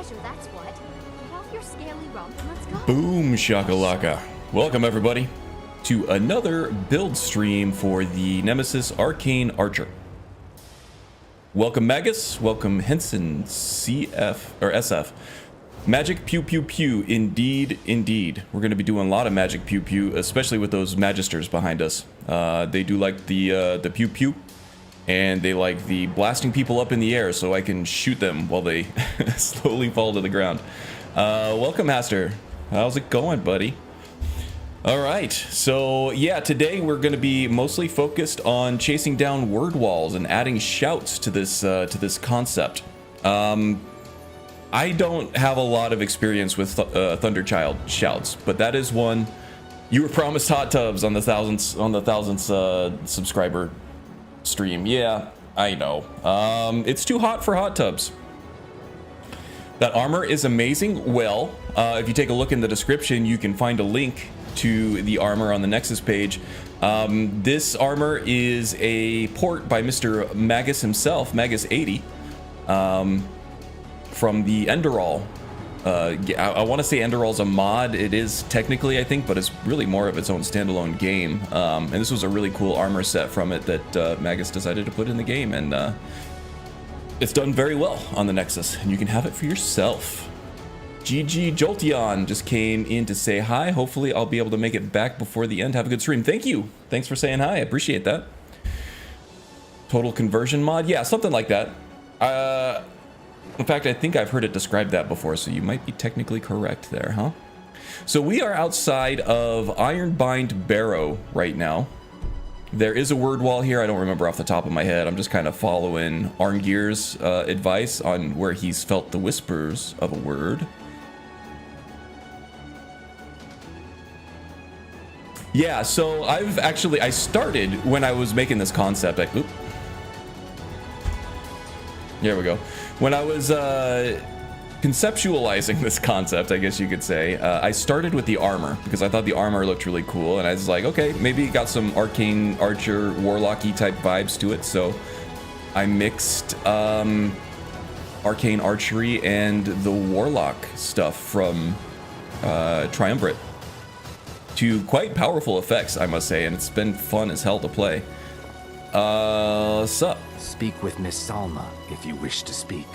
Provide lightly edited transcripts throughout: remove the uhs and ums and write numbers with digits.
treasure, that's what. Get off your scaly rump and let's go. Boom shakalaka. Welcome everybody to another build stream for the Nemesis Arcane Archer. Welcome Magus, welcome Henson CF or SF. Magic pew pew pew, indeed, indeed. We're gonna be doing a lot of magic pew pew, especially with those Magisters behind us. They do like the pew pew, and they like the blasting people up in the air so I can shoot them while they slowly fall to the ground. Welcome Master, how's it going, buddy? All right, so yeah, today we're going to be mostly focused on chasing down word walls and adding shouts to this concept. I don't have a lot of experience with Thunderchild shouts, but that is one. You were promised hot tubs on the thousandth subscriber stream. Yeah, I know. It's too hot for hot tubs. That armor is amazing. Well, if you take a look in the description, you can find a link to the armor on the Nexus page. This armor is a port by Mr. Magus himself, Magus 80, from the Enderall. I want to say Enderall's a mod. It is technically, I think, but it's really more of its own standalone game. And this was a really cool armor set from it that Magus decided to put in the game, and it's done very well on the Nexus, and you can have it for yourself. GG Jolteon just came in to say hi. Hopefully I'll be able to make it back before the end. Have a good stream. Thank you. Thanks for saying hi. I appreciate that. Total conversion mod. Yeah, something like that. In fact, I think I've heard it described that before, so you might be technically correct there, huh? So we are outside of Ironbind Barrow right now. There is a word wall here. I don't remember off the top of my head. I'm just kind of following Arngir's advice on where he's felt the whispers of a word. Yeah, so I started when I was making this concept. There we go. When I was conceptualizing this concept, I guess you could say, I started with the armor because I thought the armor looked really cool, and I was like, okay, maybe it got some arcane archer warlocky type vibes to it, so I mixed arcane archery and the warlock stuff from Triumvirate to quite powerful effects, I must say, and it's been fun as hell to play. Sup? Speak with Miss Salma if you wish to speak.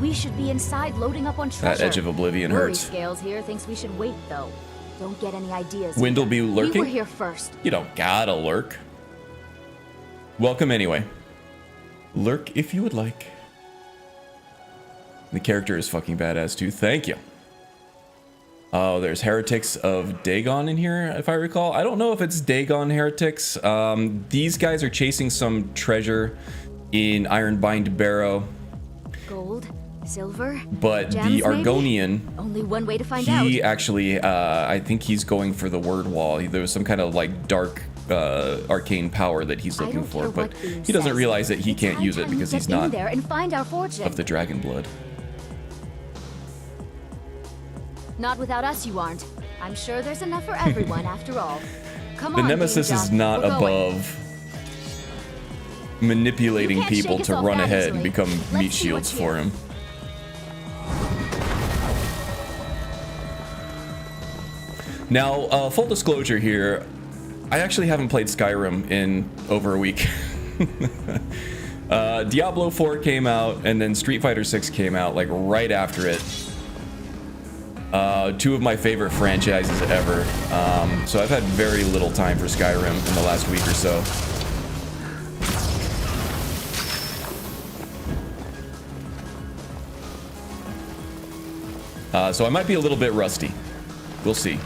We should be inside loading up on treasure. That edge of Oblivion Worry hurts. Scales here thinks we should wait though. Don't get any ideas. Wind'll be lurking? We were here first. You don't gotta lurk. Welcome anyway. Lurk if you would like. The character is fucking badass too. Thank you. Oh, there's Heretics of Dagon in here, if I recall. I don't know if it's Dagon Heretics. These guys are chasing some treasure in Ironbind Barrow. Gold, silver, but gems, the Argonian, maybe? Only one way to find out. he actually, I think he's going for the word wall. There was some kind of like dark arcane power that he's looking for, but he doesn't realize that he can't use it because he's not there and find our fortune. of the dragon blood. Not without us, you aren't. I'm sure there's enough for everyone after all. Come The on, Nemesis is not above manipulating people to run ahead and become meat shields for him. Now, full disclosure here, I actually haven't played Skyrim in over a week. Diablo 4 came out, and then Street Fighter 6 came out like right after it. Two of my favorite franchises ever. So I've had very little time for Skyrim in the last week or so. So I might be a little bit rusty. We'll see.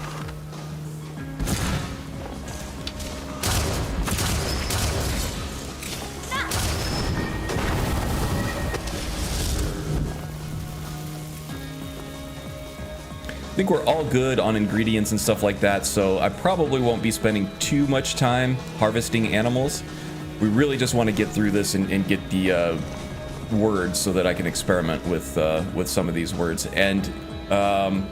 I think we're all good on ingredients and stuff like that, so I probably won't be spending too much time harvesting animals. We really just want to get through this and get the words so that I can experiment with some of these words. And in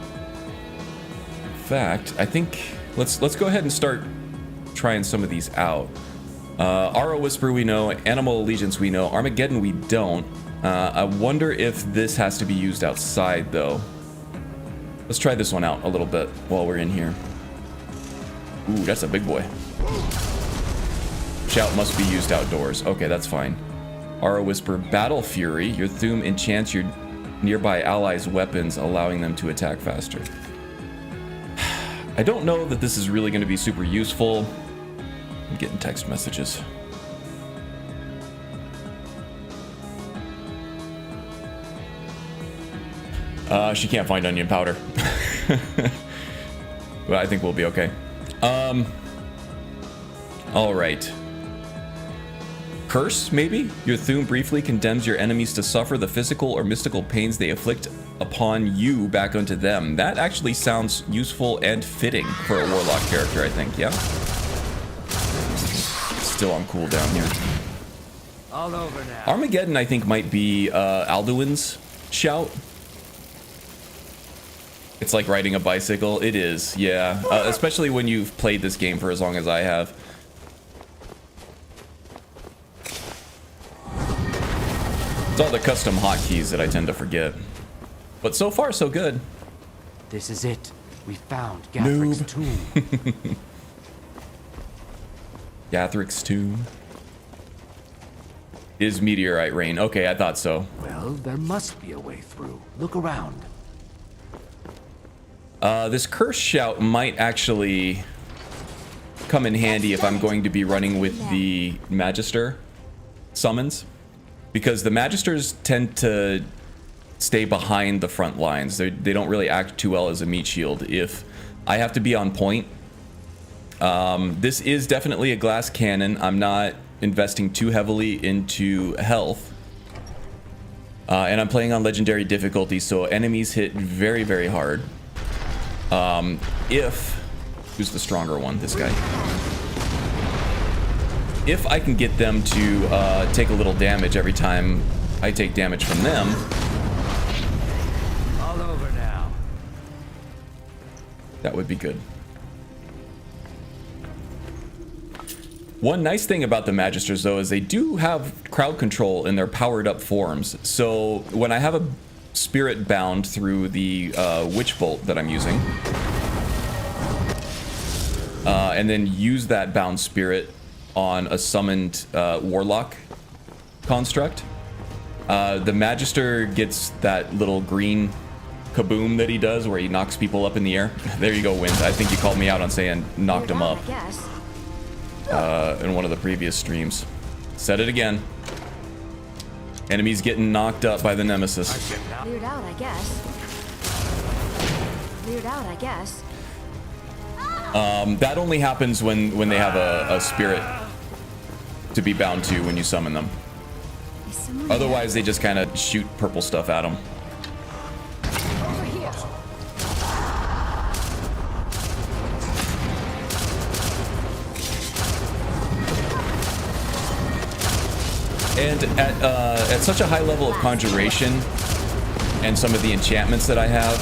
fact, I think let's go ahead and start trying some of these out. Aura Whisper we know, Animal Allegiance we know, Armageddon we don't. I wonder if this has to be used outside though. Let's try this one out a little bit while we're in here. Ooh, that's a big boy. Shout must be used outdoors. Okay, that's fine. Aura Whisper, Battle Fury. Your Thum enchants your nearby allies' weapons, allowing them to attack faster. I don't know that this is really going to be super useful. I'm getting text messages. She can't find onion powder. But I think we'll be okay. All right. Curse, maybe? Your Thum briefly condemns your enemies to suffer the physical or mystical pains they inflict upon you back onto them. That actually sounds useful and fitting for a Warlock character, I think, yeah? Still on cooldown here. All over now. Armageddon, I think, might be Alduin's shout. It's like riding a bicycle. It is, yeah. Especially when you've played this game for as long as I have. It's all the custom hotkeys that I tend to forget. But so far, so good. This is it. We found Gathric's tomb. Gathric's tomb. Is meteorite rain. Okay, I thought so. Well, there must be a way through. Look around. This curse shout might actually come in handy if I'm going to be running with the Magister summons. Because the Magisters tend to stay behind the front lines. They don't really act too well as a meat shield if I have to be on point. This is definitely a glass cannon. I'm not investing too heavily into health. And I'm playing on legendary difficulty, so enemies hit very, very hard. Who's the stronger one? This guy. If I can get them to take a little damage every time I take damage from them. All over now. That would be good. One nice thing about the Magisters, though, is they do have crowd control in their powered up forms. So when I have a spirit bound through the witch bolt that I'm using, and then use that bound spirit on a summoned warlock construct, the Magister gets that little green kaboom that he does where he knocks people up in the air. There you go, Wind. I think you called me out on saying knocked him up in one of the previous streams. Said it again. Enemies getting knocked up by the Nemesis. Cleared out, I guess. Cleared out, I guess. That only happens when they have a spirit to be bound to when you summon them. Otherwise, they just kind of shoot purple stuff at them. Over here. And at such a high level of conjuration and some of the enchantments that I have.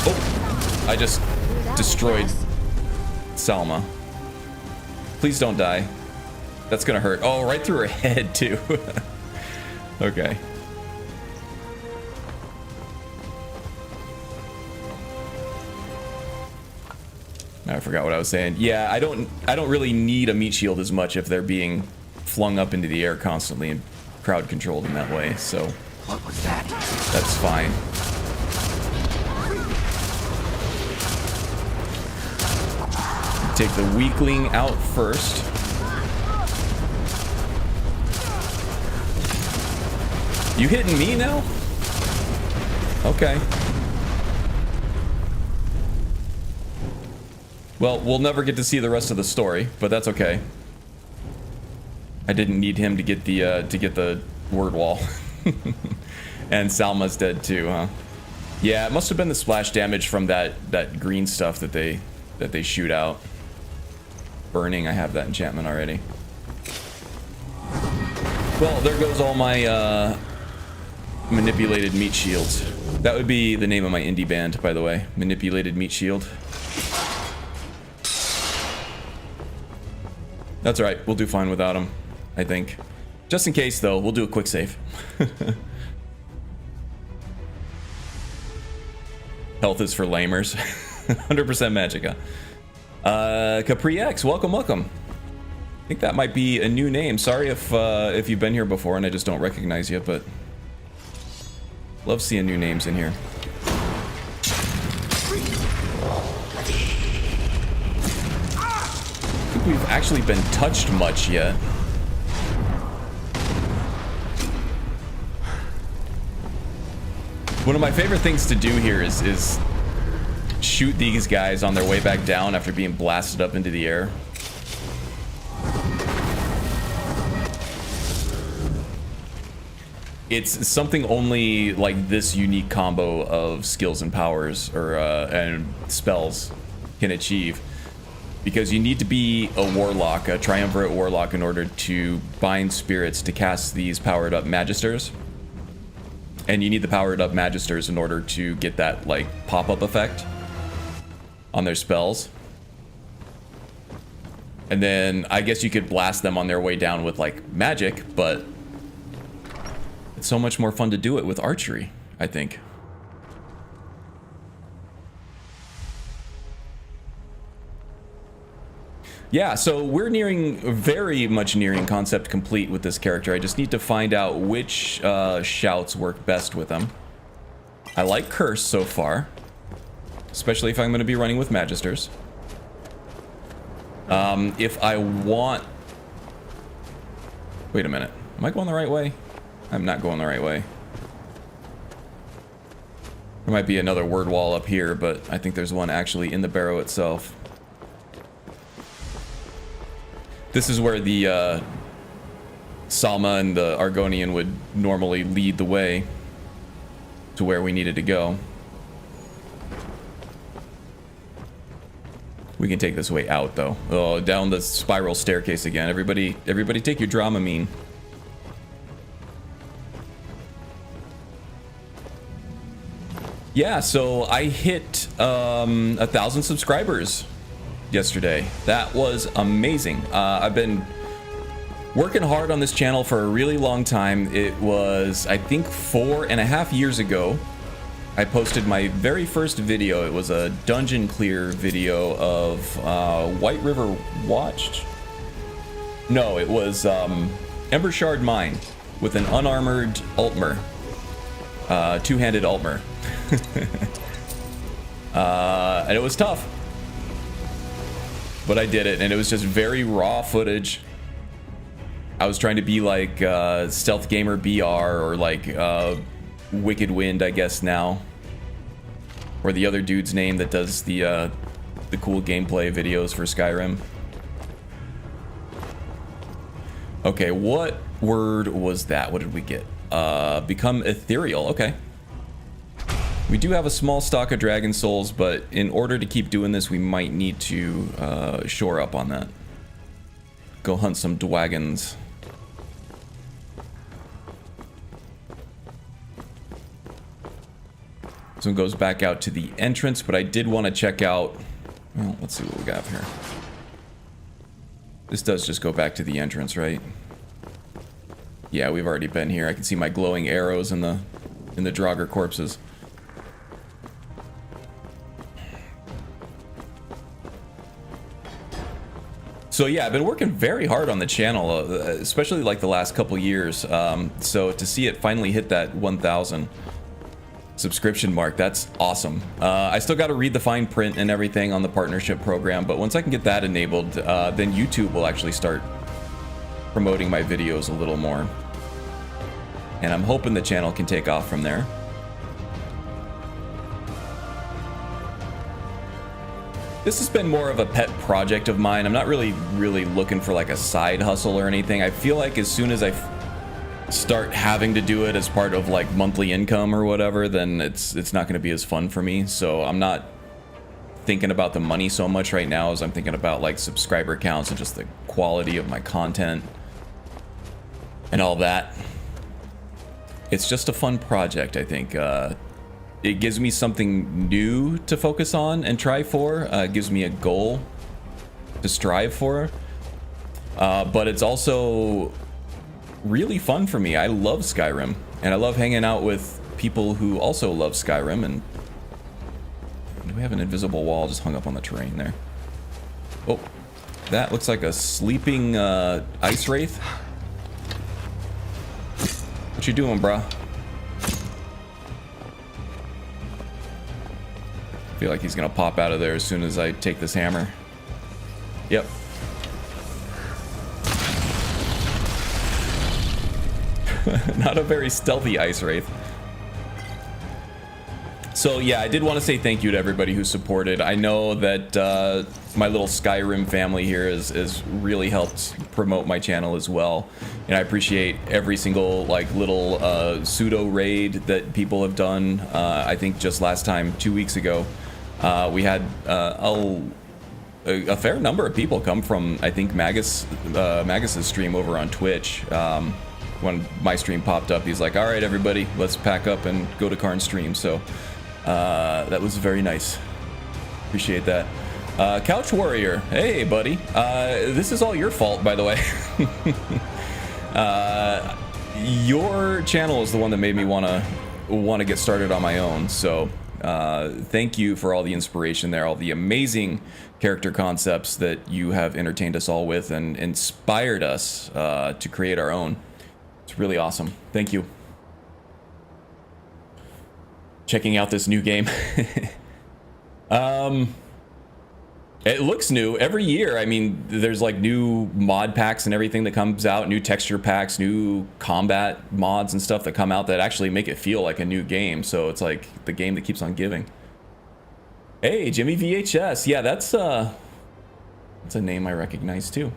Oh, I just destroyed Salma. Please don't die. That's gonna hurt. Oh, right through her head too. Okay. I forgot what I was saying. Yeah, I don't really need a meat shield as much if they're being flung up into the air constantly and crowd controlled in that way. So What was that? that's fine. Take the weakling out first. You hitting me now? Okay. Well, we'll never get to see the rest of the story, but that's okay. I didn't need him to get the word wall. And Salma's dead too, huh? Yeah, it must have been the splash damage from that green stuff that they shoot out. Burning, I have that enchantment already. Well, there goes all my manipulated meat shields. That would be the name of my indie band, by the way. Manipulated Meat Shield. That's all right. We'll do fine without him, I think. Just in case, though, we'll do a quick save. Health is for lamers. 100% Magicka. Capri X, welcome, welcome. I think that might be a new name. Sorry if you've been here before and I just don't recognize you, but love seeing new names in here. I think we've actually been touched much yet. One of my favorite things to do here is shoot these guys on their way back down after being blasted up into the air. It's something only like this unique combo of skills and powers or and spells can achieve, because you need to be a warlock, a triumvirate warlock, in order to bind spirits to cast these powered up magisters. And you need the powered up magisters in order to get that like pop-up effect on their spells. And then I guess you could blast them on their way down with like magic, but it's so much more fun to do it with archery, I think. Yeah, so we're very much nearing concept complete with this character. I just need to find out which shouts work best with them. I like Curse so far, especially if I'm going to be running with Magisters. If I want... Wait a minute. Am I going the right way? I'm not going the right way. There might be another word wall up here, but I think there's one actually in the barrow itself. This is where the Salma and the Argonian would normally lead the way to where we needed to go. We can take this way out, though. Oh, down the spiral staircase again. Everybody take your Dramamine. Yeah, so I hit 1,000 subscribers yesterday. That was amazing. I've been working hard on this channel for a really long time. It was, I think, 4.5 years ago I posted my very first video. It was a dungeon clear video of White River Watched. No, it was Ember Shard Mine with an unarmored Altmer, two-handed Altmer. And it was tough, but I did it, and it was just very raw footage. I was trying to be like Stealth Gamer BR or like Wicked Wind, I guess now, or the other dude's name that does the cool gameplay videos for Skyrim. Okay, what word was that? What did we get? Become ethereal. Okay. We do have a small stock of dragon souls, but in order to keep doing this, we might need to shore up on that. Go hunt some dwagons. This one goes back out to the entrance, but I did want to check out... Well, let's see what we got here. This does just go back to the entrance, right? Yeah, we've already been here. I can see my glowing arrows in the Draugr corpses. So yeah, I've been working very hard on the channel, especially like the last couple years. So to see it finally hit that 1,000 subscription mark, that's awesome. I still got to read the fine print and everything on the partnership program, but once I can get that enabled, then YouTube will actually start promoting my videos a little more. And I'm hoping the channel can take off from there. This has been more of a pet project of mine. I'm not really looking for like a side hustle or anything. I feel like as soon as I start having to do it as part of like monthly income or whatever, then it's not going to be as fun for me. So I'm not thinking about the money so much right now as I'm thinking about like subscriber counts and just the quality of my content and all that. It's just a fun project, I think. It gives me something new to focus on and try for. It gives me a goal to strive for. but it's also really fun for me. I love Skyrim, and I love hanging out with people who also love Skyrim. And do we have an invisible wall just hung up on the terrain there? Oh, that looks like a sleeping ice wraith. What you doing, bruh? I feel like he's gonna pop out of there as soon as I take this hammer. Yep. Not a very stealthy ice wraith. So yeah, I did want to say thank you to everybody who supported. I know that my little Skyrim family here has really helped promote my channel as well, and I appreciate every single like little pseudo raid that people have done. I think just last time, 2 weeks ago, we had a fair number of people come from, I think, Magus's stream over on Twitch. When my stream popped up, he's like, "All right, everybody, let's pack up and go to Karn's stream." So that was very nice. Appreciate that. Couch Warrior, hey buddy. This is all your fault, by the way. Your channel is the one that made me want to get started on my own. So thank you for all the inspiration there, all the amazing character concepts that you have entertained us all with and inspired us to create our own. It's really awesome. Thank you. Checking out this new game. It looks new every year. I mean, there's like new mod packs and everything that comes out, new texture packs, new combat mods and stuff that come out that actually make it feel like a new game. So it's like the game that keeps on giving. Hey, Jimmy VHS. Yeah, that's a name I recognize too.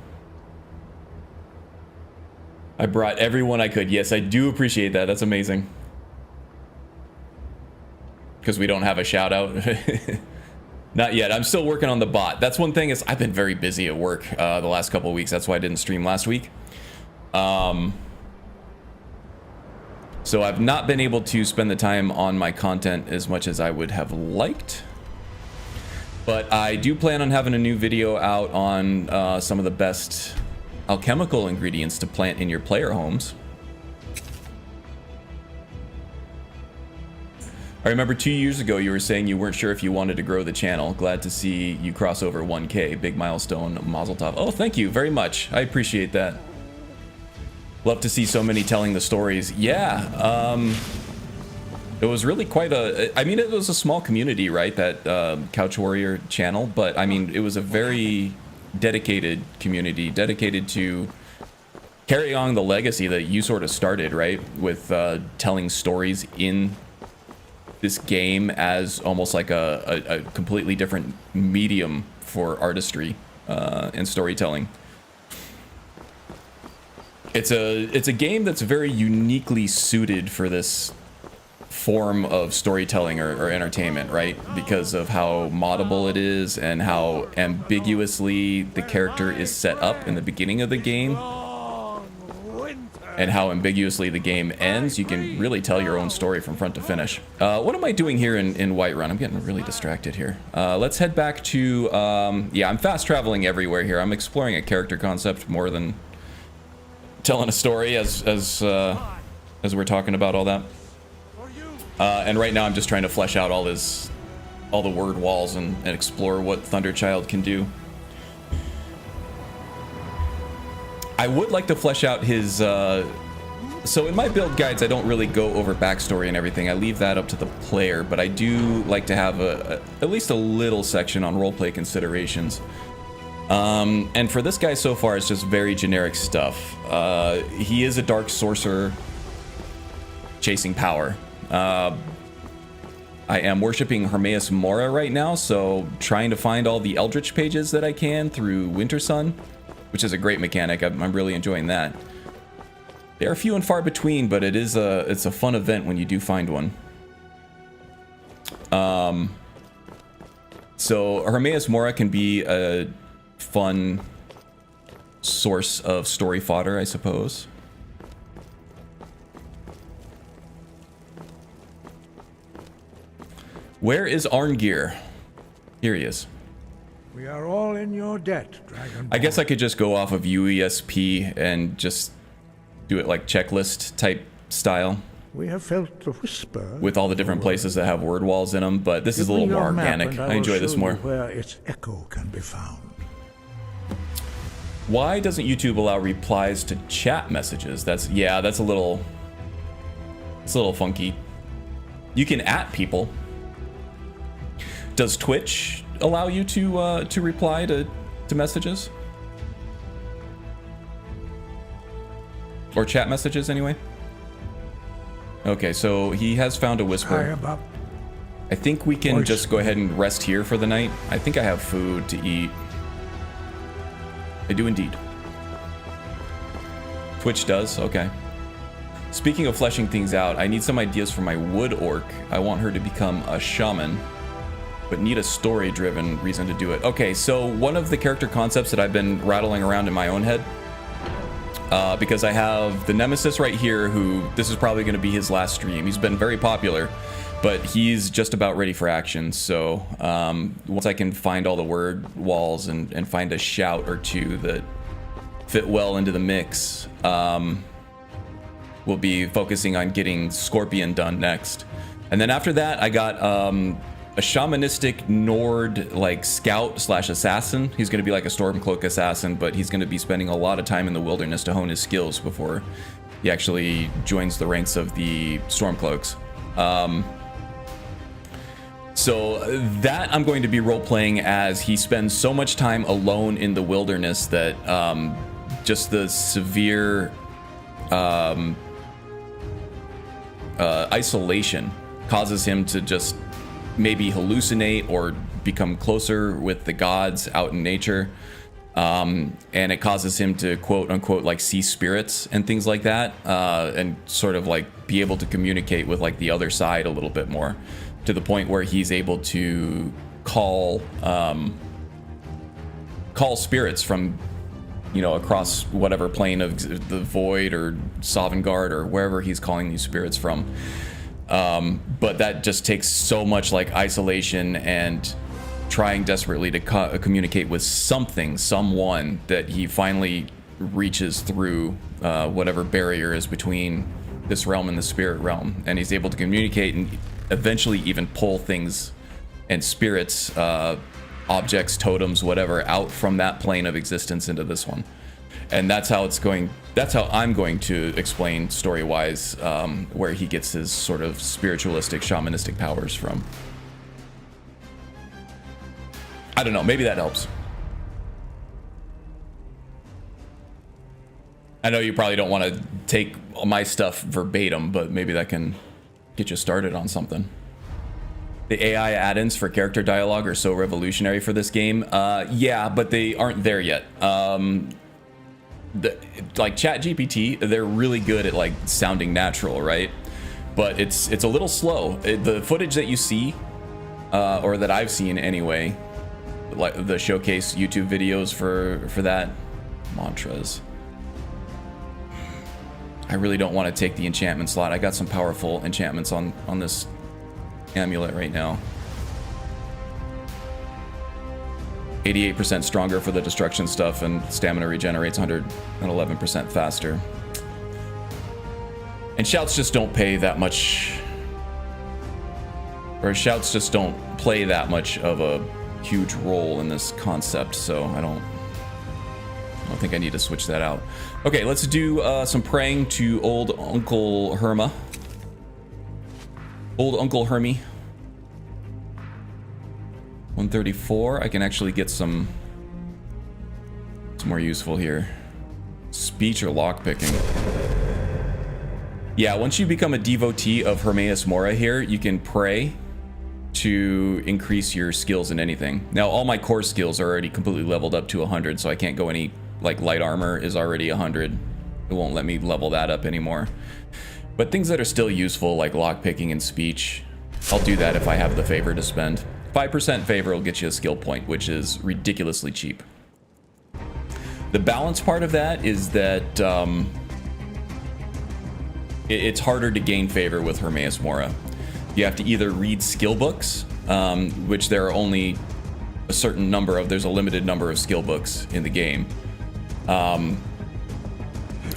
I brought everyone I could. Yes, I do appreciate that. That's amazing. Because we don't have a shout out. Not yet. I'm still working on the bot. That's one thing, is I've been very busy at work the last couple of weeks. That's why I didn't stream last week. So I've not been able to spend the time on my content as much as I would have liked. But I do plan on having a new video out on some of the best alchemical ingredients to plant in your player homes. I remember 2 years ago you were saying you weren't sure if you wanted to grow the channel. Glad to see you cross over 1K. Big milestone, Mazel Tov. Oh, thank you very much. I appreciate that. Love to see so many telling the stories. Yeah, it was really quite a... I mean, it was a small community, right? That Couch Warrior channel. But, I mean, it was a very dedicated community. Dedicated to carry on the legacy that you sort of started, right? With telling stories in this game as almost like a completely different medium for artistry and storytelling. It's a game that's very uniquely suited for this form of storytelling or entertainment, right? Because of how moddable it is and how ambiguously the character is set up in the beginning of the game. And how ambiguously the game ends. You can really tell your own story from front to finish. What am I doing here in Whiterun? I'm getting really distracted here. Let's head back to... yeah, I'm fast traveling everywhere here. I'm exploring a character concept more than telling a story as we're talking about all that. And right now I'm just trying to flesh out all the word walls and explore what Thunderchild can do. I would like to flesh out his, so in my build guides, I don't really go over backstory and everything. I leave that up to the player, but I do like to have at least a little section on roleplay considerations. And for this guy so far, it's just very generic stuff. He is a dark sorcerer chasing power. I am worshiping Hermaeus Mora right now, so trying to find all the Eldritch pages that I can through Winter Sun, which is a great mechanic. I'm really enjoying that. They are few and far between, but it's a fun event when you do find one. So Hermaeus Mora can be a fun source of story fodder, I suppose. Where is Arngir? Here he is. We are all in your debt, Dragon. I guess I could just go off of UESP and just do it like checklist type style We have felt the whisper with all the different places that have word walls in them, but this is a little more organic. I enjoy this more. Where its echo can be found. Why doesn't YouTube allow replies to chat messages? That's a little funky. You can @ people. Does Twitch allow you to reply to messages? Or chat messages anyway? Okay, so he has found a whisper. I think we can just go ahead and rest here for the night. I think I have food to eat. I do indeed. Twitch does, okay. Speaking of fleshing things out, I need some ideas for my wood orc. I want her to become a shaman, but need a story-driven reason to do it. Okay, so one of the character concepts that I've been rattling around in my own head, because I have the Nemesis right here, who this is probably going to be his last stream. He's been very popular, but he's just about ready for action. So once I can find all the word walls and find a shout or two that fit well into the mix, we'll be focusing on getting Scorpion done next. And then after that, I got a shamanistic Nord like scout / assassin. He's going to be like a Stormcloak assassin, but he's going to be spending a lot of time in the wilderness to hone his skills before he actually joins the ranks of the Stormcloaks. So that I'm going to be role-playing as he spends so much time alone in the wilderness that just the severe isolation causes him to just maybe hallucinate or become closer with the gods out in nature. And it causes him to quote unquote like see spirits and things like that, and sort of like be able to communicate with like the other side a little bit more, to the point where he's able to call spirits from, you know, across whatever plane of the void or Sovngarde or wherever he's calling these spirits from. But that just takes so much like isolation and trying desperately to communicate with someone, that he finally reaches through whatever barrier is between this realm and the spirit realm, and he's able to communicate and eventually even pull things and spirits, objects, totems, whatever, out from that plane of existence into this one. And that's how I'm going to explain story-wise where he gets his sort of spiritualistic, shamanistic powers from. I don't know, maybe that helps. I know you probably don't want to take my stuff verbatim, but maybe that can get you started on something. The AI add-ins for character dialogue are so revolutionary for this game. Yeah, but they aren't there yet. Like ChatGPT, they're really good at like sounding natural, right? But it's a little slow. The footage that you see, or that I've seen anyway, like the showcase YouTube videos for that mantras. I really don't want to take the enchantment slot. I got some powerful enchantments on this amulet right now. 88% stronger for the destruction stuff, and stamina regenerates 111% faster. And shouts just don't pay that much, or shouts just don't play that much of a huge role in this concept, so I don't think I need to switch that out. Okay, let's do some praying to old Uncle Herma. Old Uncle Hermy. 134. I can actually get some. It's more useful here. Speech or lockpicking. Yeah, once you become a devotee of Hermaeus Mora here, you can pray to increase your skills in anything. Now, all my core skills are already completely leveled up to 100, so I can't go any, like light armor is already 100. It won't let me level that up anymore. But things that are still useful, like lockpicking and speech, I'll do that if I have the favor to spend. 5% favor will get you a skill point, which is ridiculously cheap. The balance part of that is that it's harder to gain favor with Hermaeus Mora. You have to either read skill books, which there are only a certain number of, there's a limited number of skill books in the game.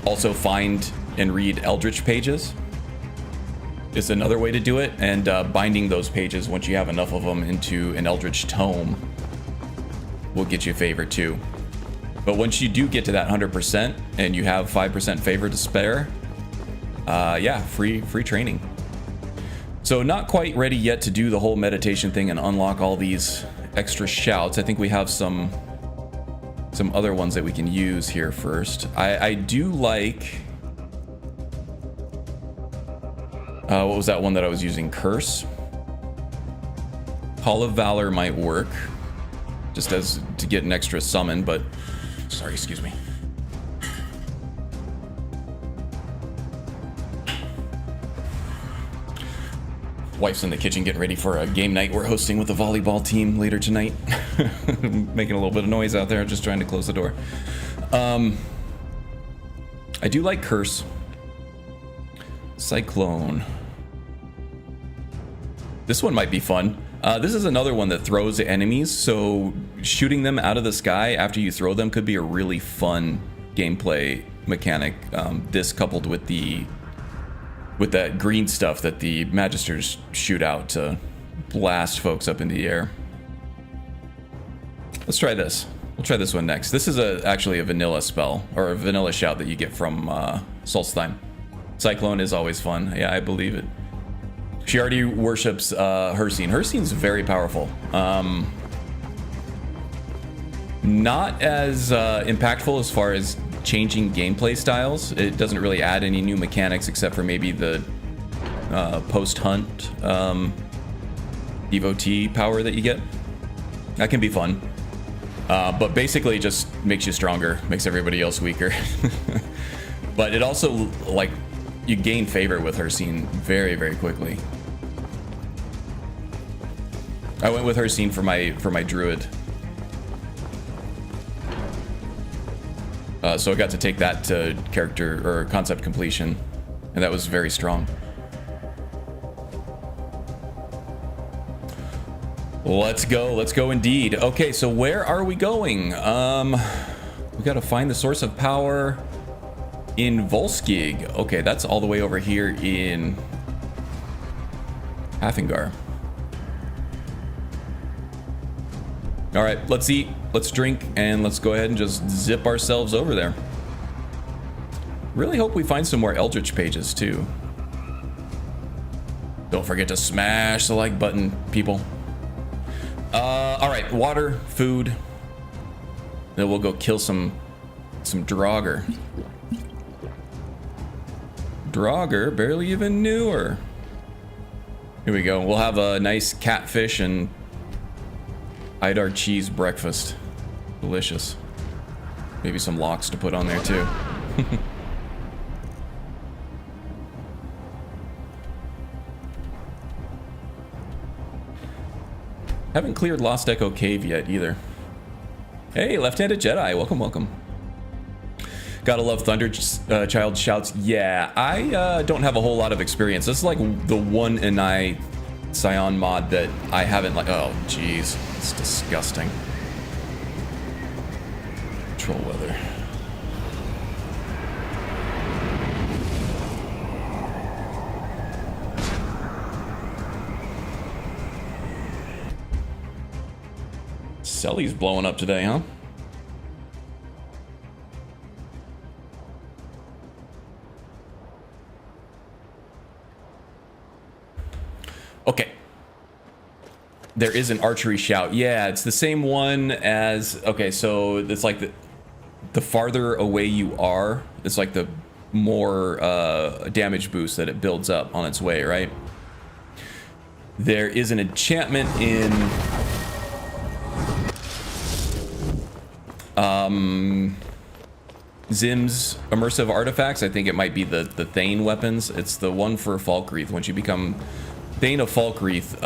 Also find and read Eldritch pages is another way to do it, and binding those pages once you have enough of them into an Eldritch tome will get you favor too. But once you do get to that 100% and you have 5% favor to spare, yeah, free training. So not quite ready yet to do the whole meditation thing and unlock all these extra shouts. I think we have some other ones that we can use here first. I do like what was that one that I was using? Curse. Hall of Valor might work just as to get an extra summon, but sorry, excuse me. Wife's in the kitchen getting ready for a game night we're hosting with the volleyball team later tonight. Making a little bit of noise out there, just trying to close the door. I do like Curse. Cyclone. This one might be fun. This is another one that throws enemies, so shooting them out of the sky after you throw them could be a really fun gameplay mechanic. This coupled with that green stuff that the Magisters shoot out to blast folks up in the air. Let's try this. We'll try this one next. This is actually a vanilla spell, or a vanilla shout that you get from Solstheim. Cyclone is always fun. Yeah, I believe it. She already worships Hircine. Hircine's very powerful. Not as impactful as far as changing gameplay styles. It doesn't really add any new mechanics except for maybe the post-hunt devotee power that you get. That can be fun. But basically just makes you stronger, makes everybody else weaker. But it also, like, you gain favor with Hircine very, very quickly. I went with Hircine for my druid. So I got to take that to character or concept completion, and that was very strong. Let's go indeed. Okay, so where are we going? We got to find the source of power in Volskig. Okay, that's all the way over here in Hafingar. All right, let's eat, let's drink, and let's go ahead and just zip ourselves over there. Really hope we find some more Eldritch pages too. Don't forget to smash the like button, people. All right, water, food. Then we'll go kill some Draugr. Draugr, barely even knew her. Here we go. We'll have a nice catfish and Idar cheese breakfast. Delicious. Maybe some lox to put on there too. Haven't cleared Lost Echo Cave yet either. Hey, left-handed Jedi, welcome, welcome. Gotta love Thunder Child shouts. Yeah, I don't have a whole lot of experience. This is like the one Inai Scion mod that I haven't like. Oh, jeez, it's disgusting. Troll weather. Selly's blowing up today, huh? Okay. There is an archery shout. Yeah, it's the same one as... Okay, so it's like the farther away you are, it's like the more damage boost that it builds up on its way, right? There is an enchantment in... Zim's immersive artifacts. I think it might be the Thane weapons. It's the one for Falkreath. Once you become Thane of Falkreath,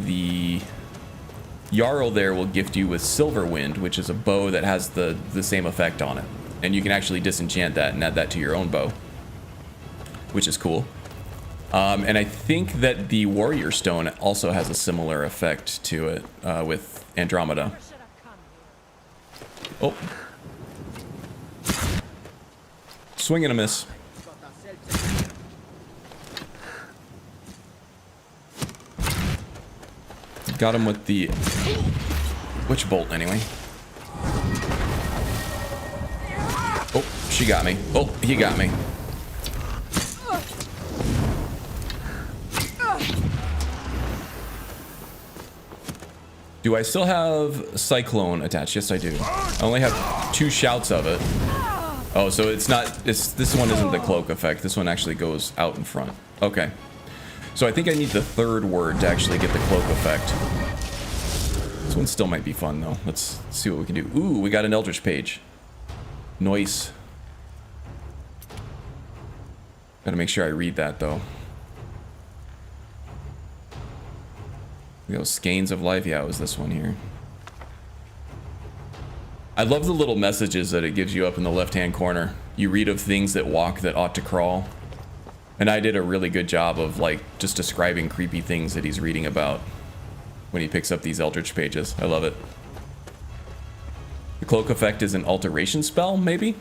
the Jarl there will gift you with Silverwind, which is a bow that has the same effect on it. And you can actually disenchant that and add that to your own bow, which is cool. And I think that the Warrior Stone also has a similar effect to it with Andromeda. Oh. Swing and a miss. Got him with the witch bolt anyway. Oh, she got me. Oh, he got me. Do I still have Cyclone attached? Yes, I do. I only have 2 shouts of it. Oh, so it's not, this one isn't the cloak effect. This one actually goes out in front. Okay. So I think I need the 3rd word to actually get the cloak effect. This one still might be fun though. Let's see what we can do. Ooh, we got an Eldritch page. Nice. Gotta make sure I read that though. We go Skeins of Life. Yeah, it was this one here. I love the little messages that it gives you up in the left-hand corner. You read of things that walk that ought to crawl. And I did a really good job of like just describing creepy things that he's reading about when he picks up these Eldritch pages. I love it. The cloak effect is an alteration spell, maybe?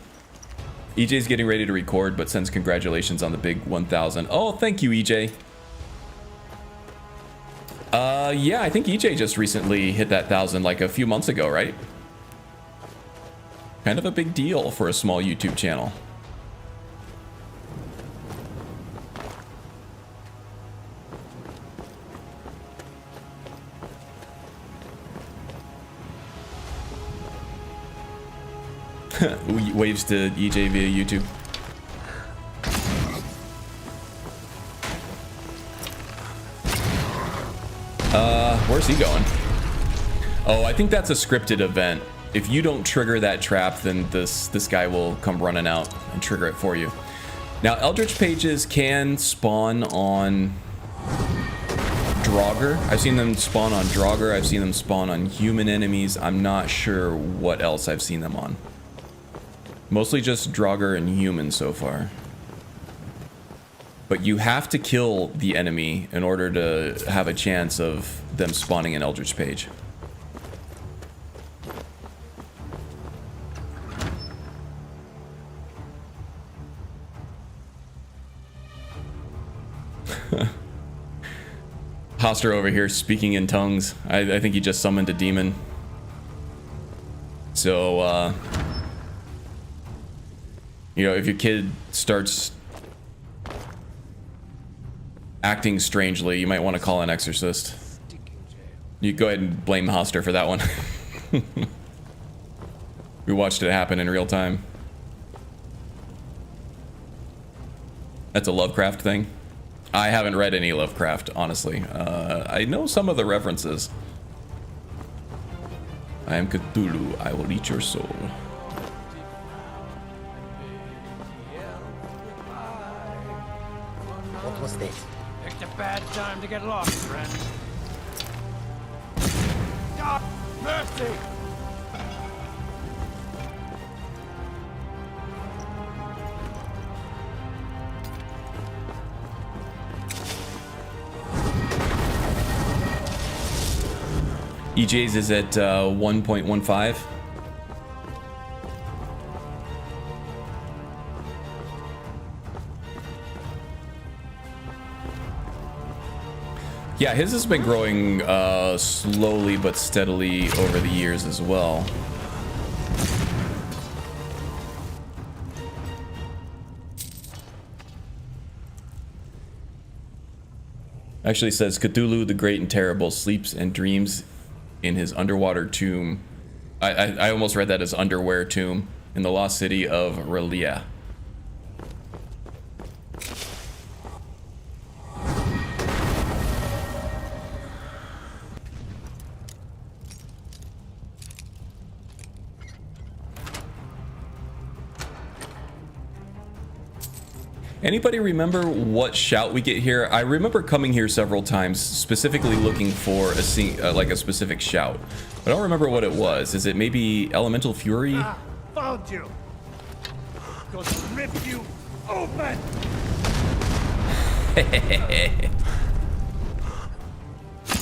EJ's getting ready to record, but sends congratulations on the big 1,000. Oh, thank you, EJ. Yeah, I think EJ just recently hit that 1,000 like a few months ago, right? Kind of a big deal for a small YouTube channel. Waves to EJ via YouTube. Where's he going? Oh, I think that's a scripted event. If you don't trigger that trap, then this guy will come running out and trigger it for you. Now, Eldritch pages can spawn on Draugr. I've seen them spawn on Draugr. I've seen them spawn on human enemies. I'm not sure what else I've seen them on. Mostly just Draugr and human so far. But you have to kill the enemy in order to have a chance of them spawning an Eldritch page. Hoster over here speaking in tongues. I think he just summoned a demon. So, you know, if your kid starts acting strangely, you might want to call an exorcist. You go ahead and blame Hoster for that one. We watched it happen in real time. That's a Lovecraft thing. I haven't read any Lovecraft, honestly. I know some of the references. I am Cthulhu. I will eat your soul. What was this? Picked a bad time to get lost, friend. God, mercy! EJ's is at 1.15. Yeah, his has been growing slowly but steadily over the years as well. Actually says Cthulhu the Great and Terrible sleeps and dreams in his underwater tomb. I almost read that as underwear tomb in the lost city of Relia. Anybody remember what shout we get here? I remember coming here several times, specifically looking for like a specific shout. I don't remember what it was. Is it maybe Elemental Fury? Ah, found you. Gonna rip you open.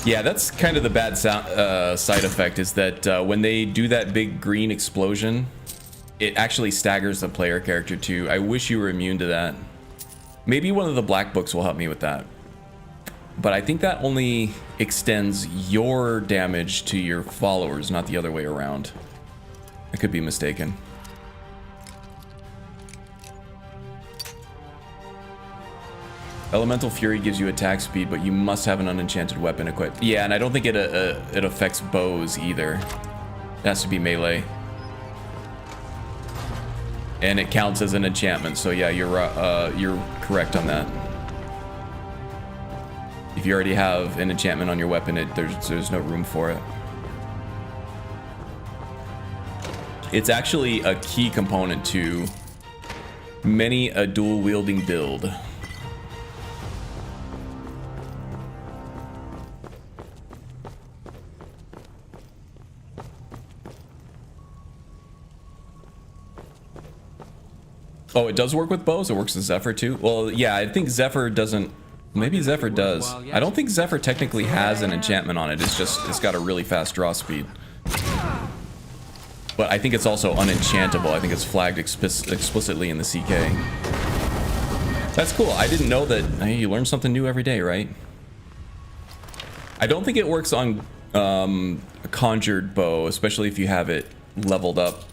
Yeah, that's kind of the bad side effect, is that when they do that big green explosion, it actually staggers the player character too. I wish you were immune to that. Maybe one of the black books will help me with that. But I think that only extends your damage to your followers, not the other way around. I could be mistaken. Elemental Fury gives you attack speed, but you must have an unenchanted weapon equipped. Yeah, and I don't think it affects bows either. It has to be melee. And it counts as an enchantment, so yeah, you're correct on that. If you already have an enchantment on your weapon, there's no room for it. It's actually a key component to many a dual-wielding build. Oh, it does work with bows? It works with Zephyr too? Well, yeah, I think Zephyr doesn't... Maybe Zephyr does. I don't think Zephyr technically has an enchantment on it. It's got a really fast draw speed. But I think it's also unenchantable. I think it's flagged explicitly in the CK. That's cool. I didn't know that. Hey, you learn something new every day, right? I don't think it works on a conjured bow, especially if you have it leveled up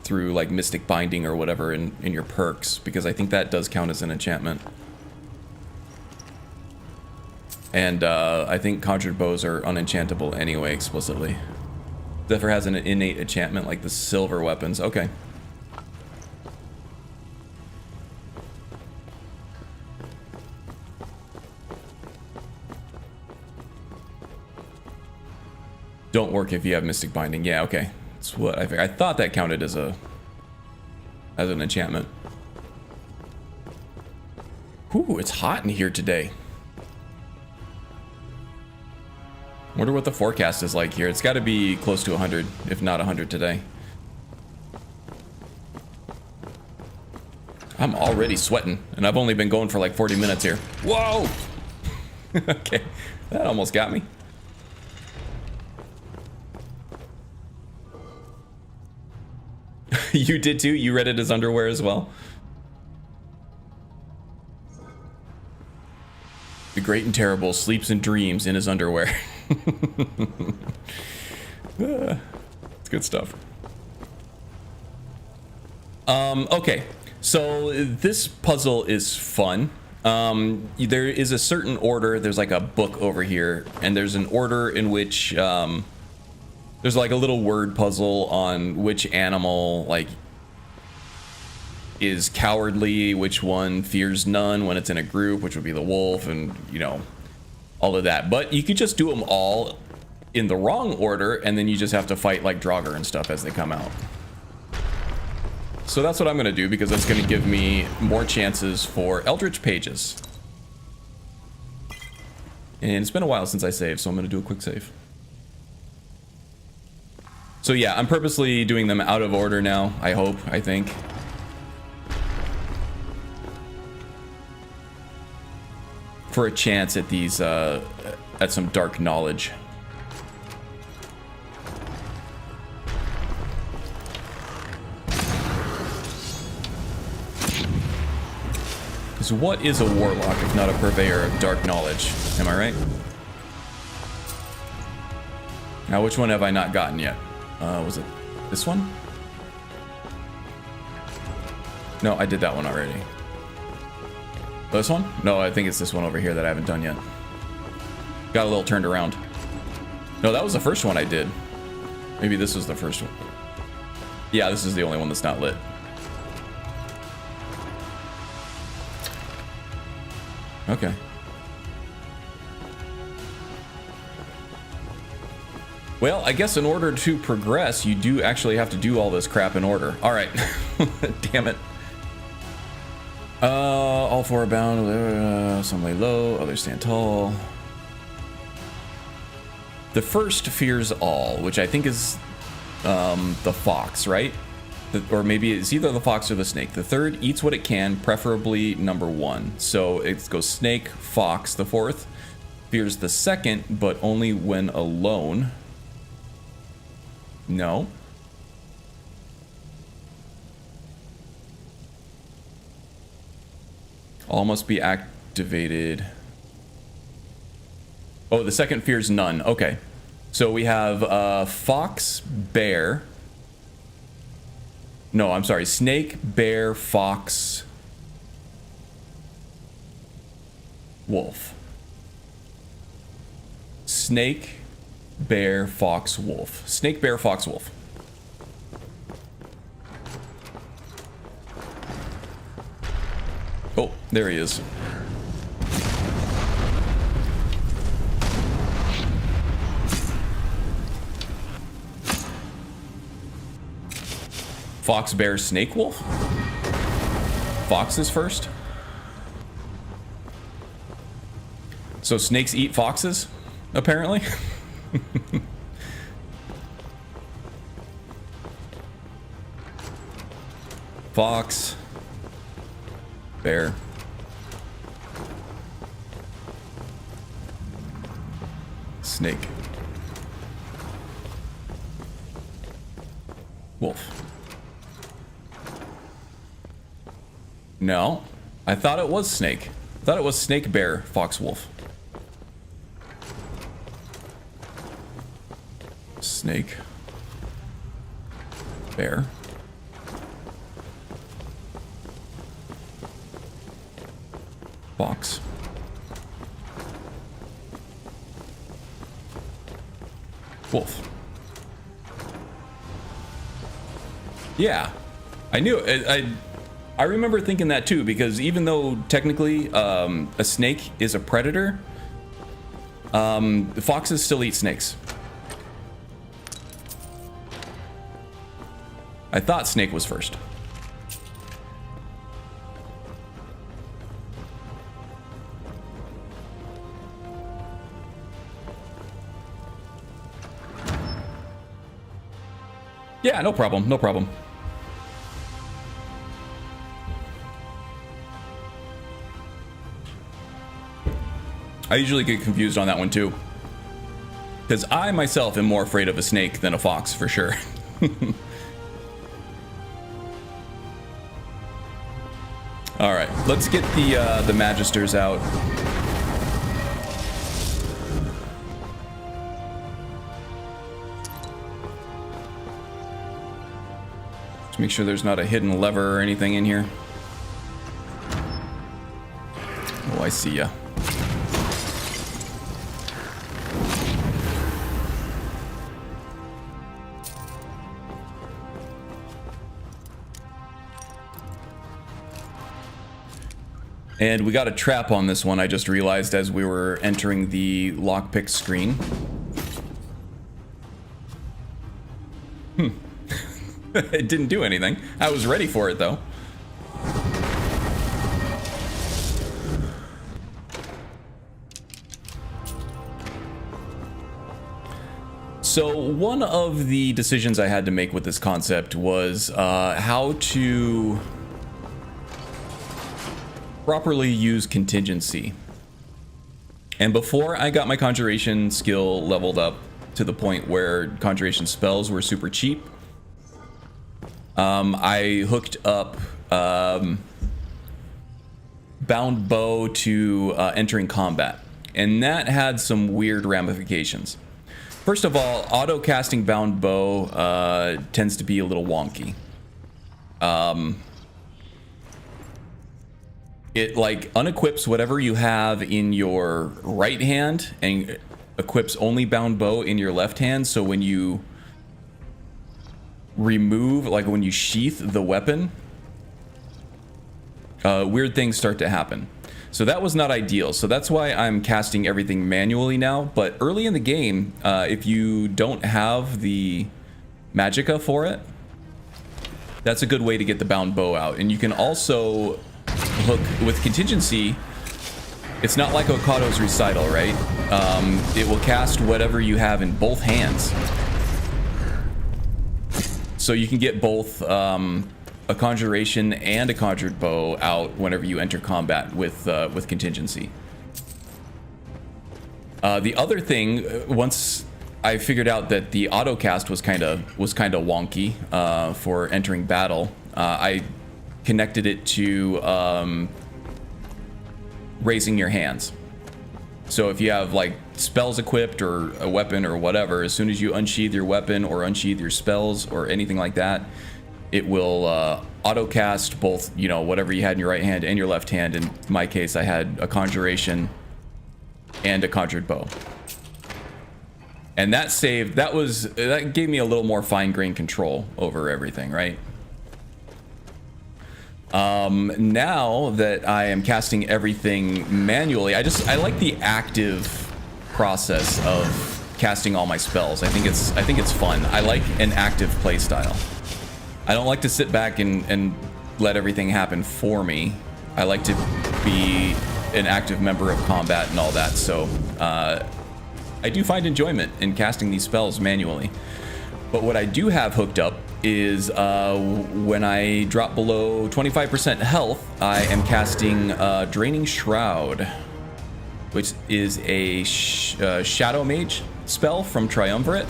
through like Mystic Binding or whatever in your perks, because I think that does count as an enchantment. And I think conjured bows are unenchantable anyway, explicitly. Zephyr has an innate enchantment like the silver weapons. Okay. Don't work if you have Mystic Binding. Yeah, okay. That's what I think. I thought that counted as an enchantment. Ooh, it's hot in here today. Wonder what the forecast is like here. It's got to be close to 100, if not 100 today. I'm already sweating, and I've only been going for like 40 minutes here. Whoa! Okay, that almost got me. You did too? You read it as underwear as well? The Great and Terrible sleeps and dreams in his underwear. It's good stuff. Okay, so this puzzle is fun. There is a certain order. There's like a book over here, and there's an order in which there's like a little word puzzle on which animal like is cowardly, which one fears none when it's in a group, which would be the wolf, and you know, all of that. But you could just do them all in the wrong order, and then you just have to fight like Draugr and stuff as they come out. So that's what I'm going to do, because it's going to give me more chances for Eldritch Pages. And it's been a while since I saved, so I'm going to do a quick save. So yeah, I'm purposely doing them out of order now, I think. For a chance at these, at some dark knowledge. Because what is a warlock if not a purveyor of dark knowledge? Am I right? Now, which one have I not gotten yet? Was it this one? No, I did that one already. This one? No, I think it's this one over here that I haven't done yet. Got a little turned around. No, that was the first one I did. Maybe this was the first one. Yeah, this is the only one that's not lit. Okay. Well, I guess in order to progress, you do actually have to do all this crap in order. All right. Damn it. All four are bound. Some lay low, others stand tall. The first fears all, which I think is the fox, right? Or maybe it's either the fox or the snake. The third eats what it can, preferably number one. So it goes snake, fox, the fourth. fears the second, but only when alone. No. All must be activated. Oh, the second fears none. Okay. So we have fox, bear. No, I'm sorry. Snake, bear, fox, wolf. Snake, bear, fox, wolf. Snake, bear, fox, wolf. Oh, there he is. Fox, bear, snake, wolf? Fox is first? So snakes eat foxes, apparently? Fox, bear, snake, wolf. No, I thought it was snake. I thought it was snake, bear, fox, wolf. Snake, bear, fox, wolf. Yeah, I knew it. I remember thinking that too, because even though technically a snake is a predator, foxes still eat snakes. I thought snake was first. Yeah, no problem, no problem. I usually get confused on that one too, because I myself am more afraid of a snake than a fox for sure. All right, let's get the Magisters out. Let's make sure there's not a hidden lever or anything in here. Oh, I see ya. And we got a trap on this one, I just realized as we were entering the lockpick screen. It didn't do anything. I was ready for it though. So one of the decisions I had to make with this concept was how to properly use contingency. And before I got my conjuration skill leveled up to the point where conjuration spells were super cheap, I hooked up bound bow to entering combat, and that had some weird ramifications. First of all, auto casting bound bow tends to be a little wonky. It like unequips whatever you have in your right hand and equips only bound bow in your left hand. So when you remove, like when you sheath the weapon, weird things start to happen. So that was not ideal. So that's why I'm casting everything manually now. But early in the game, if you don't have the magicka for it, that's a good way to get the bound bow out. And you can also hook with contingency. It's not like Okado's recital, right? It will cast whatever you have in both hands, so you can get both a conjuration and a conjured bow out whenever you enter combat with contingency. The other thing, once I figured out that the autocast was kind of wonky for entering battle, I connected it to raising your hands. So if you have like spells equipped or a weapon or whatever, as soon as you unsheath your weapon or unsheath your spells or anything like that, it will autocast both, you know, whatever you had in your right hand and your left hand. In my case, I had a conjuration and a conjured bow. And that saved, that gave me a little more fine-grained control over everything, right? Now that I am casting everything manually, I like the active process of casting all my spells. I think it's fun. I like an active playstyle. I don't like to sit back and let everything happen for me. I like to be an active member of combat and all that. So I do find enjoyment in casting these spells manually. But what I do have hooked up is when I drop below 25% health, I am casting Draining Shroud, which is a Shadow Mage spell from Triumvirate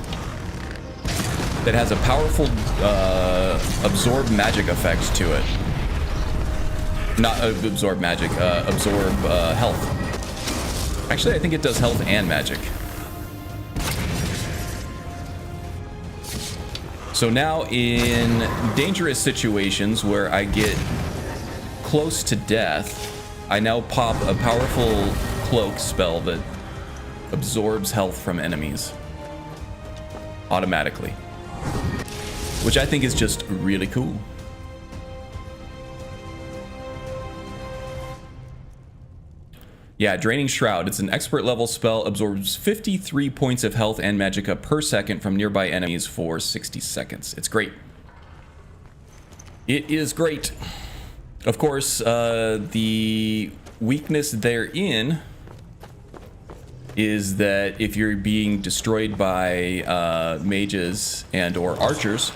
that has a powerful absorb magic effect to it. Not absorb magic, absorb health. Actually, I think it does health and magic. So now in dangerous situations where I get close to death, I now pop a powerful cloak spell that absorbs health from enemies automatically, which I think is just really cool. Yeah, Draining Shroud. It's an expert level spell, absorbs 53 points of health and magicka per second from nearby enemies for 60 seconds. It's great. It is great. Of course, the weakness therein is that if you're being destroyed by mages and or archers,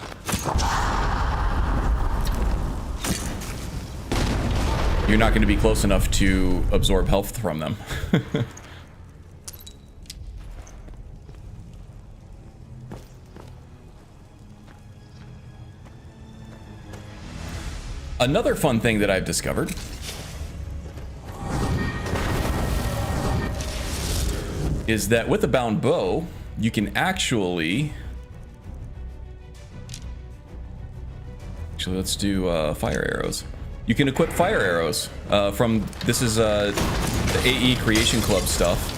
you're not going to be close enough to absorb health from them. Another fun thing that I've discovered is that with a bound bow, you can actually let's do fire arrows. You can equip fire arrows this is the AE Creation Club stuff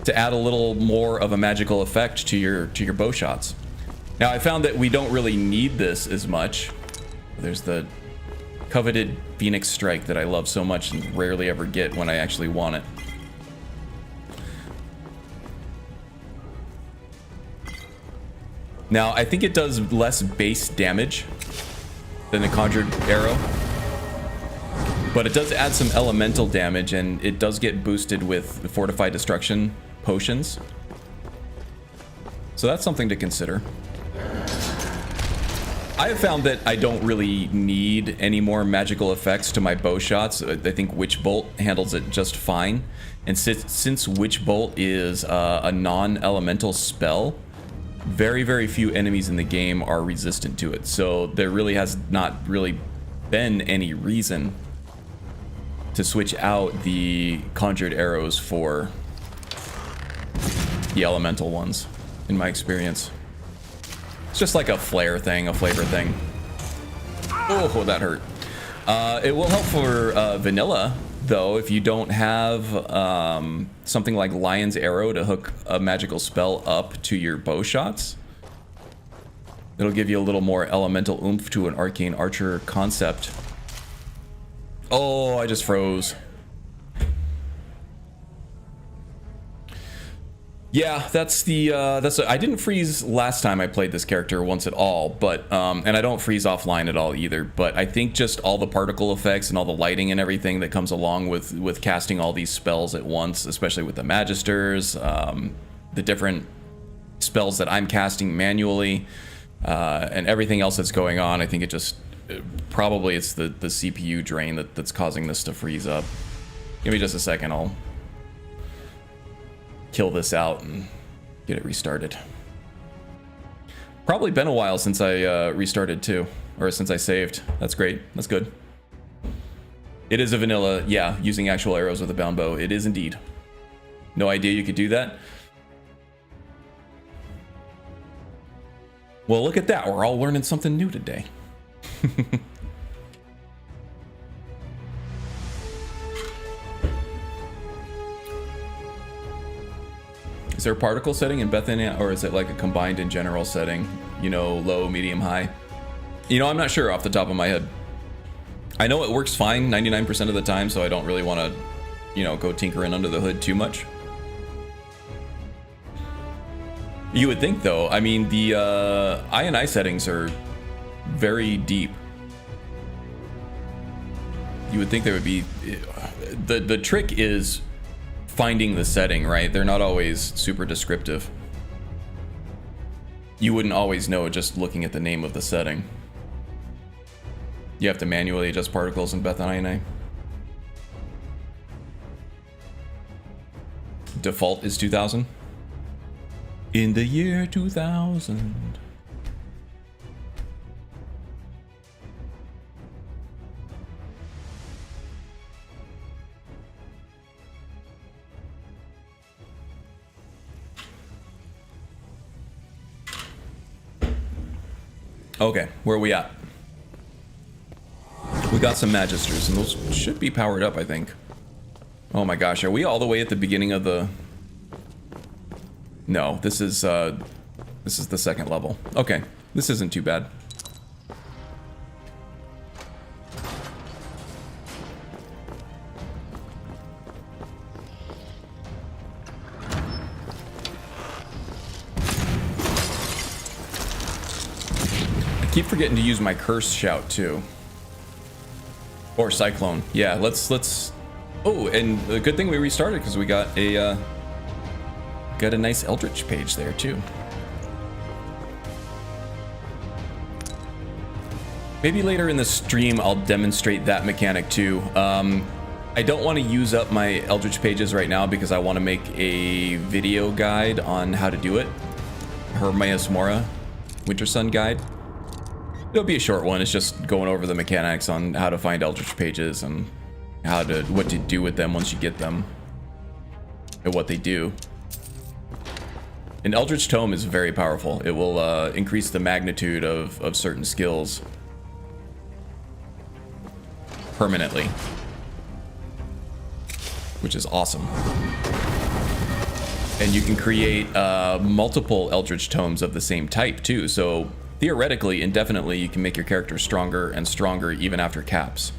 to add a little more of a magical effect to your bow shots. Now I found that we don't really need this as much. There's the coveted Phoenix Strike that I love so much and rarely ever get when I actually want it. Now I think it does less base damage than the conjured arrow, but it does add some elemental damage, and it does get boosted with fortified destruction potions, so that's something to consider. I have found that I don't really need any more magical effects to my bow shots. I think Witch Bolt handles it just fine, and since Witch Bolt is a non-elemental spell, very few enemies in the game are resistant to it, so there really has not really been any reason to switch out the conjured arrows for the elemental ones, in my experience. It's just like a flavor thing. Oh, that hurt. It will help for vanilla, though, if you don't have something like Lion's Arrow to hook a magical spell up to your bow shots. It'll give you a little more elemental oomph to an arcane archer concept. Oh, I just froze. Yeah, I didn't freeze last time I played this character once at all, but and I don't freeze offline at all either, but I think just all the particle effects and all the lighting and everything that comes along with casting all these spells at once, especially with the Magisters, the different spells that I'm casting manually, and everything else that's going on, I think probably it's the CPU drain that's causing this to freeze up. Give me just a second, I'll kill this out and get it restarted. Probably been a while since I restarted too, or since I saved. That's great. That's good. It is a vanilla, yeah, using actual arrows with a bound bow. It is indeed. No idea you could do that. Well, look at that. We're all learning something new today. Is there a particle setting in Bethania, or is it like a combined in general setting? You know, low, medium, high? You know, I'm not sure off the top of my head. I know it works fine 99% of the time, so I don't really want to, you know, go tinkering under the hood too much. You would think, though, I mean, the I&I settings are very deep. You would think there would be... The trick is finding the setting, right? They're not always super descriptive. You wouldn't always know just looking at the name of the setting. You have to manually adjust particles in Beth and I&A. Default is 2000. In the year 2000. Okay, where are we at? We got some Magisters, and those should be powered up, I think. Oh my gosh, are we all the way at the beginning of the... No, this is the second level. Okay, this isn't too bad. I keep forgetting to use my curse shout too. Or cyclone. Yeah, let's oh, and the good thing we restarted because we got a nice eldritch page there too. Maybe later in the stream I'll demonstrate that mechanic too. I don't want to use up my eldritch pages right now because I want to make a video guide on how to do it. Hermaeus Mora Winter Sun guide. It'll be a short one. It's just going over the mechanics on how to find eldritch pages and what to do with them once you get them and what they do. An eldritch tome is very powerful. It will increase the magnitude of certain skills permanently, which is awesome. And you can create multiple eldritch tomes of the same type too, so theoretically, indefinitely, you can make your character stronger and stronger even after caps.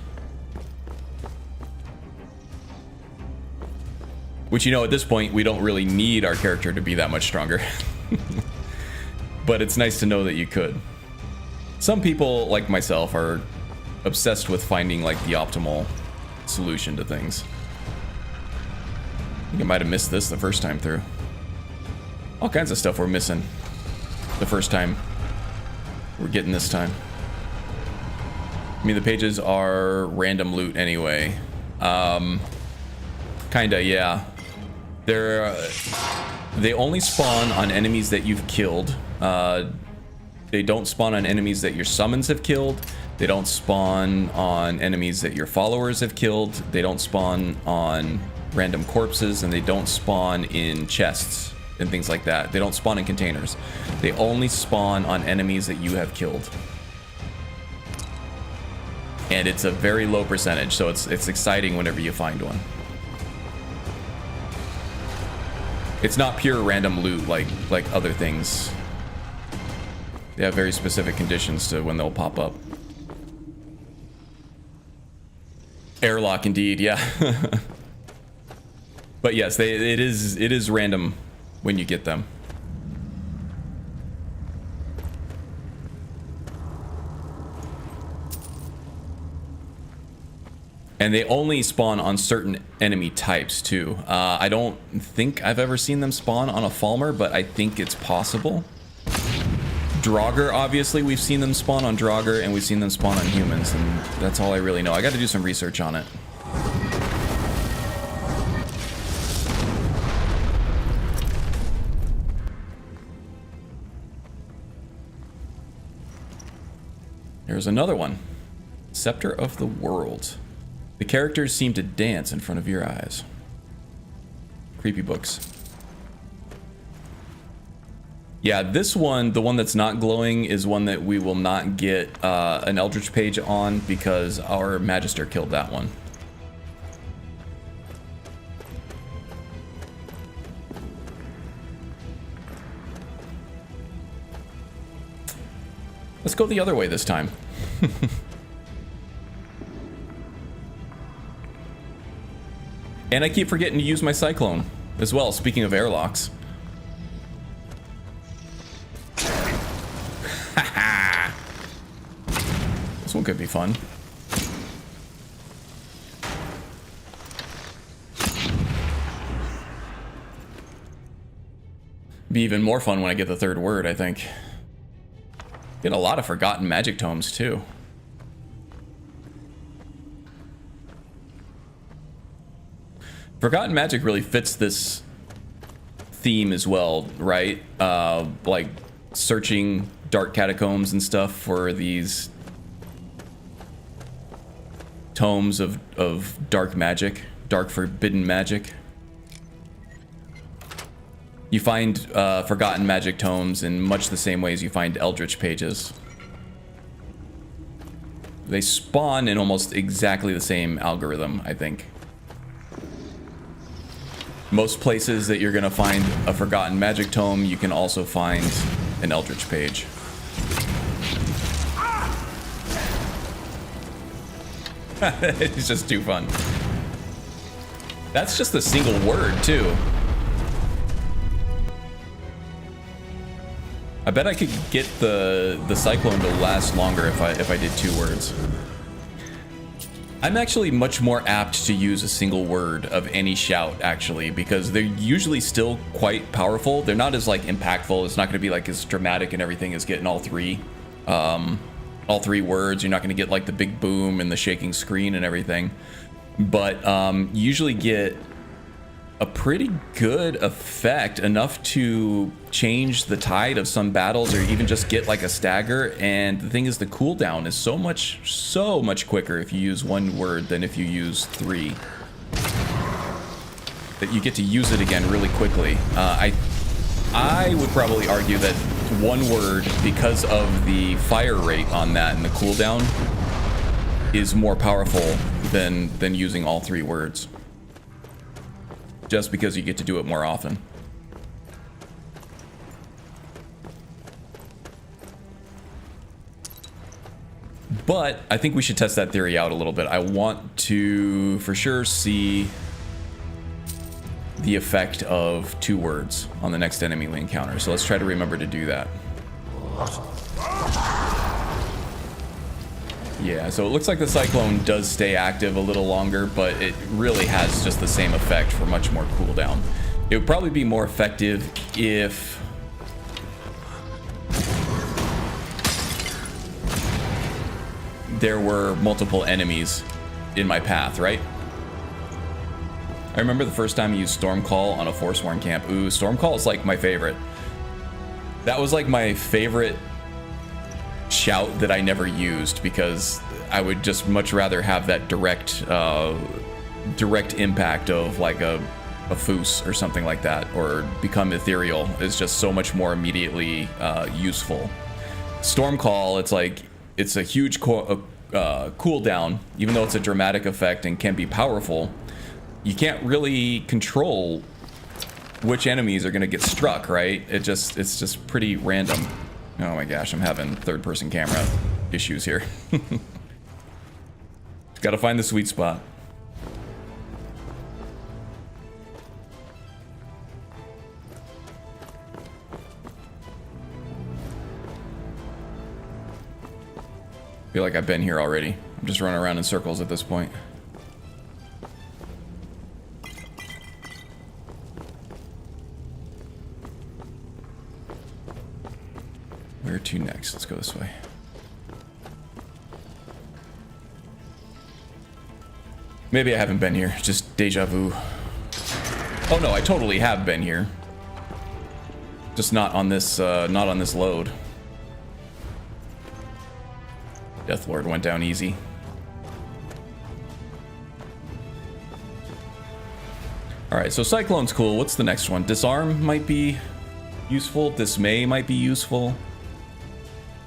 Which, you know, at this point, we don't really need our character to be that much stronger. But it's nice to know that you could. Some people, like myself, are obsessed with finding, like, the optimal solution to things. I think I might have missed this the first time through. All kinds of stuff we're missing the first time. We're getting this time. I mean, the pages are random loot anyway. Kinda, yeah. They only spawn on enemies that you've killed. They don't spawn on enemies that your summons have killed. They don't spawn on enemies that your followers have killed. They don't spawn on random corpses, and they don't spawn in chests and things like that. They don't spawn in containers. They only spawn on enemies that you have killed. And it's a very low percentage, so it's exciting whenever you find one. It's not pure random loot like other things. They have very specific conditions to when they'll pop up. Airlock indeed, yeah. But yes, it is random when you get them. And they only spawn on certain enemy types too. I don't think I've ever seen them spawn on a Falmer, but I think it's possible. Draugr, obviously, we've seen them spawn on Draugr, and we've seen them spawn on humans, and that's all I really know. I got to do some research on it. There's another one. Scepter of the World. The characters seem to dance in front of your eyes. Creepy books. Yeah, this one, the one that's not glowing, is one that we will not get an Eldritch page on because our Magister killed that one. Let's go the other way this time. And I keep forgetting to use my Cyclone as well, speaking of airlocks. Haha. This one could be fun. Be even more fun when I get the third word, I think. Get a lot of forgotten magic tomes too. Forgotten magic really fits this theme as well, right? Like searching dark catacombs and stuff for these tomes of dark magic, dark forbidden magic. You find forgotten magic tomes in much the same way as you find Eldritch pages. They spawn in almost exactly the same algorithm, I think. Most places that you're gonna find a forgotten magic tome, you can also find an Eldritch page. It's just too fun. That's just a single word too. I bet I could get the Cyclone to last longer if I did 2 words. I'm actually much more apt to use a single word of any shout, actually, because they're usually still quite powerful. They're not as like impactful. It's not going to be like as dramatic and everything as getting all three words. You're not going to get like the big boom and the shaking screen and everything, but you usually get a pretty good effect, enough to change the tide of some battles or even just get like a stagger. And the thing is, the cooldown is so much quicker if you use 1 word than if you use 3. That you get to use it again really quickly. I would probably argue that 1 word, because of the fire rate on that and the cooldown, is more powerful than using all 3 words. Just because you get to do it more often. But I think we should test that theory out a little bit. I want to for sure see the effect of 2 words on the next enemy we encounter. So let's try to remember to do that. Yeah, so it looks like the Cyclone does stay active a little longer, but it really has just the same effect for much more cooldown. It would probably be more effective if there were multiple enemies in my path, right? I remember the first time I used Stormcall on a Forsworn camp. Ooh, Stormcall is like my favorite. That was like my favorite shout that I never used, because I would just much rather have that direct impact of like a foos or something like that, or become ethereal is just so much more immediately useful. Stormcall, it's like it's a huge cooldown, even though it's a dramatic effect and can be powerful. You can't really control which enemies are going to get struck, right? It's just pretty random. Oh my gosh, I'm having third-person camera issues here. Gotta find the sweet spot. Feel like I've been here already. I'm just running around in circles at this point. Where to next? Let's go this way. Maybe I haven't been here. Just deja vu. Oh no, I totally have been here. Just not on this load. Deathlord went down easy. Alright, so Cyclone's cool. What's the next one? Disarm might be useful. Dismay might be useful.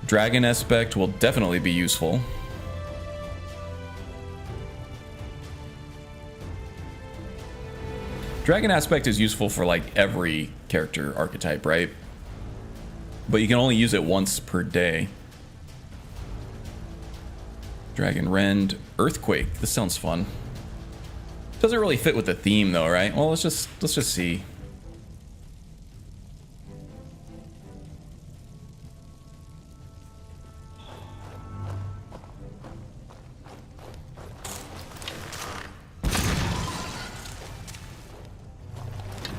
Dragon Aspect will definitely be useful. Dragon Aspect is useful for like every character archetype, right? But you can only use it once per day. Dragon Rend, Earthquake. This sounds fun. Doesn't really fit with the theme though, right? Well, let's just see.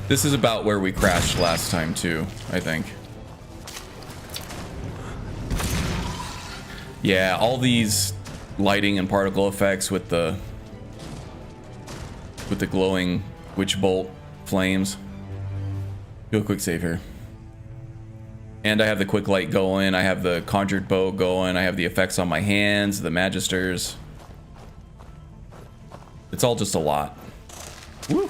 This is about where we crashed last time too, I think. Yeah, all these lighting and particle effects with the glowing witch bolt flames. Do a quick save here. And I have the quick light going, I have the conjured bow going, I have the effects on my hands, the magisters. It's all just a lot. Woo!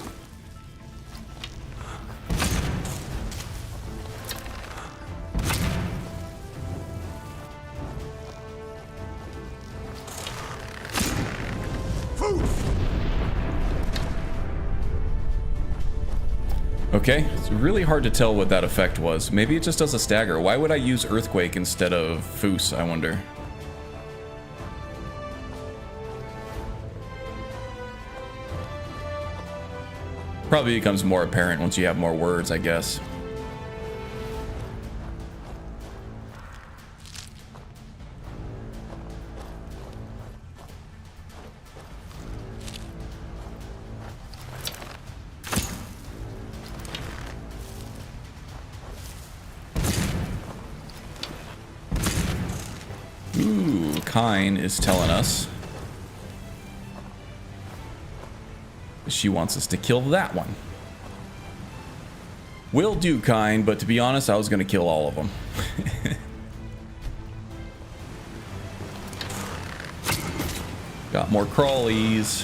Okay, it's really hard to tell what that effect was. Maybe it just does a stagger. Why would I use Earthquake instead of Foos, I wonder? Probably becomes more apparent once you have more words, I guess. Kine is telling us she wants us to kill that one. Will do, Kine, but to be honest, I was going to kill all of them. Got more crawlies.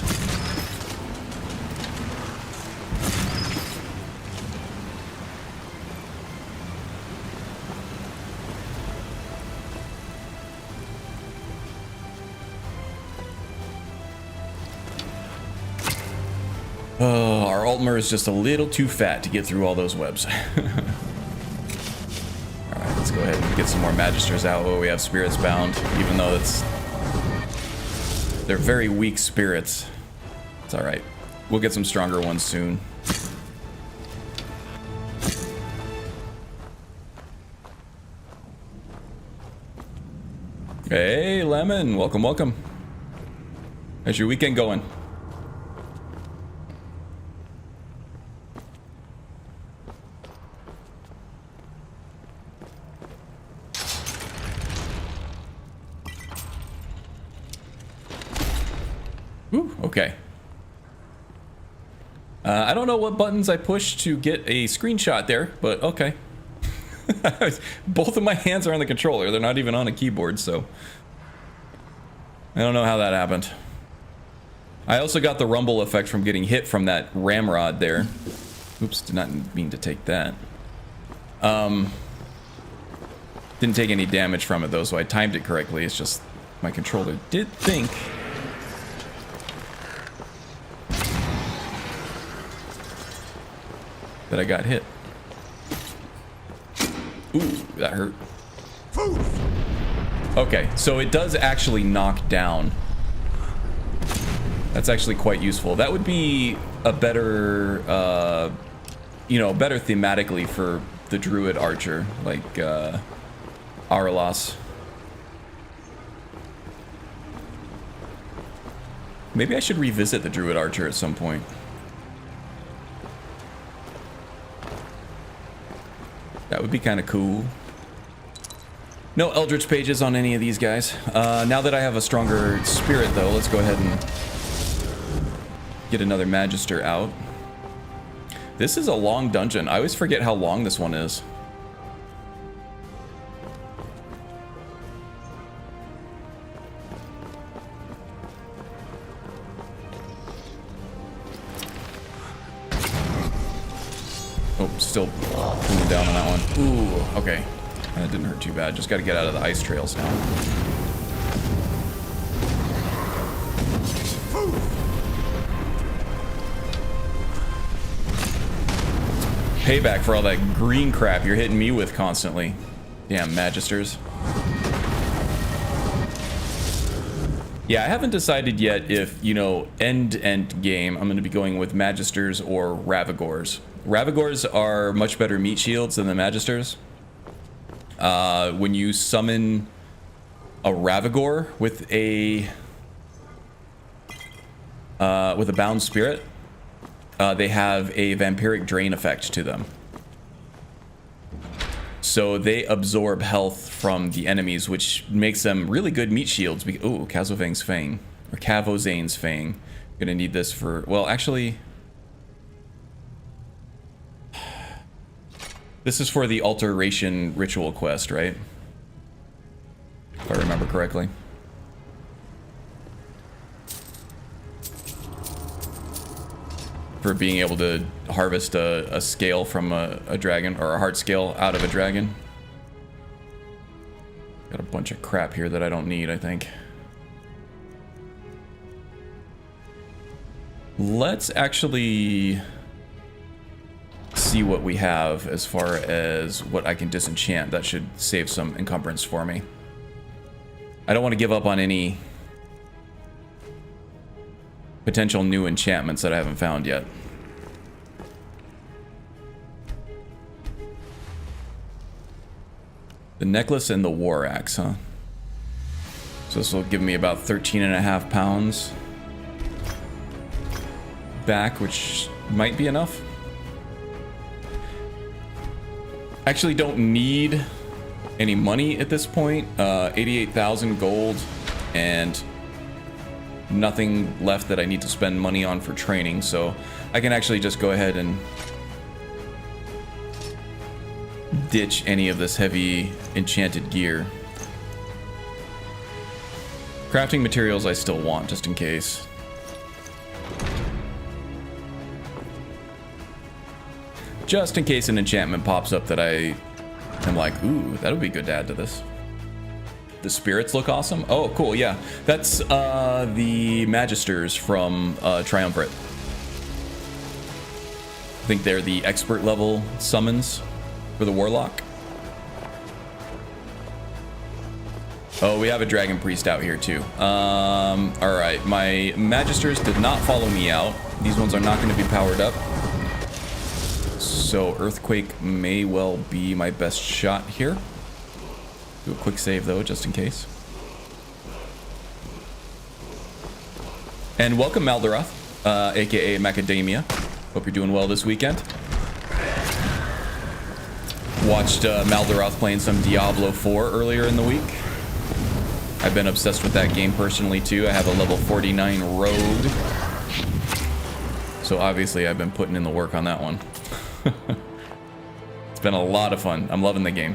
Oh, our Altmer is just a little too fat to get through all those webs. Alright, let's go ahead and get some more Magisters out. Oh, we have spirits bound, even though they're very weak spirits. It's alright. We'll get some stronger ones soon. Hey, Lemon. Welcome, welcome. How's your weekend going? Okay. I don't know what buttons I pushed to get a screenshot there, but okay. Both of my hands are on the controller. They're not even on a keyboard, so I don't know how that happened. I also got the rumble effect from getting hit from that ramrod there. Oops, did not mean to take that. Didn't take any damage from it though, so I timed it correctly. It's just my controller did think that I got hit. Ooh, that hurt. Okay, so it does actually knock down. That's actually quite useful. That would be a better, you know, better thematically for the Druid Archer, like Aralas. Maybe I should revisit the Druid Archer at some point. That would be kind of cool. No Eldritch pages on any of these guys. Now that I have a stronger spirit, though, let's go ahead and get another Magister out. This is a long dungeon. I always forget how long this one is. still cooling down on that one. Ooh, okay. That didn't hurt too bad. Just got to get out of the ice trails now. Payback for all that green crap you're hitting me with constantly. Damn, Magisters. Yeah, I haven't decided yet if, you know, end game, I'm going to be going with Magisters or Ravagors. Ravagors are much better meat shields than the Magisters. When you summon a Ravagor with a bound spirit, they have a vampiric drain effect to them. So they absorb health from the enemies, which makes them really good meat shields. Ooh, Kazovang's Fang. Or Kavozane's Fang. Gonna need this for... Well, actually... This is for the Alteration Ritual quest, right? If I remember correctly. For being able to harvest a scale from a dragon, or a heart scale out of a dragon. Got a bunch of crap here that I don't need, I think. Let's actually see what we have as far as what I can disenchant. That should save some encumbrance for me. I don't want to give up on any potential new enchantments that I haven't found yet. The necklace and the war axe, huh? So this will give me about 13.5 pounds back, which might be enough. Actually don't need any money at this point. 88,000 gold and nothing left that I need to spend money on for training, so I can actually just go ahead and ditch any of this heavy enchanted gear. Crafting materials I still want, just in case. Just in case an enchantment pops up that I am like, ooh, that would be good to add to this. The spirits look awesome. Oh, cool, yeah. That's the Magisters from Triumvirate. I think they're the expert level summons for the Warlock. Oh, we have a Dragon Priest out here too. Alright, my Magisters did not follow me out. These ones are not going to be powered up. So Earthquake may well be my best shot here. Do a quick save though, just in case. And welcome Maldaroth, aka Macadamia. Hope you're doing well this weekend. Watched Maldaroth playing some Diablo 4 earlier in the week. I've been obsessed with that game personally too. I have a level 49 rogue. So obviously I've been putting in the work on that one. It's been a lot of fun. I'm loving the game.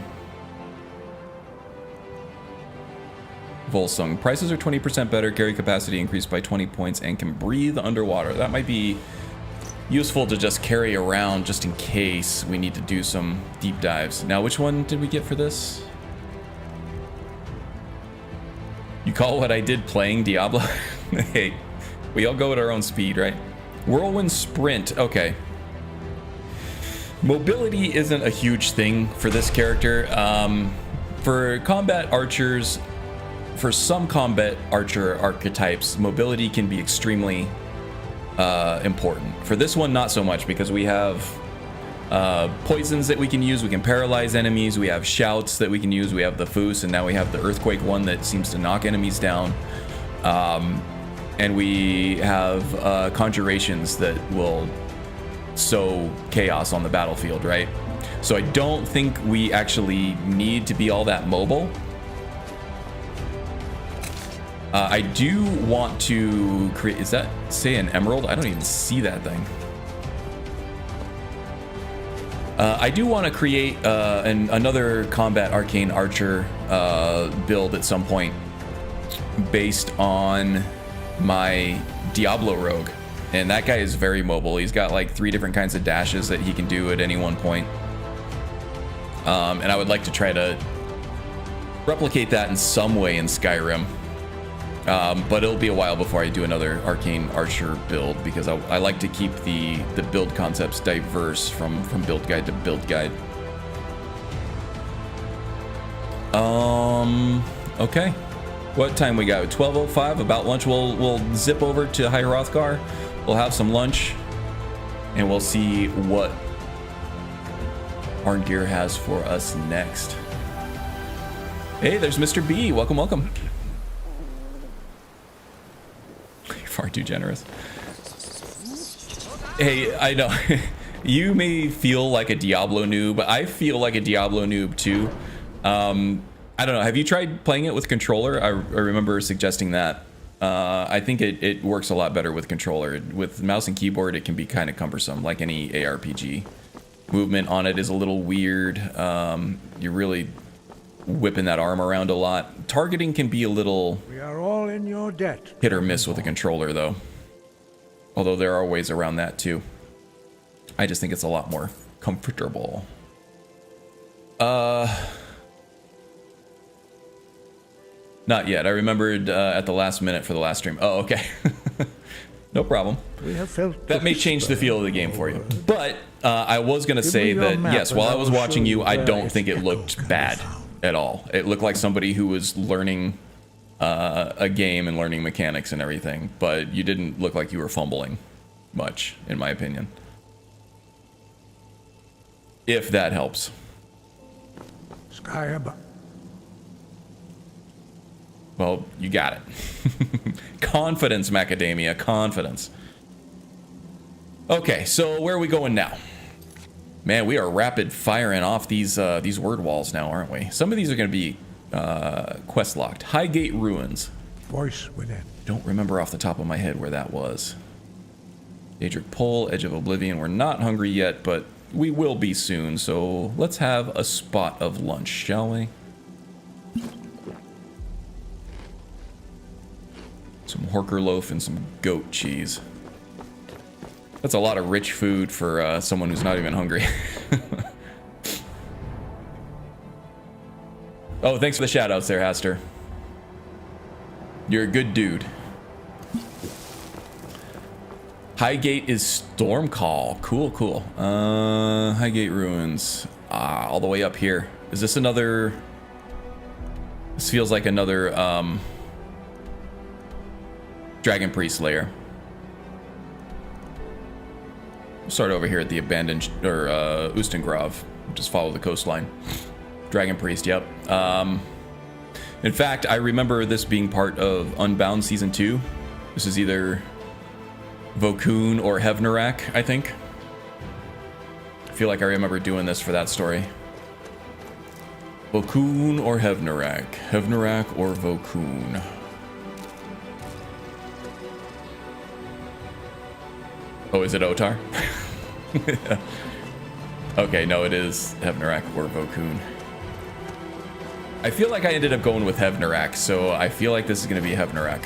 Volsung. Prices are 20% better, carry capacity increased by 20 points, and can breathe underwater. That might be useful to just carry around just in case we need to do some deep dives. Now, which one did we get for this? You call what I did playing Diablo? Hey, we all go at our own speed, right? Whirlwind Sprint. Okay. Mobility isn't a huge thing for this character. For combat archers, for some combat archer archetypes, mobility can be extremely important. For this one, not so much, because we have poisons that we can use. We can paralyze enemies. We have shouts that we can use. We have the Foos, and now we have the Earthquake one that seems to knock enemies down. And we have conjurations that will sow chaos on the battlefield, right? So I don't think we actually need to be all that mobile. I do want to create, is that, say, an emerald? I don't even see that thing. I do want to create another combat arcane archer build at some point based on my Diablo rogue. And that guy is very mobile. He's got like 3 different kinds of dashes that he can do at any one point. And I would like to try to replicate that in some way in Skyrim. But it'll be a while before I do another arcane archer build, because I like to keep the build concepts diverse from build guide to build guide. Okay. What time we got? 12:05, about lunch. We'll zip over to High Hrothgar. We'll have some lunch, and we'll see what Arngeir has for us next. Hey, there's Mr. B. Welcome, welcome. You're far too generous. Hey, I know. You may feel like a Diablo noob, but I feel like a Diablo noob too. I don't know. Have you tried playing it with controller? I remember suggesting that. I think it works a lot better with controller. With mouse and keyboard, it can be kind of cumbersome, like any ARPG. Movement on it is a little weird. You're really whipping that arm around a lot. Targeting can be a little We are all in your debt. hit or miss with a controller, though. Although there are ways around that, too. I just think it's a lot more comfortable. Not yet. I remembered at the last minute for the last stream. Oh, okay. No problem. We have felt That may change the feel of the game for you. But I was going to say me your that, map yes, and while I I was will watching show you, you I where don't its think it echo looked can be bad found. at all. It looked like somebody who was learning a game and learning mechanics and everything. But you didn't look like you were fumbling much, in my opinion. If that helps. Sky above. Well, you got it. Confidence, Macadamia, confidence. Okay, so where are we going now? Man, we are rapid firing off these word walls now, aren't we? Some of these are going to be quest locked. Highgate Ruins. Voice within. Don't remember off the top of my head where that was. Daedric Pole, Edge of Oblivion. We're not hungry yet, but we will be soon. So let's have a spot of lunch, shall we? Some Horker loaf and some goat cheese. That's a lot of rich food for someone who's not even hungry. Oh, thanks for the shout-outs there, Haster. You're a good dude. Highgate is Stormcall. Cool, cool. Highgate Ruins. All the way up here. Is this another... This feels like another, Dragon Priest layer. We'll start over here at the abandoned, or Ustengrav. Just follow the coastline. Dragon Priest, yep. In fact, I remember this being part of Unbound Season 2. This is either Vokun or Hevnarak, I think. I feel like I remember doing this for that story. Vokun or Hevnarak. Hevnarak or Vokun. Oh, is it Otar? Okay, no, it is Hevnarak or Vokun. I feel like I ended up going with Hevnarak, so I feel like this is going to be Hevnarak.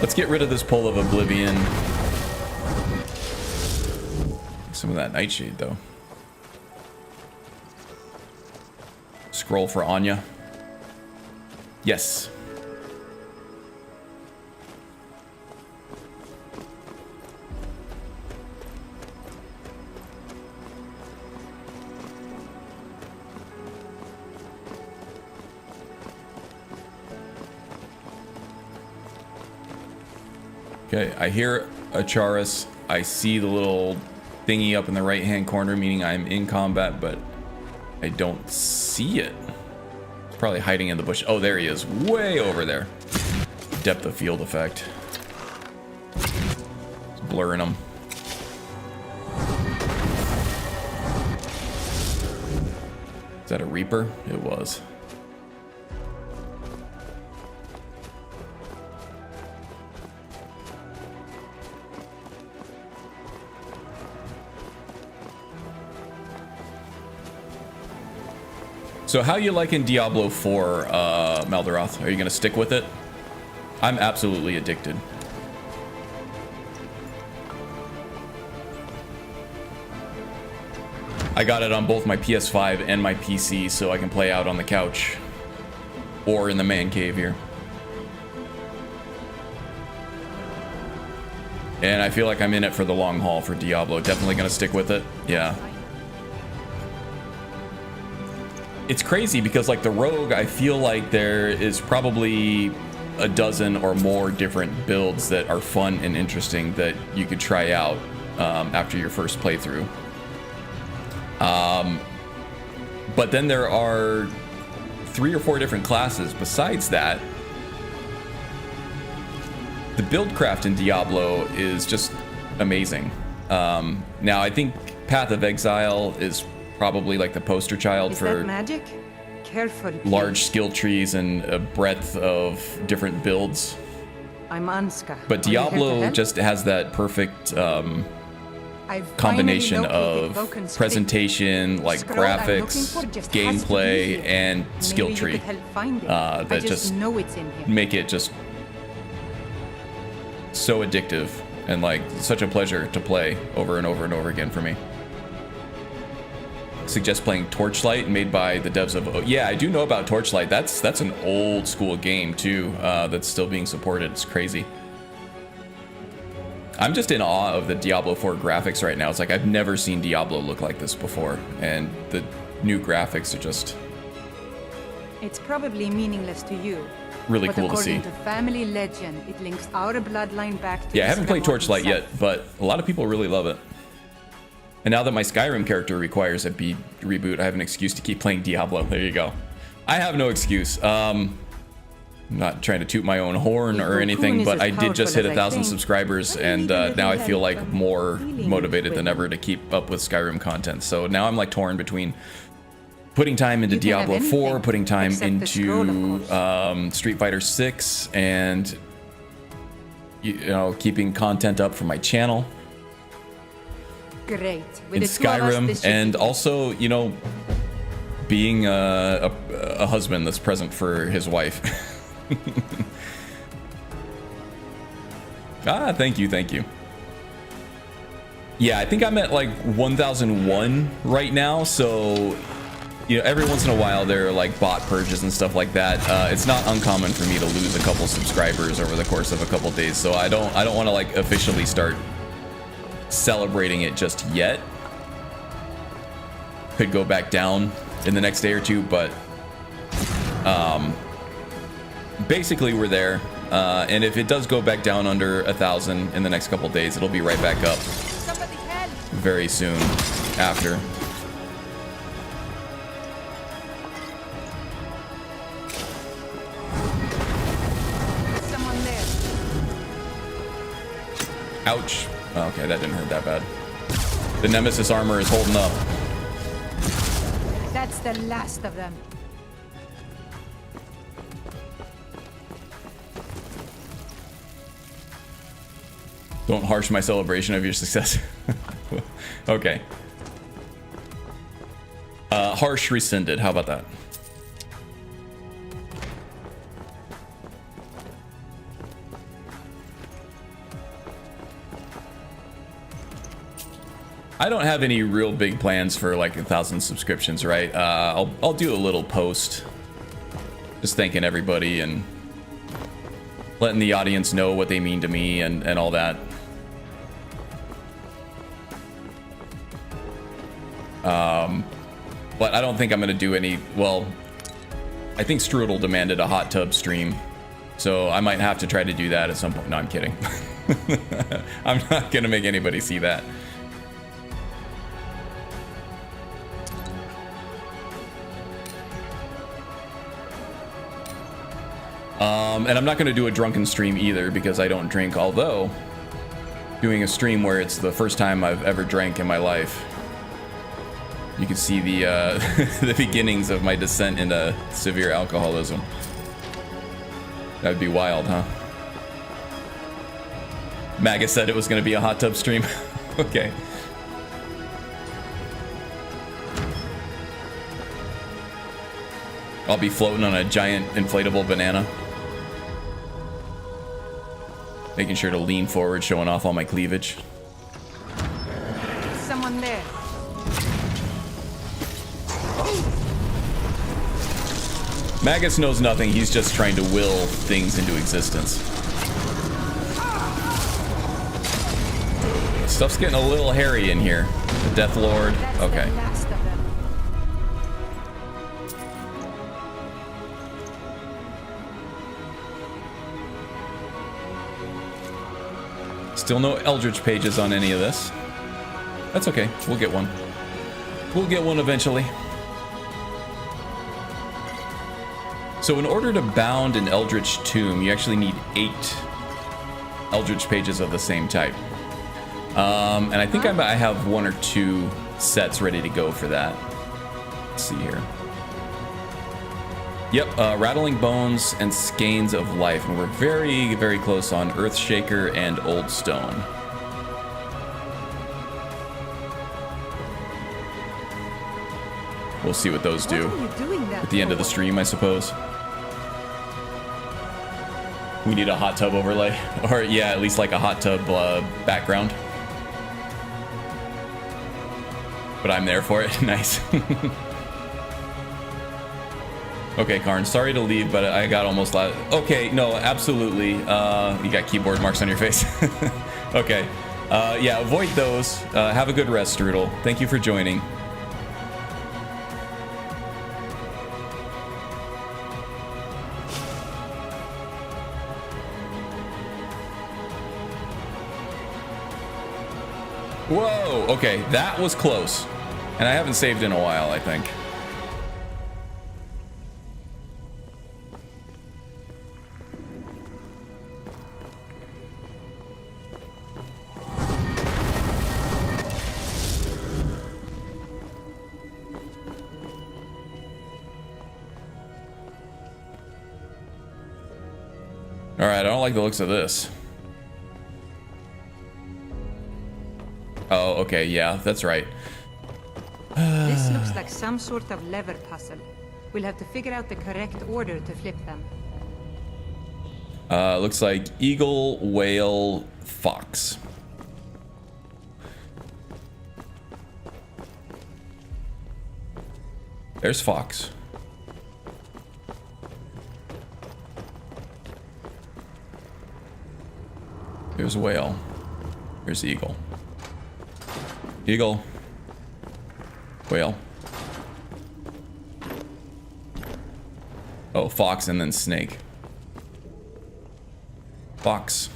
Let's get rid of this Pole of Oblivion. Some of that Nightshade, though. Scroll for Anya. Yes. Okay, I hear Acharis. I see the little thingy up in the right-hand corner, meaning I'm in combat, but I don't see it. It's probably hiding in the bush. Oh, there he is, way over there. Depth of field effect. It's blurring him. Is that a Reaper? It was. So how you liking Diablo 4, Malderoth? Are you gonna stick with it? I'm absolutely addicted. I got it on both my PS5 and my PC so I can play out on the couch or in the man cave here. And I feel like I'm in it for the long haul for Diablo. Definitely gonna stick with it. Yeah. It's crazy because like the Rogue, I feel like there is probably a dozen or more different builds that are fun and interesting that you could try out after your first playthrough. But then there are 3 or 4 different classes besides that. The buildcraft in Diablo is just amazing. Now I think Path of Exile is probably like the poster child for that magic? Careful, please. large skill trees and a breadth of different builds. I'm Anska. But Are you here to Diablo help? just has that perfect I've combination finally located of Vulcan's presentation, like Scroll I'm looking graphics, for just has to be gameplay, here. and skill Maybe tree you could help find it. that I just know it's in here. make it just so addictive and like such a pleasure to play over and over and over again for me. Suggest playing Torchlight, made by the devs of... Yeah, I do know about Torchlight. That's an old school game too, that's still being supported. It's crazy. I'm just in awe of the Diablo 4 graphics right now. It's like I've never seen Diablo look like this before, and the new graphics are just It's probably meaningless to you. really but cool to see. according to family legend, it links our bloodline back to Yeah, I the haven't played Scrabble Torchlight himself. yet, but a lot of people really love it. And now that my Skyrim character requires a reboot, I have an excuse to keep playing Diablo. There you go. I have no excuse. I'm not trying to toot my own horn If or Raccoon anything, is but as I did just powerful hit as I 1,000 think, subscribers, I and need a little now I feel help like from more healing motivated than equipment. ever to keep up with Skyrim content. So now I'm like torn between putting time into You can have Diablo 4, anything putting time except the scroll, into of course. Street Fighter 6, and you know, keeping content up for my channel Great. With in the two of us, Skyrim, this should and be- also, you know, being a husband that's present for his wife. Thank you. Yeah, I think I'm at like 1001 right now, so you know, every once in a while there are like bot purges and stuff like that. It's not uncommon for me to lose a couple subscribers over the course of a couple days, so I don't want to like officially start celebrating it just yet. Could go back down in the next day or two, but basically we're there, and if it does go back down under 1,000 in the next couple days, it'll be right back up Somebody help! very soon after. Someone there. Ouch. Oh, okay, that didn't hurt that bad. The Nemesis armor is holding up. That's the last of them. Don't harsh my celebration of your success. Okay. Harsh rescinded. How about that? I don't have any real big plans for like 1,000 subscriptions, right? I'll do a little post just thanking everybody and letting the audience know what they mean to me and all that. But I don't think I'm gonna do any. Well, I think Strudel demanded a hot tub stream, so I might have to try to do that at some point. No, I'm kidding. I'm not gonna make anybody see that. And I'm not going to do a drunken stream either because I don't drink, although doing a stream where it's the first time I've ever drank in my life, you can see the the beginnings of my descent into severe alcoholism. That would be wild, huh? Magus said it was going to be a hot tub stream. Okay. I'll be floating on a giant inflatable banana. Making sure to lean forward, showing off all my cleavage. Someone there. Magus knows nothing, he's just trying to will things into existence. Stuff's getting a little hairy in here. The Death Lord. Okay. The last of them. Still no Eldritch pages on any of this. That's okay. We'll get one. We'll get one eventually. So in order to bound an Eldritch Tomb, you actually need 8 Eldritch pages of the same type. And I think I have 1 or 2 sets ready to go for that. Let's see here. Yep, Rattling Bones and Skeins of Life. And we're very, very close on Earthshaker and Old Stone. We'll see what those do What are you doing there at the end of the for? stream, I suppose. We need a hot tub overlay. Or, yeah, at least like a hot tub background. But I'm there for it. Nice. Okay, Karn, sorry to leave, but I got almost loud. Okay, no, absolutely. You got keyboard marks on your face. Okay. Yeah, avoid those. Have a good rest, Strudel. Thank you for joining. Whoa, okay, that was close. And I haven't saved in a while, I think. All right, I don't like the looks of this. Oh, okay, yeah, that's right. This looks like some sort of lever puzzle. We'll have to figure out the correct order to flip them. Looks like eagle, whale, fox. There's fox. There's whale. There's eagle. Eagle. Whale. Oh, fox and then snake. Fox.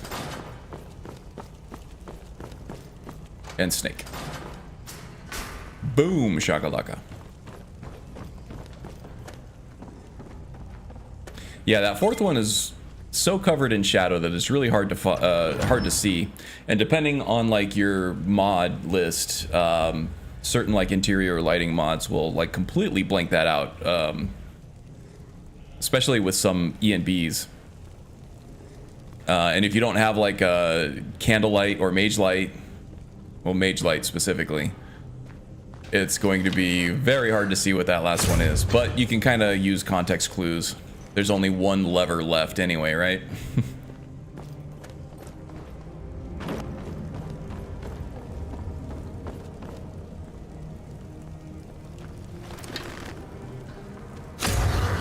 And snake. Boom, shakalaka. Yeah, that fourth one is so covered in shadow that it's really hard to see, and depending on like your mod list, certain like interior lighting mods will like completely blank that out, especially with some ENBs. And if you don't have like a candlelight or mage light, well, mage light specifically, it's going to be very hard to see what that last one is, but you can kind of use context clues. There's only one lever left anyway, right?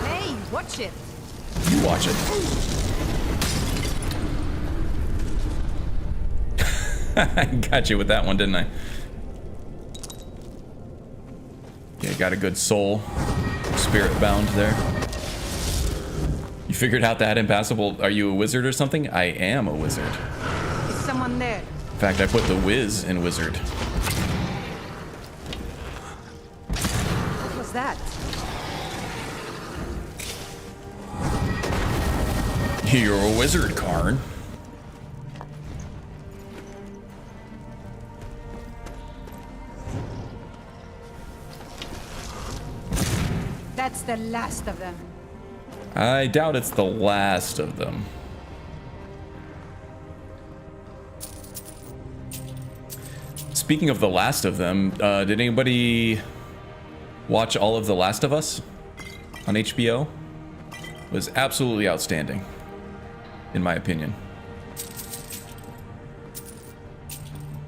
Hey, watch it! You watch it. I got you with that one, didn't I? Yeah, got a good soul. Spirit bound there. You figured out that impassable. Are you a wizard or something? I am a wizard. Is someone there? In fact, I put the whiz in wizard. What was that? You're a wizard, Karn. That's the last of them. I doubt it's the last of them. Speaking of the last of them, did anybody watch all of The Last of Us? on HBO was absolutely outstanding, in my opinion.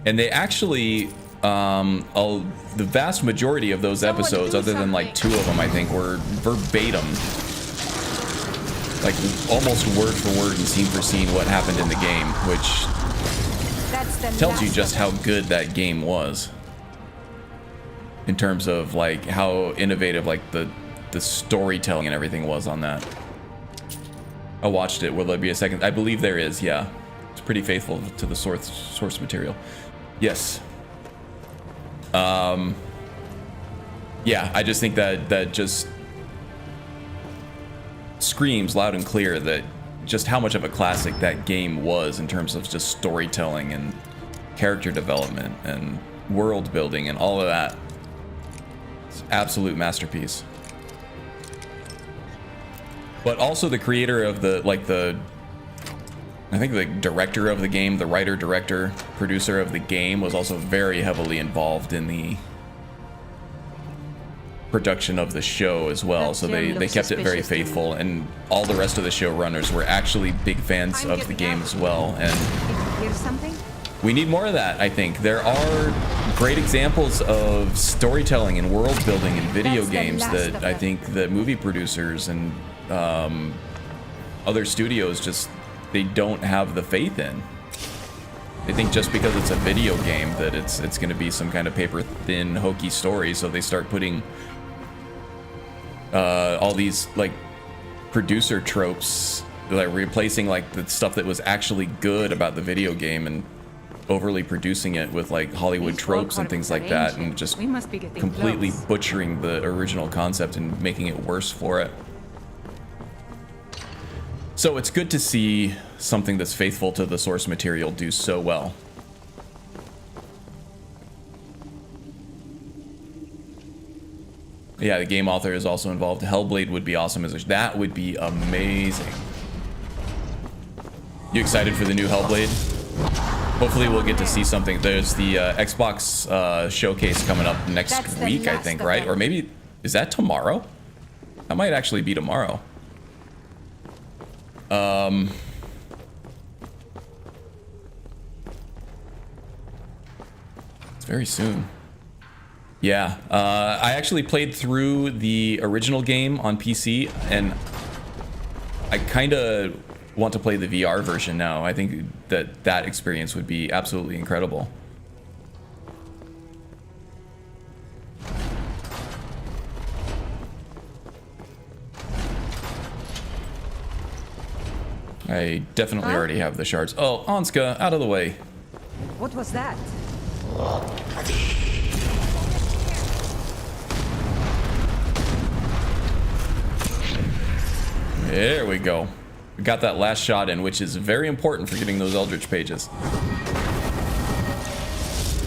And they actually, the vast majority of those episodes, other than like 2 of them, I think, were verbatim, like almost word for word and scene for scene what happened in the game, which tells you just how good that game was in terms of like how innovative like the storytelling and everything was on that. I watched it. Will there be a second? I believe there is. Yeah, it's pretty faithful to the source material. Yes. Yeah, I just think that just screams loud and clear that just how much of a classic that game was in terms of just storytelling and character development and world building and all of that. It's an absolute masterpiece. But also the creator of I think the director of the game, the writer, director, producer of the game was also very heavily involved in the production of the show as well. So they kept it very faithful, and all the rest of the showrunners were actually big fans of the game as well. And Here's something? we need more of that, I think. There are great examples of storytelling and world building in video games that I think that movie producers and other studios just, they don't have the faith in. They think just because it's a video game that it's going to be some kind of paper thin hokey story, so they start putting all these like producer tropes, like replacing like the stuff that was actually good about the video game and overly producing it with like Hollywood tropes and things like that, and just completely butchering the original concept and making it worse for it. So it's good to see something that's faithful to the source material do so well. Yeah, the game author is also involved. Hellblade would be awesome as that would be amazing. You excited for the new Hellblade? Hopefully we'll get to see something. There's the Xbox showcase coming up next week, I think, right? Or maybe, is that tomorrow? That might actually be tomorrow. It's very soon. Yeah, I actually played through the original game on PC, and I kind of want to play the VR version now. I think that experience would be absolutely incredible. I definitely already have the shards. Oh, Anska, out of the way. What was that? There we go. We got that last shot in, which is very important for getting those Eldritch pages.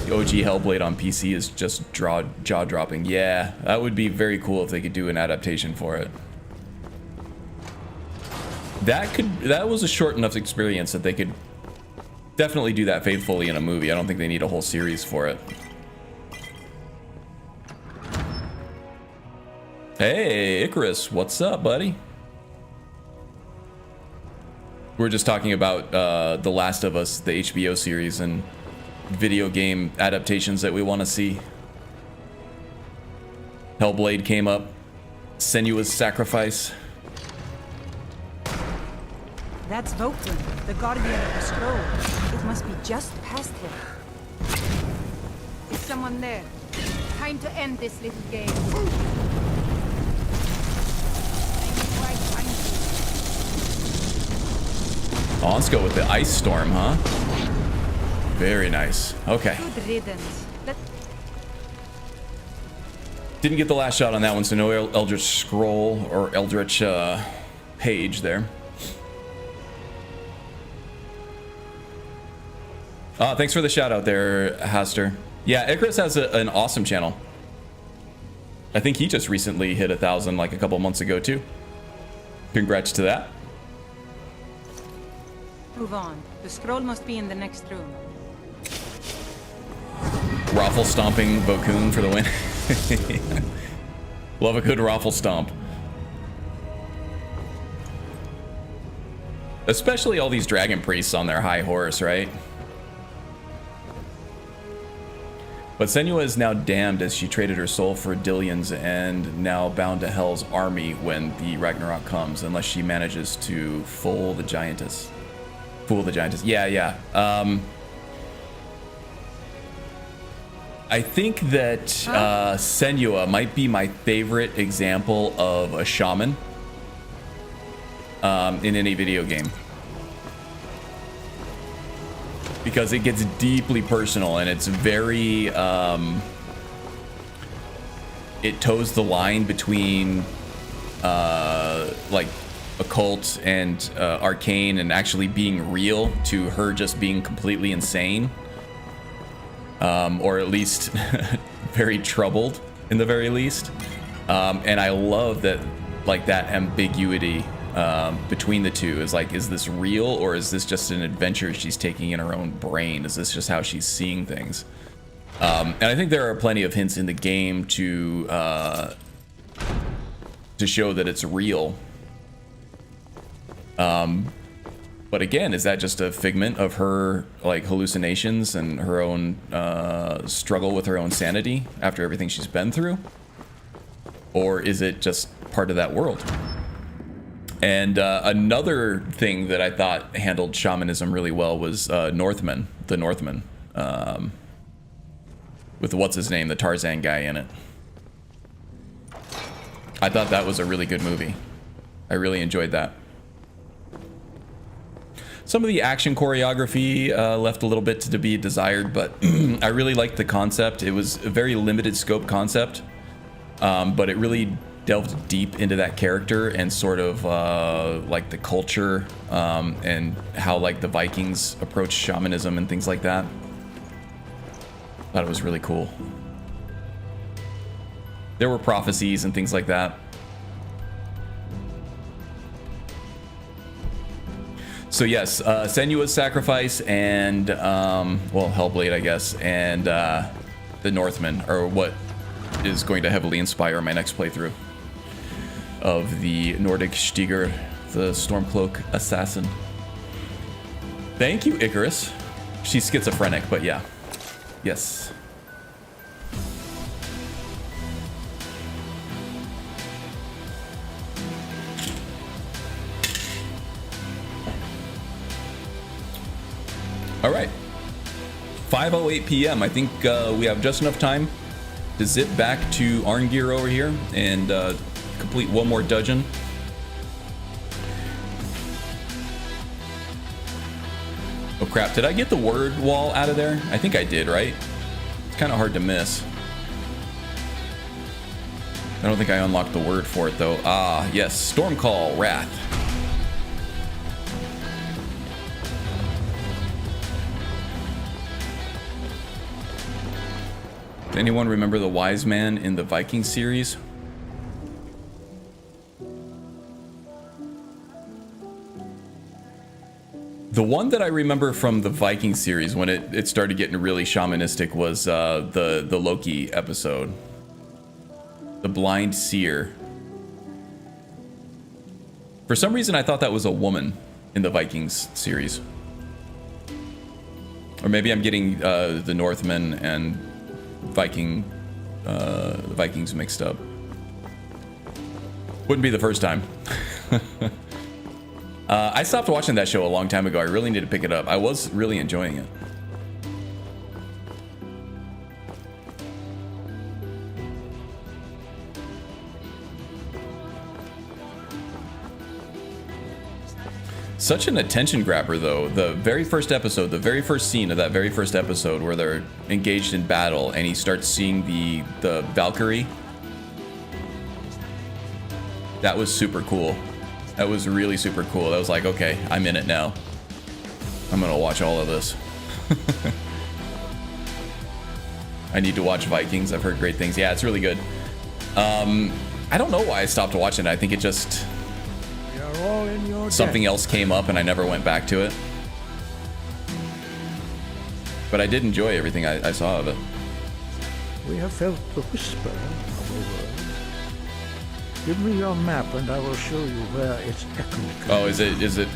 The OG Hellblade on PC is just jaw-dropping. Yeah, that would be very cool if they could do an adaptation for it. That was a short enough experience that they could definitely do that faithfully in a movie. I don't think they need a whole series for it. Hey, Icarus, what's up, buddy? We're just talking about The Last of Us, the HBO series, and video game adaptations that we want to see. Hellblade came up. Senua's Sacrifice. That's Vokun, the guardian of the scroll. It must be just past him. Is someone there? Time to end this little game. Oh, let's go with the Ice Storm, huh? Very nice. Okay. Good riddance. Didn't get the last shot on that one, so no Eldritch Scroll or Eldritch page there. Thanks for the shout out there, Haster. Yeah, Icarus has an awesome channel. I think he just recently hit 1,000 like a couple months ago too. Congrats to that. Move on. The scroll must be in the next room. Raffle stomping Vokun for the win. Love a good raffle stomp. Especially all these dragon priests on their high horse, right? But Senua is now damned as she traded her soul for Dillion's and now bound to Hell's army when the Ragnarok comes, unless she manages to fool the giantess. Yeah. I think that Senua might be my favorite example of a shaman in any video game. Because it gets deeply personal and it's very it toes the line between like occult and arcane and actually being real to her just being completely insane, or at least very troubled in the very least. And I love that, like, that ambiguity between the two is like, is this real or is this just an adventure she's taking in her own brain? Is this just how she's seeing things? And I think there are plenty of hints in the game to show that it's real. But again, is that just a figment of her, like, hallucinations and her own struggle with her own sanity after everything she's been through? Or is it just part of that world? And another thing that I thought handled shamanism really well was the Northman, with what's his name, the Tarzan guy in it. I thought that was a really good movie. I really enjoyed that. Some of the action choreography left a little bit to be desired, but I really liked the concept. It was a very limited scope concept, but it really delved deep into that character and sort of like the culture and how, like, the Vikings approach shamanism and things like that. Thought it was really cool. There were prophecies and things like that. So yes, Senua's Sacrifice and well, Hellblade, I guess, and the Northman are what is going to heavily inspire my next playthrough of the Nordic Stiger, the Stormcloak Assassin. Thank you, Icarus. She's schizophrenic, but yeah. Yes. All right. 5:08 p.m. I think we have just enough time to zip back to Arngeir over here and complete one more dungeon. Oh crap, did I get the word wall out of there? I think I did, right? It's kind of hard to miss. I don't think I unlocked the word for it though. Ah, yes, Stormcall Wrath. Does anyone remember the wise man in the Viking series? The one that I remember from the Viking series when it started getting really shamanistic was the Loki episode. The Blind Seer. For some reason I thought that was a woman in the Vikings series. Or maybe I'm getting the Northmen and the Vikings mixed up. Wouldn't be the first time. I stopped watching that show a long time ago. I really need to pick it up. I was really enjoying it. Such an attention grabber, though. The very first episode, the very first scene of that very first episode where they're engaged in battle and he starts seeing the Valkyrie. That was super cool. That was really super cool. That was like, okay, I'm in it now. I'm gonna watch all of this. I need to watch Vikings. I've heard great things. Yeah, it's really good. I don't know why I stopped watching it. I think it just... We are all in your something debt. else came up and I never went back to it. But I did enjoy everything I saw of it. We have felt the whisper of a word. Give me your map and I will show you where its echo comes. Oh, is it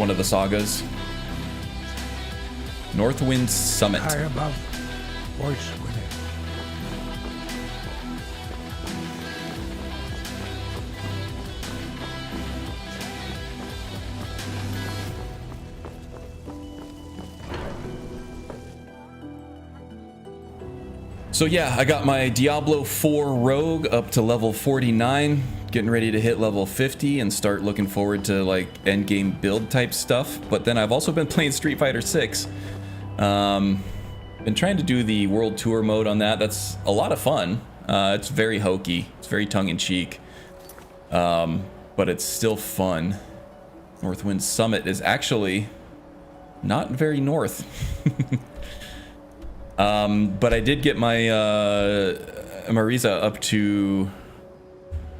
one of the sagas. Northwind Summit. High above, voice within. So yeah, I got my Diablo 4 Rogue up to level 49, getting ready to hit level 50 and start looking forward to like end game build type stuff. But then I've also been playing Street Fighter 6. Been trying to do the world tour mode on that. That's a lot of fun. It's very hokey. It's very tongue-in-cheek. But it's still fun. Northwind Summit is actually not very north. But I did get my Marisa up to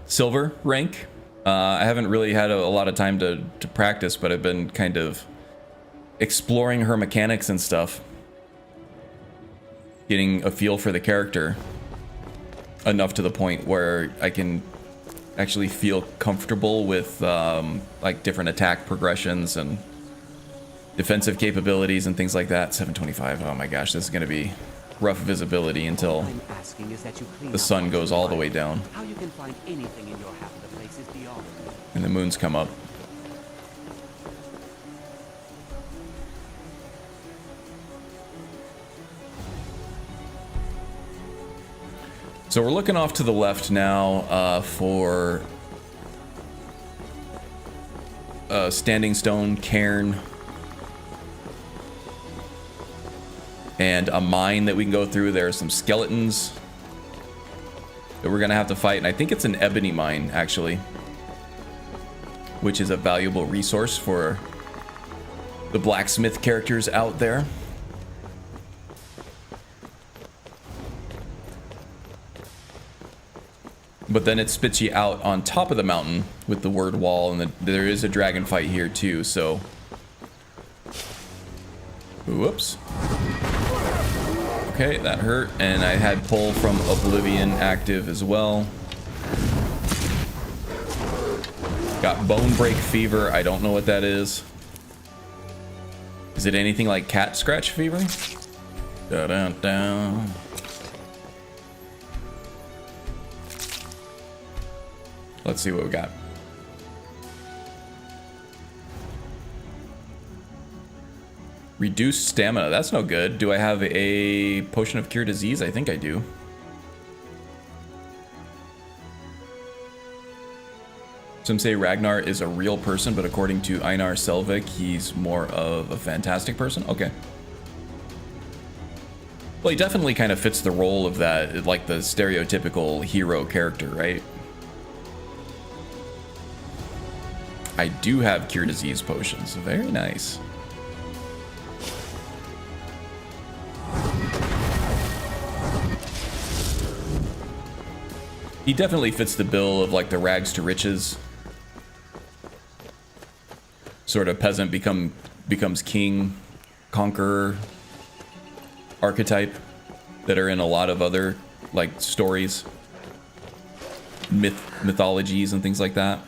silver rank. I haven't really had a lot of time to practice, but I've been kind of exploring her mechanics and stuff. Getting a feel for the character enough to the point where I can actually feel comfortable with like different attack progressions and defensive capabilities and things like that. 725. Oh my gosh, this is going to be rough visibility until the sun goes all the way down How you can find anything in your half of the place is beyond. and the moons come up. So we're looking off to the left now for Standing Stone Cairn and a mine that we can go through. There are some skeletons that we're gonna have to fight, and I think it's an ebony mine actually, which is a valuable resource for the blacksmith characters out there. But then it spits you out on top of the mountain with the word wall, and there is a dragon fight here too, so... Whoops. Okay, that hurt, and I had pull from Oblivion active as well. Got bone break fever, I don't know what that is. Is it anything like cat scratch fever? Da-da-da. Let's see what we got. Reduced stamina. That's no good. Do I have a potion of cure disease? I think I do. Some say Ragnar is a real person, but according to Einar Selvik, he's more of a fantastic person. Okay. Well, he definitely kind of fits the role of that, like the stereotypical hero character, right? I do have cure disease potions. Very nice. He definitely fits the bill of like the rags to riches sort of peasant becomes king, conqueror archetype that are in a lot of other like stories, mythologies and things like that.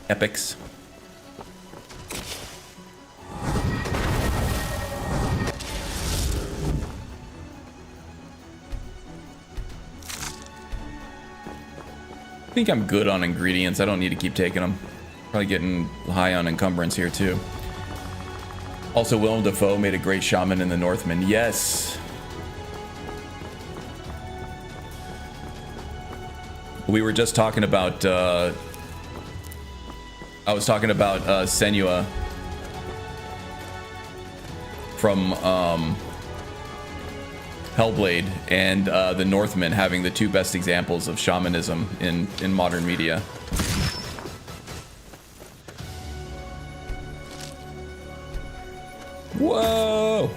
Epics. I think I'm good on ingredients. I don't need to keep taking them. Probably getting high on encumbrance here too. Also, Willem Dafoe made a great shaman in the Northman. Yes. We were just talking about I was talking about Senua from Hellblade and the Northmen having the two best examples of shamanism in modern media. Whoa!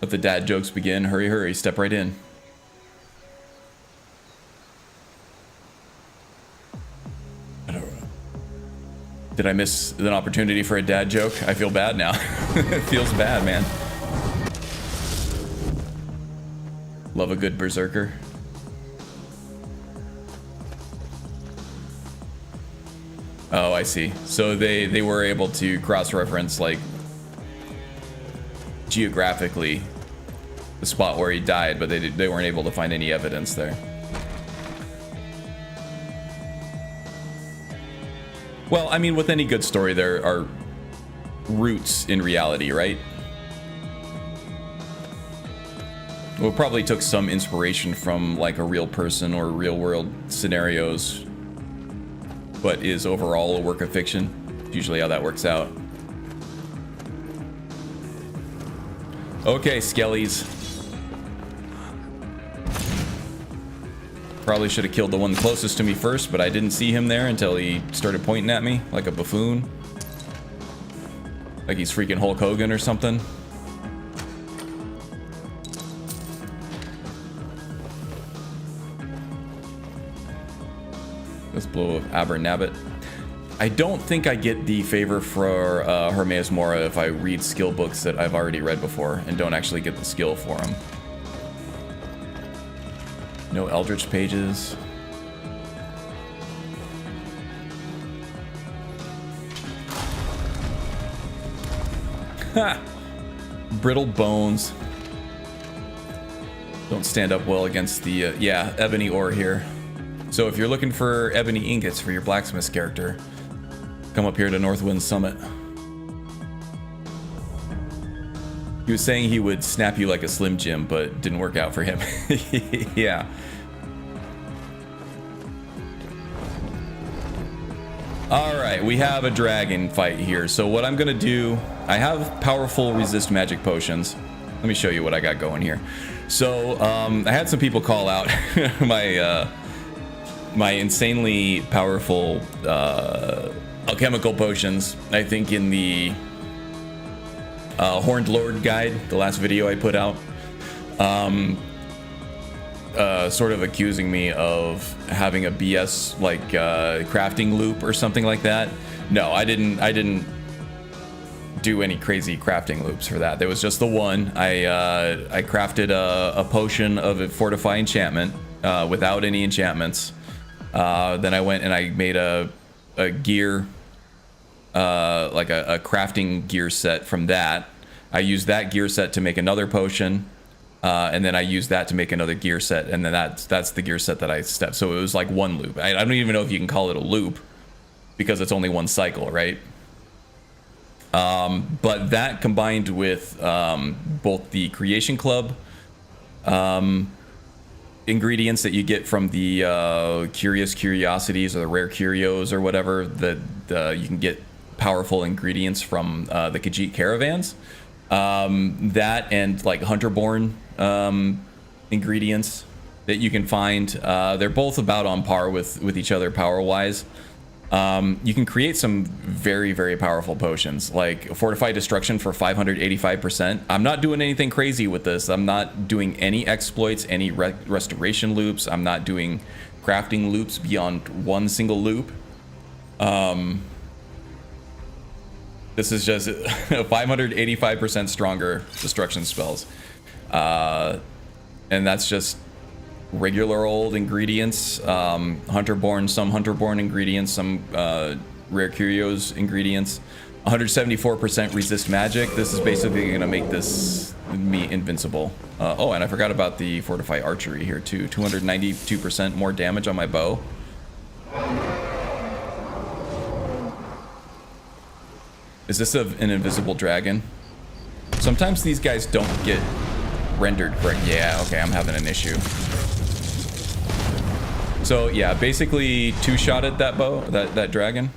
Let the dad jokes begin. Hurry, hurry, step right in. Did I miss an opportunity for a dad joke? I feel bad now. It feels bad, man. Love a good berserker. Oh, I see. So they were able to cross-reference, like, geographically the spot where he died, but they weren't able to find any evidence there. Well, I mean, with any good story, there are roots in reality, right? Well, probably took some inspiration from like a real person or real world scenarios, but is overall a work of fiction. Usually how that works out. Okay, skellies. Probably should have killed the one closest to me first, but I didn't see him there until he started pointing at me like a buffoon. Like he's freaking Hulk Hogan or something. Let's blow Abernabbit. I don't think I get the favor for Hermaeus Mora if I read skill books that I've already read before and don't actually get the skill for them. No Eldritch pages. Ha! Brittle bones. Don't stand up well against the, yeah, ebony ore here. So if you're looking for ebony ingots for your blacksmith's character, come up here to Northwind Summit. He was saying he would snap you like a Slim Jim, but didn't work out for him. Yeah. All right, we have a dragon fight here. So what I'm gonna do, I have powerful resist magic potions. Let me show you what I got going here. So I had some people call out my insanely powerful alchemical potions. I think in the Horned Lord guide, the last video I put out, sort of accusing me of having a BS like crafting loop or something like that. No, I didn't do any crazy crafting loops for that. There was just the one. I crafted a potion of a fortify enchantment without any enchantments. Then I went and I made a gear, like a crafting gear set from that. I used that gear set to make another potion, and then I used that to make another gear set, and then that's the gear set that I stepped. So it was like one loop. I don't even know if you can call it a loop because it's only one cycle, right? But that combined with both the Creation Club ingredients that you get from the Curious Curiosities or the Rare Curios or whatever, that you can get powerful ingredients from the Khajiit caravans. That and like Hunterborn ingredients that you can find. They're both about on par with each other power-wise. You can create some very, very powerful potions, like Fortified Destruction for 585%. I'm not doing anything crazy with this. I'm not doing any exploits, any restoration loops. I'm not doing crafting loops beyond one single loop. This is just 585% stronger destruction spells. And that's just regular old ingredients, some Hunterborn ingredients, some Rare Curios ingredients, 174% resist magic. This is basically gonna make me invincible. Oh, and I forgot about the Fortify Archery here too. 292% more damage on my bow. Is this an invisible dragon? Sometimes these guys don't get rendered correct. Yeah, okay, I'm having an issue. So yeah, basically two-shotted that bow, that dragon.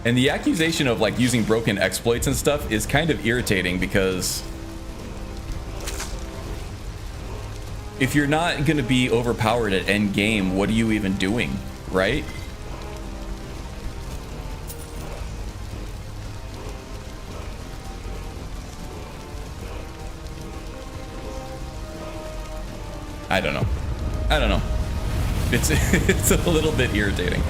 And the accusation of like using broken exploits and stuff is kind of irritating, because if you're not going to be overpowered at end game, what are you even doing, right? I don't know. It's it's a little bit irritating.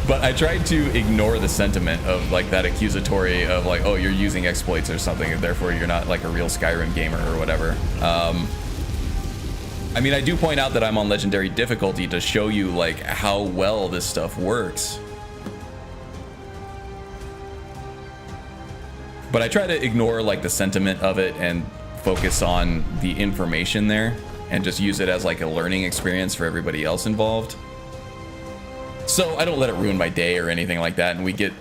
But I tried to ignore the sentiment of like that accusatory of like, oh, you're using exploits or something, and therefore you're not like a real Skyrim gamer or whatever. I mean, I do point out that I'm on legendary difficulty to show you like how well this stuff works. But I try to ignore like the sentiment of it and focus on the information there and just use it as like a learning experience for everybody else involved. So I don't let it ruin my day or anything like that, and we get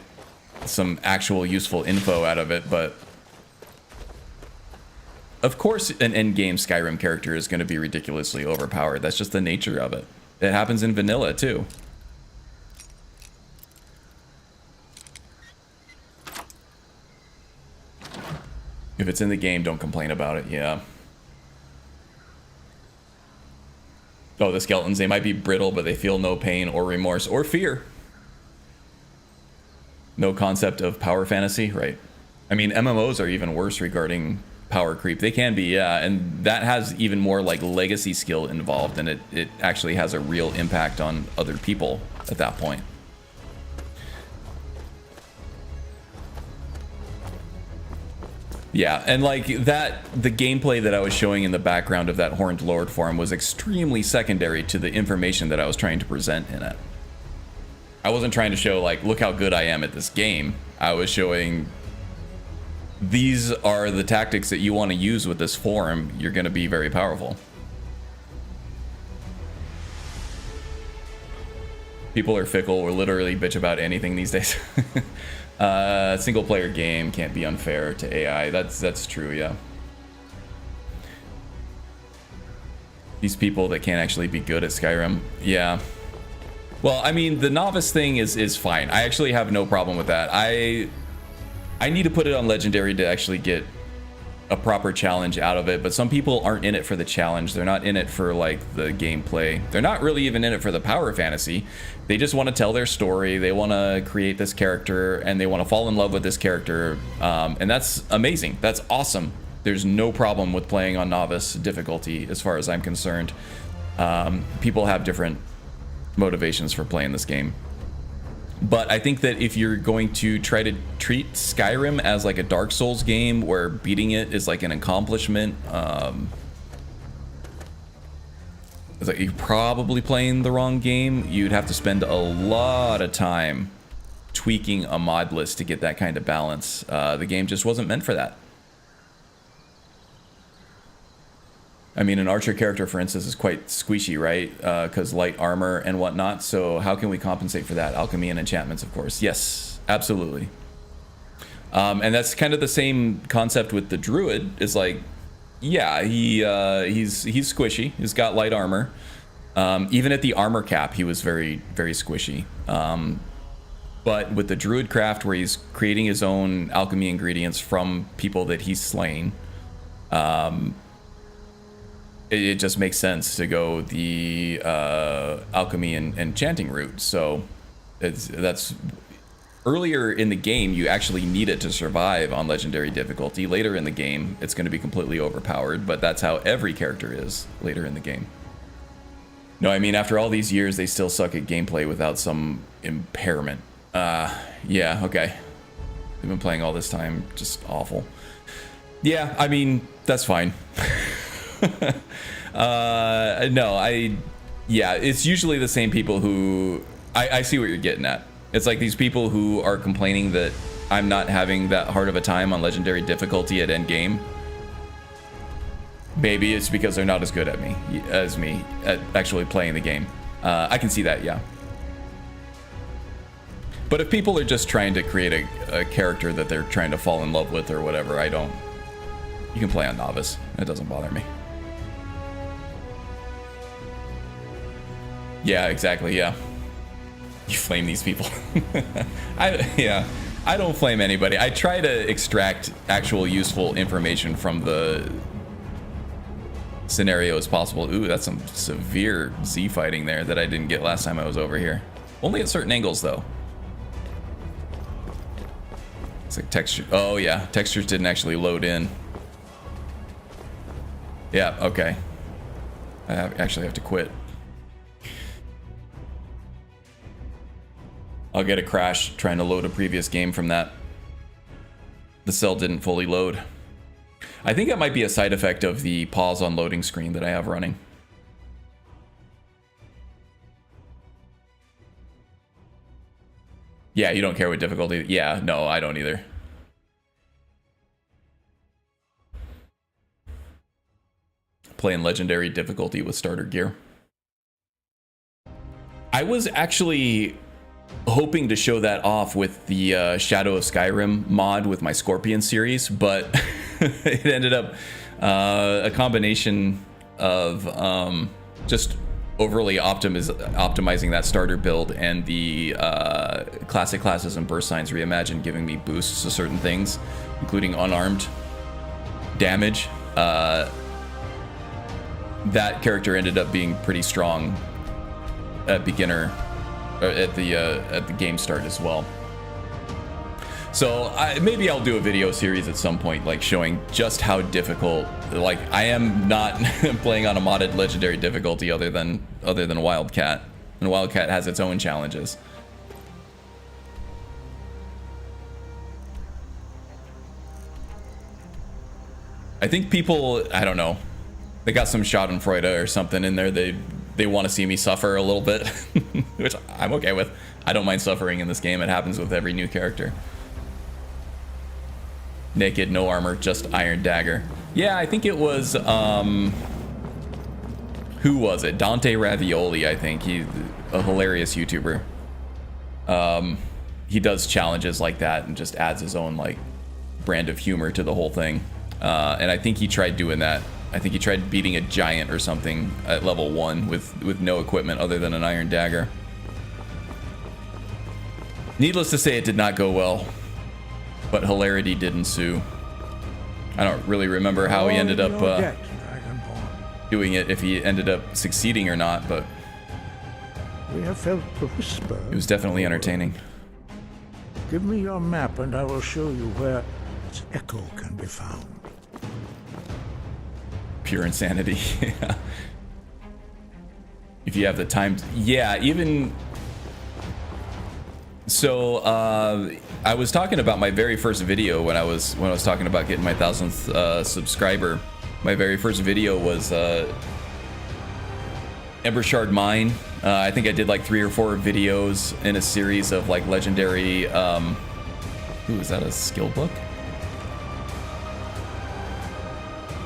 some actual useful info out of it. But of course an endgame Skyrim character is going to be ridiculously overpowered. That's just the nature of it. It happens in vanilla too. If it's in the game, don't complain about it. Yeah. Oh, the skeletons, they might be brittle, but they feel no pain or remorse or fear. No concept of power fantasy, right? I mean, MMOs are even worse regarding power creep. They can be, yeah, and that has even more like legacy skill involved, and it actually has a real impact on other people at that point. Yeah, and like that, the gameplay that I was showing in the background of that Horned Lord form was extremely secondary to the information that I was trying to present in it. I wasn't trying to show like, look how good I am at this game. I was showing these are the tactics that you want to use with this form. You're going to be very powerful. People are fickle or literally bitch about anything these days. Single player game can't be unfair to AI. That's true, yeah. These people that can't actually be good at Skyrim, yeah. Well, I mean, the novice thing is fine. I actually have no problem with that. I need to put it on legendary to actually get a proper challenge out of it, but some people aren't in it for the challenge. They're not in it for like the gameplay. They're not really even in it for the power fantasy. They just want to tell their story. They want to create this character and they want to fall in love with this character. And that's amazing. That's awesome. There's no problem with playing on novice difficulty as far as I'm concerned. People have different motivations for playing this game. But I think that if you're going to try to treat Skyrim as like a Dark Souls game where beating it is like an accomplishment, it's like you're probably playing the wrong game. You'd have to spend a lot of time tweaking a mod list to get that kind of balance. The game just wasn't meant for that. I mean, an archer character, for instance, is quite squishy, right? Because light armor and whatnot. So how can we compensate for that? Alchemy and enchantments, of course. Yes, absolutely. And that's kind of the same concept with the druid. It's like, yeah, he's squishy. He's got light armor. Even at the armor cap, he was very, very squishy. But with the druid craft, where he's creating his own alchemy ingredients from people that he's slain, it just makes sense to go the alchemy and enchanting route. So that's earlier in the game, you actually need it to survive on legendary difficulty. Later in the game, it's going to be completely overpowered, but that's how every character is later in the game. No, I mean, after all these years, they still suck at gameplay without some impairment. Yeah, okay. They've been playing all this time, just awful. Yeah, I mean, that's fine. No, yeah, it's usually the same people who, I see what you're getting at. It's like these people who are complaining that I'm not having that hard of a time on legendary difficulty at endgame. Maybe it's because they're not as good at me as me at actually playing the game. I can see that, yeah. But if people are just trying to create a character that they're trying to fall in love with or whatever, you can play on novice. It doesn't bother me. Yeah, exactly, yeah. You flame these people. I don't flame anybody. I try to extract actual useful information from the scenario as possible. Ooh, that's some severe Z fighting there that I didn't get last time I was over here. Only at certain angles, though. It's like texture. Oh, yeah. Textures didn't actually load in. Yeah, okay. actually have to quit. I'll get a crash trying to load a previous game from that. The cell didn't fully load. I think that might be a side effect of the pause on loading screen that I have running. Yeah, you don't care what difficulty. Yeah, no, I don't either. Playing legendary difficulty with starter gear. I was actually hoping to show that off with the Shadow of Skyrim mod with my Scorpion series, but it ended up a combination of just overly optimizing that starter build and the classic classes and burst signs reimagined giving me boosts to certain things, including unarmed damage. That character ended up being pretty strong at beginner, or at the game start as well. So maybe I'll do a video series at some point, like showing just how difficult. Like, I am not playing on a modded legendary difficulty other than Wildcat, and Wildcat has its own challenges. I think people, I don't know, they got some Schadenfreude or something in there. They want to see me suffer a little bit, which I'm okay with. I don't mind suffering in this game. It happens with every new character. Naked, no armor, just iron dagger. Yeah, I think it was, who was it? Dante Ravioli, I think. He's a hilarious YouTuber. He does challenges like that and just adds his own, like, brand of humor to the whole thing. And I think he tried doing that. I think he tried beating a giant or something at level 1 with no equipment other than an iron dagger. Needless to say, it did not go well, but hilarity did ensue. I don't really remember how he ended up doing it, if he ended up succeeding or not, but We have felt the whisper. it was definitely entertaining. Give me your map and I will show you where its echo can be found. Pure insanity. Yeah. If you have the time, yeah, even so, I was talking about my very first video when I was talking about getting my 1000th subscriber. My very first video was Ember Shard Mine. I think I did like 3 or 4 videos in a series of like legendary. Ooh, is that a skill book?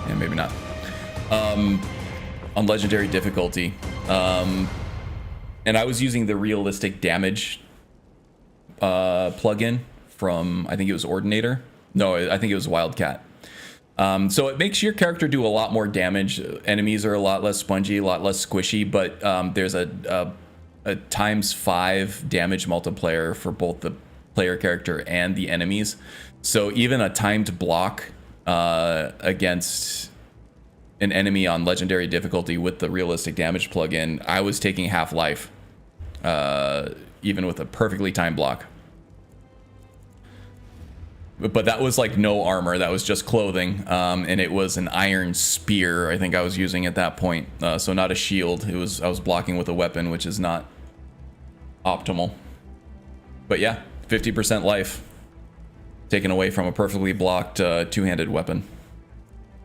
Yeah, maybe not. On legendary difficulty, and I was using the realistic damage plugin from, I think it was Ordinator. No, I think it was Wildcat. So it makes your character do a lot more damage. Enemies are a lot less spongy, a lot less squishy, but there's a ×5 damage multiplier for both the player character and the enemies. So even a timed block against an enemy on legendary difficulty with the realistic damage plugin, I was taking half life, even with a perfectly timed block. But that was like no armor, that was just clothing, and it was an iron spear I think I was using at that point, so not a shield. I was blocking with a weapon, which is not optimal. But yeah, 50% life taken away from a perfectly blocked two-handed weapon.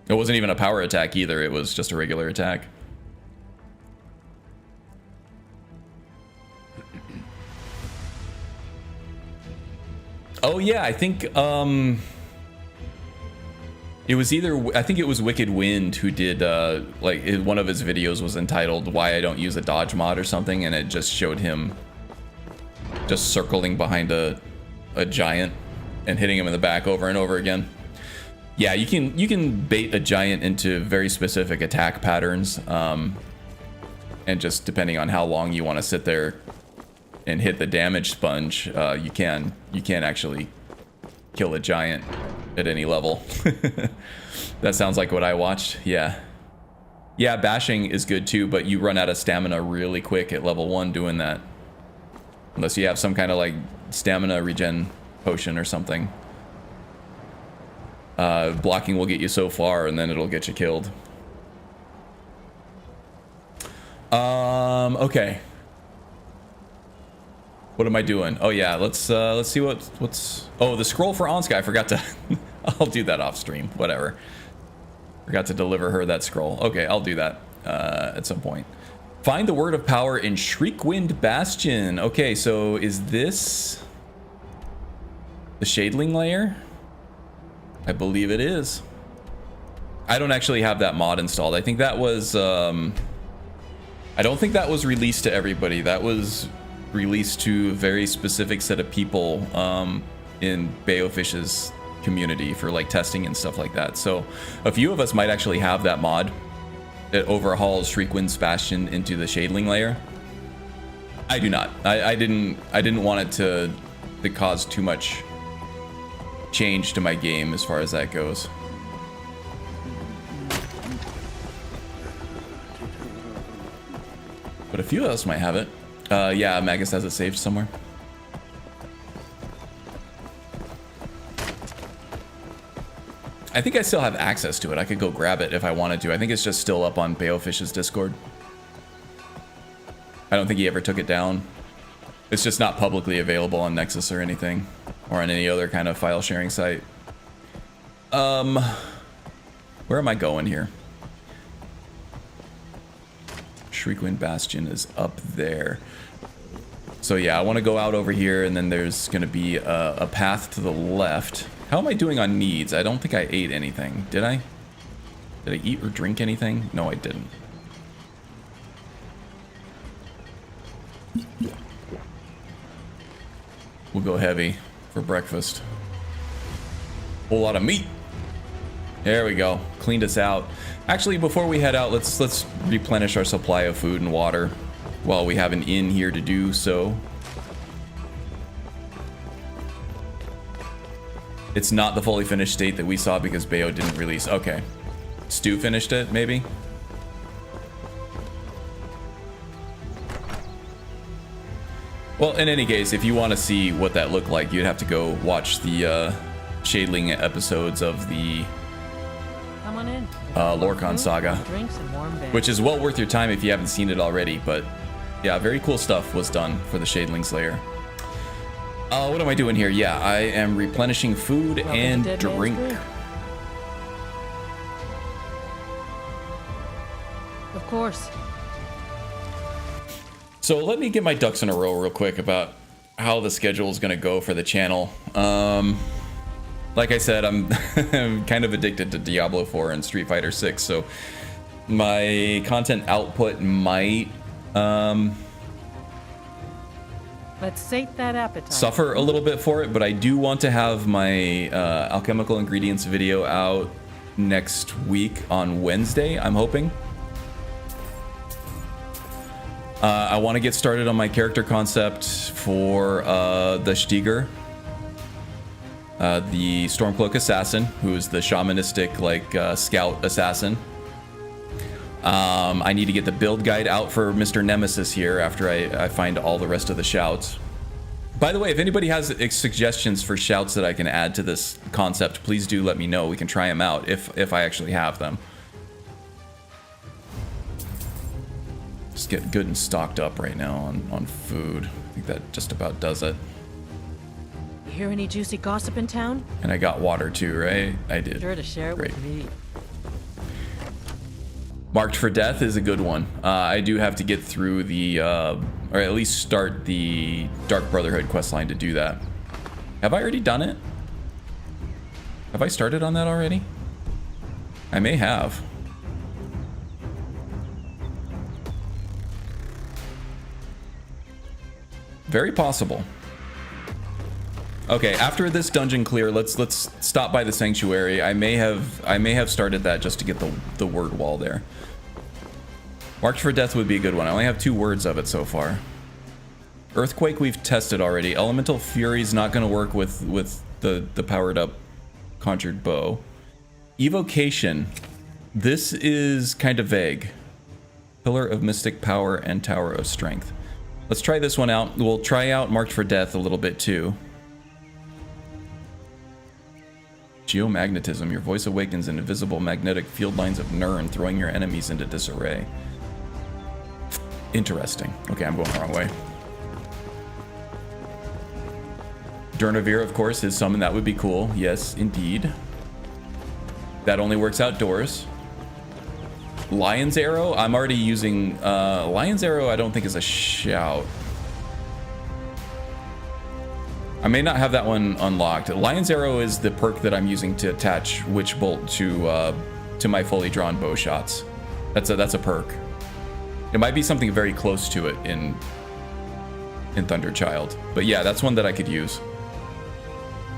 It wasn't even a power attack either, it was just a regular attack. Oh yeah, I think it was either, I think it was Wicked Wind who did like one of his videos was entitled "Why I Don't Use a Dodge Mod" or something, and it just showed him just circling behind a giant and hitting him in the back over and over again. Yeah, you can bait a giant into very specific attack patterns, and just depending on how long you want to sit there and hit the damage sponge, you can actually kill a giant at any level. That sounds like what I watched. Yeah, bashing is good too, but you run out of stamina really quick at level 1 doing that, unless you have some kind of like stamina regen potion or something. Blocking will get you so far and then it'll get you killed. Okay. What am I doing? Oh yeah, let's see what's. Oh, the scroll for Onska. I forgot to. I'll do that off stream. Whatever. Forgot to deliver her that scroll. Okay, I'll do that at some point. Find the word of power in Shriekwind Bastion. Okay, so is this the Shadeling layer? I believe it is. I don't actually have that mod installed. I think that was I don't think that was released to everybody. That was released to a very specific set of people in Bayofish's community for like testing and stuff like that. So a few of us might actually have that mod that overhauls Shriekwind Bastion into the Shadeling layer. I do not. I didn't want it to cause too much change to my game as far as that goes. But a few of us might have it. Yeah, Magus has it saved somewhere. I think I still have access to it. I could go grab it if I wanted to. I think it's just still up on Bayofish's Discord. I don't think he ever took it down. It's just not publicly available on Nexus or anything, or on any other kind of file sharing site. Where am I going here? Shriekwind Bastion is up there. So yeah, I want to go out over here, and then there's going to be a path to the left. How am I doing on needs? I don't think I ate anything. Did I? Did I eat or drink anything? No, I didn't. We'll go heavy for breakfast. Whole lot of meat. There we go. Cleaned us out. Actually, before we head out, let's replenish our supply of food and water while we have an inn here to do so. It's not the fully finished state that we saw because Bayo didn't release. Okay. Stu finished it, maybe? Well, in any case, if you want to see what that looked like, you'd have to go watch the Shadeling episodes of the Come on in. Lorcan Saga, Drinks and warm bed. which is well worth your time if you haven't seen it already. But yeah, very cool stuff was done for the Shadeling's lair. What am I doing here? Yeah, I am replenishing food Welcome and to Dead Man's drink. Grave. Of course. So let me get my ducks in a row real quick about how the schedule is going to go for the channel. Like I said, I'm kind of addicted to Diablo 4 and Street Fighter 6, so my content output might Let's sate that appetite. suffer a little bit for it, but I do want to have my alchemical ingredients video out next week on Wednesday, I'm hoping. I want to get started on my character concept for the Stiger, the Stormcloak Assassin, who is the shamanistic like scout assassin. I need to get the build guide out for Mr. Nemesis here after I find all the rest of the shouts. By the way, if anybody has suggestions for shouts that I can add to this concept, please do let me know. We can try them out if I actually have them. Just get good and stocked up right now on food. I think that just about does it. You hear any juicy gossip in town? And I got water too, right? I did. Sure to share it Great. with me. Marked for Death is a good one. I do have to get through the, or at least start the Dark Brotherhood questline to do that. Have I already done it? Have I started on that already? I may have. Very possible. Okay, after this dungeon clear, let's stop by the sanctuary. I may have started that just to get the word wall there. Marked for Death would be a good one. I only have 2 words of it so far. Earthquake we've tested already. Elemental Fury's not going to work with the powered up conjured bow. Evocation. This is kind of vague. Pillar of Mystic Power and Tower of Strength. Let's try this one out. We'll try out Marked for Death a little bit too. Geomagnetism. Your voice awakens in invisible magnetic field lines of Nirn, throwing your enemies into disarray. Interesting. Okay, I'm going the wrong way. Durnavir, of course, is summon. That would be cool. Yes, indeed. That only works outdoors. Lion's Arrow, I'm already using... Lion's Arrow I don't think is a shout. I may not have that one unlocked. Lion's Arrow is the perk that I'm using to attach Witch Bolt to my fully drawn Bowshots. That's a perk. It might be something very close to it in Thunderchild. But yeah, that's one that I could use.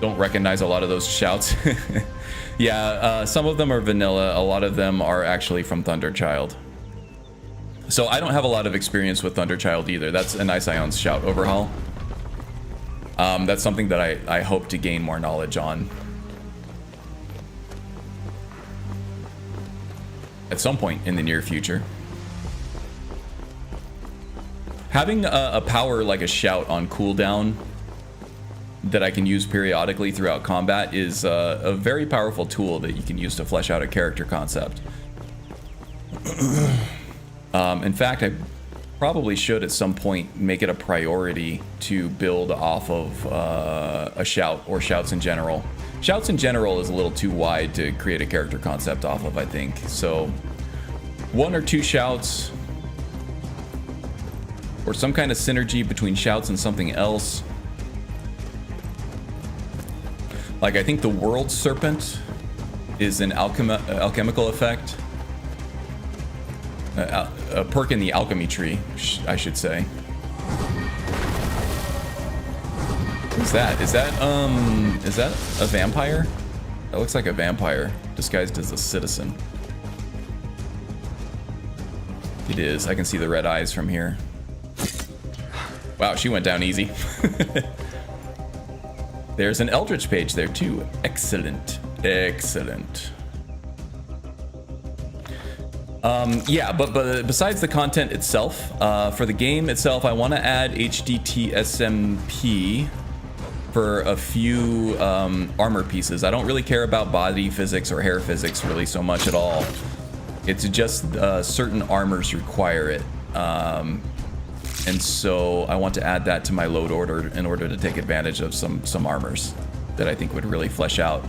Don't recognize a lot of those shouts. Yeah, some of them are vanilla. A lot of them are actually from Thunderchild. So I don't have a lot of experience with Thunderchild either. That's an Ice Ion's shout overhaul. That's something that I hope to gain more knowledge on at some point in the near future. Having a power like a shout on cooldown that I can use periodically throughout combat is a very powerful tool that you can use to flesh out a character concept. In fact, I probably should at some point make it a priority to build off of a shout or shouts in general. Shouts in general is a little too wide to create a character concept off of, I think. So 1 or 2 shouts, or some kind of synergy between shouts and something else. Like, I think the World Serpent is an alchemical effect. A perk in the alchemy tree, I should say. Who's that? Is that a vampire? That looks like a vampire disguised as a citizen. It is. I can see the red eyes from here. Wow, she went down easy. There's an Eldritch page there too. Excellent. Excellent. Yeah, but besides the content itself, for the game itself, I want to add HDT SMP for a few armor pieces. I don't really care about body physics or hair physics really so much at all. It's just certain armors require it. And so I want to add that to my load order in order to take advantage of some armors that I think would really flesh out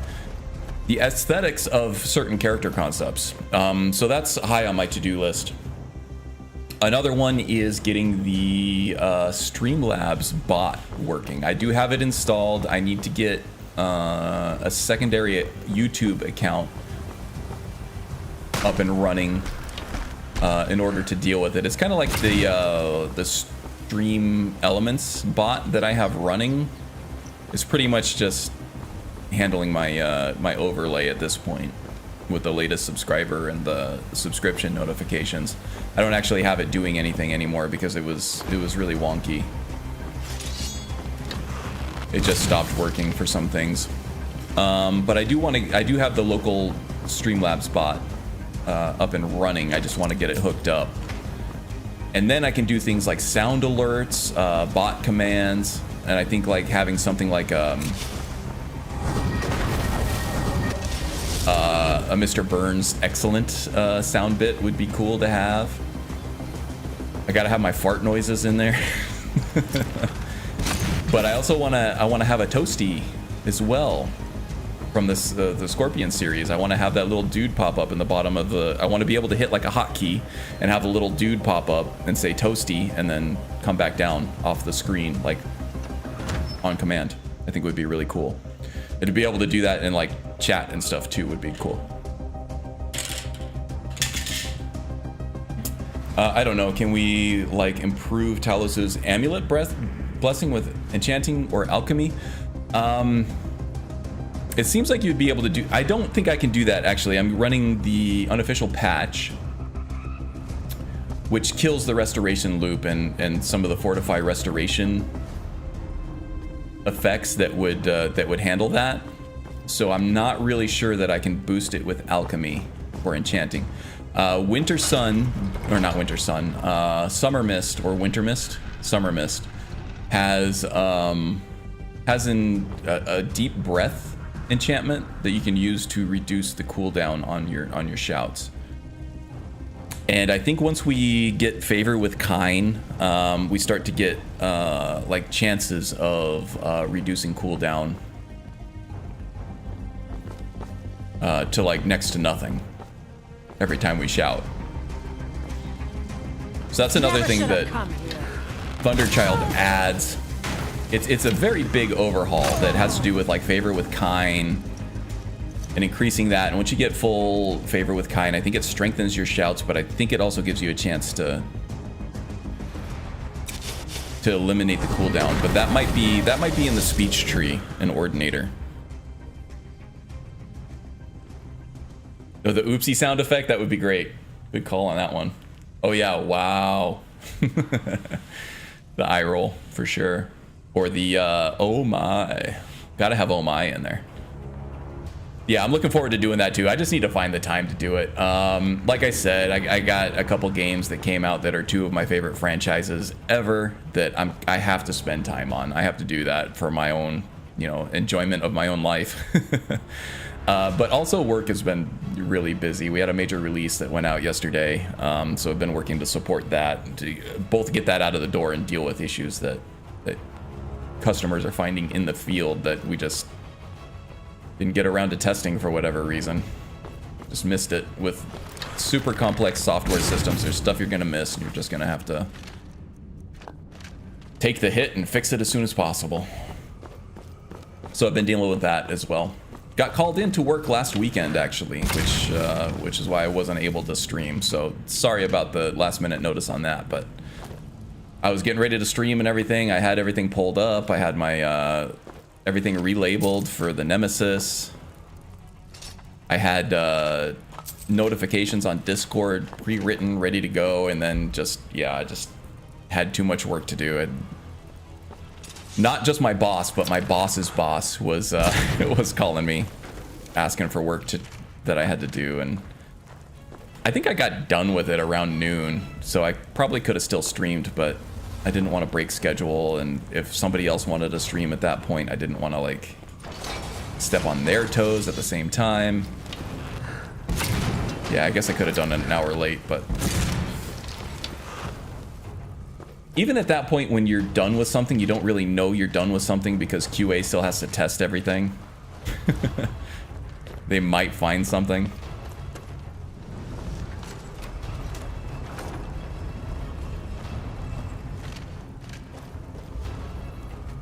the aesthetics of certain character concepts. So that's high on my to-do list. Another one is getting the Streamlabs bot working. I do have it installed. I need to get a secondary YouTube account up and running in order to deal with it. It's kind of like the Stream Elements bot that I have running. It's pretty much just handling my my overlay at this point with the latest subscriber and the subscription notifications. I don't actually have it doing anything anymore because it was really wonky. It just stopped working for some things. But I do have the local Streamlabs bot up and running. I just want to get it hooked up. And then I can do things like sound alerts, bot commands, and I think like having something like a Mr. Burns excellent sound bit would be cool to have. I gotta have my fart noises in there. But I also want to have a Toasty as well from this the Scorpion series. I want to have that little dude pop up in the bottom of the... I want to be able to hit like a hotkey and have a little dude pop up and say Toasty and then come back down off the screen like on command. I think would be really cool. And to be able to do that in like chat and stuff too would be cool. I don't know, can we like improve Talos's amulet blessing with enchanting or alchemy? It seems like you'd be able to do... I don't think I can do that, actually. I'm running the unofficial patch, which kills the restoration loop and some of the fortify restoration effects that would handle that. So I'm not really sure that I can boost it with alchemy or enchanting. Winter Sun, or not Winter Sun, Summer Mist or Winter Mist, Summer Mist has a deep breath enchantment that you can use to reduce the cooldown on your shouts. And I think once we get favor with Kine, we start to get like chances of reducing cooldown to like next to nothing every time we shout. So that's another Never thing should that have come here. Thunderchild adds. It's a very big overhaul that has to do with like favor with Kine and increasing that. And once you get full favor with Kine, I think it strengthens your shouts, but I think it also gives you a chance to eliminate the cooldown. But that might be in the speech tree in Ordinator. Oh, the oopsie sound effect, that would be great. Good call on that one. Oh yeah, wow. The eye roll for sure. Or the oh my. Gotta have oh my in there. Yeah, I'm looking forward to doing that too. I just need to find the time to do it. Like I said, I got a couple games that came out that are two of my favorite franchises ever that I have to spend time on. I have to do that for my own, you know, enjoyment of my own life. But also work has been really busy. We had a major release that went out yesterday, so I've been working to support that, to both get that out of the door and deal with issues that customers are finding in the field that we just didn't get around to testing for whatever reason. Just missed it. With super complex software systems, there's stuff you're gonna miss, and you're just gonna have to take the hit and fix it as soon as possible. So I've been dealing with that as well. Got called in to work last weekend, actually, which is why I wasn't able to stream. So sorry about the last minute notice on that, but I was getting ready to stream and everything. I had everything pulled up. I had my everything relabeled for the Nemesis. I had notifications on Discord pre-written, ready to go, and then just, yeah, I just had too much work to do. Not just my boss, but my boss's boss was was calling me, asking for work that I had to do, and I think I got done with it around noon, so I probably could have still streamed, but I didn't want to break schedule, and if somebody else wanted to stream at that point, I didn't want to like step on their toes at the same time. Yeah, I guess I could have done it an hour late, but even at that point, when you're done with something, you don't really know you're done with something because QA still has to test everything. They might find something.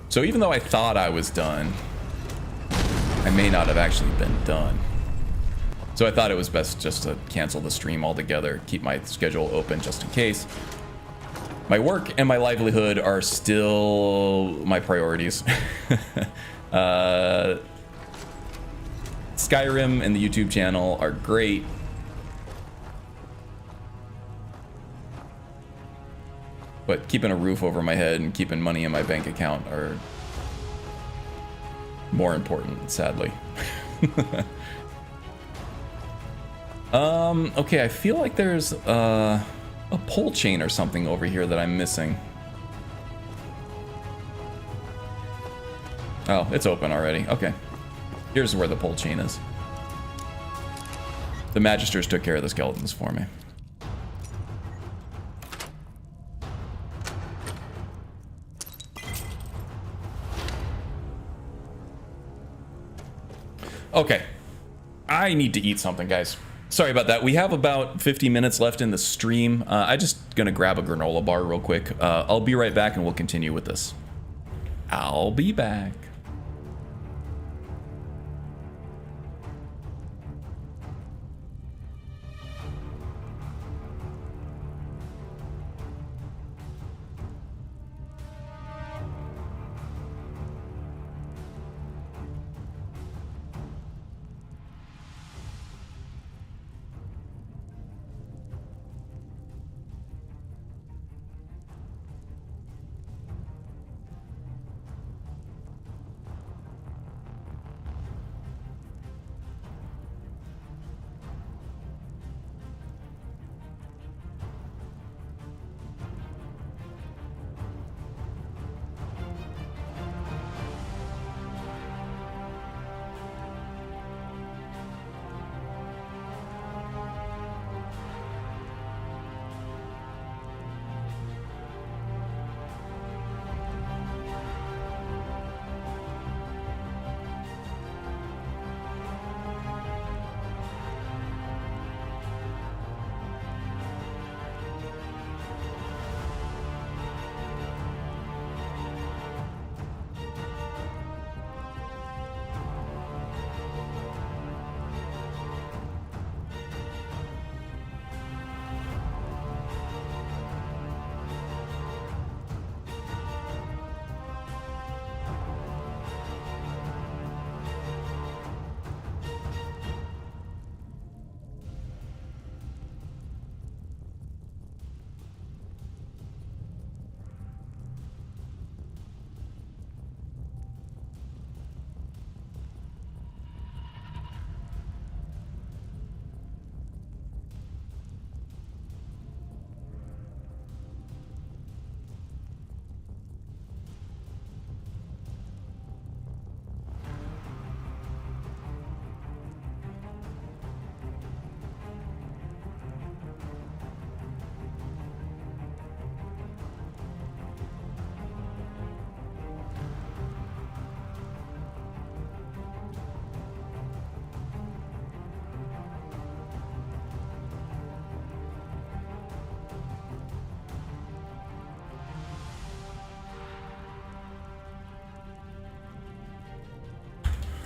So even though I thought I was done, I may not have actually been done. So I thought it was best just to cancel the stream altogether, keep my schedule open just in case. My work and my livelihood are still my priorities. Skyrim and the YouTube channel are great. But keeping a roof over my head and keeping money in my bank account are more important, sadly. Okay, I feel like there's a pole chain or something over here that I'm missing. Oh, it's open already. Okay. Here's where the pole chain is. The Magisters took care of the skeletons for me. Okay. I need to eat something, guys. Sorry about that. We have about 50 minutes left in the stream. I'm just gonna grab a granola bar real quick. I'll be right back and we'll continue with this. I'll be back.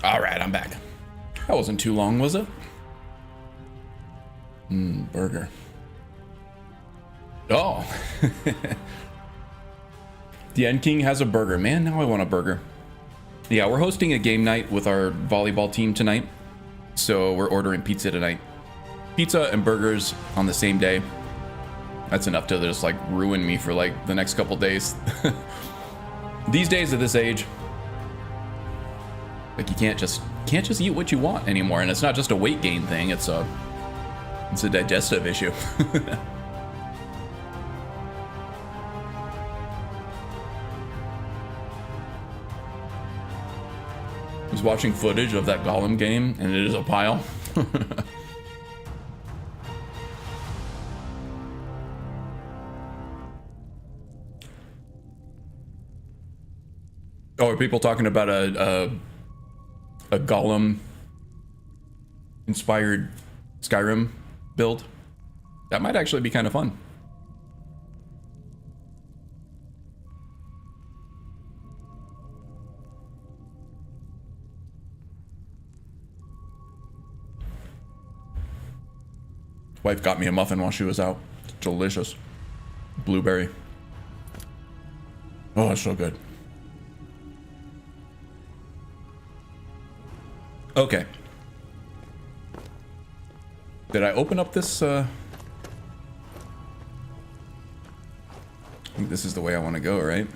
All right, I'm back. That wasn't too long, was it? Burger. Oh. The End King has a burger. Man, now I want a burger. Yeah, we're hosting a game night with our volleyball team tonight. So we're ordering pizza tonight. Pizza and burgers on the same day. That's enough to just like ruin me for like the next couple days. These days at this age, like you can't just eat what you want anymore. And it's not just a weight gain thing, it's a digestive issue. I was watching footage of that Golem game, and it is a pile. Oh, are people talking about a Golem inspired Skyrim build? That might actually be kind of fun. Wife got me a muffin while she was out. It's delicious. Blueberry. Oh, it's so good. Okay. Did I open up this? I think this is the way I want to go, right?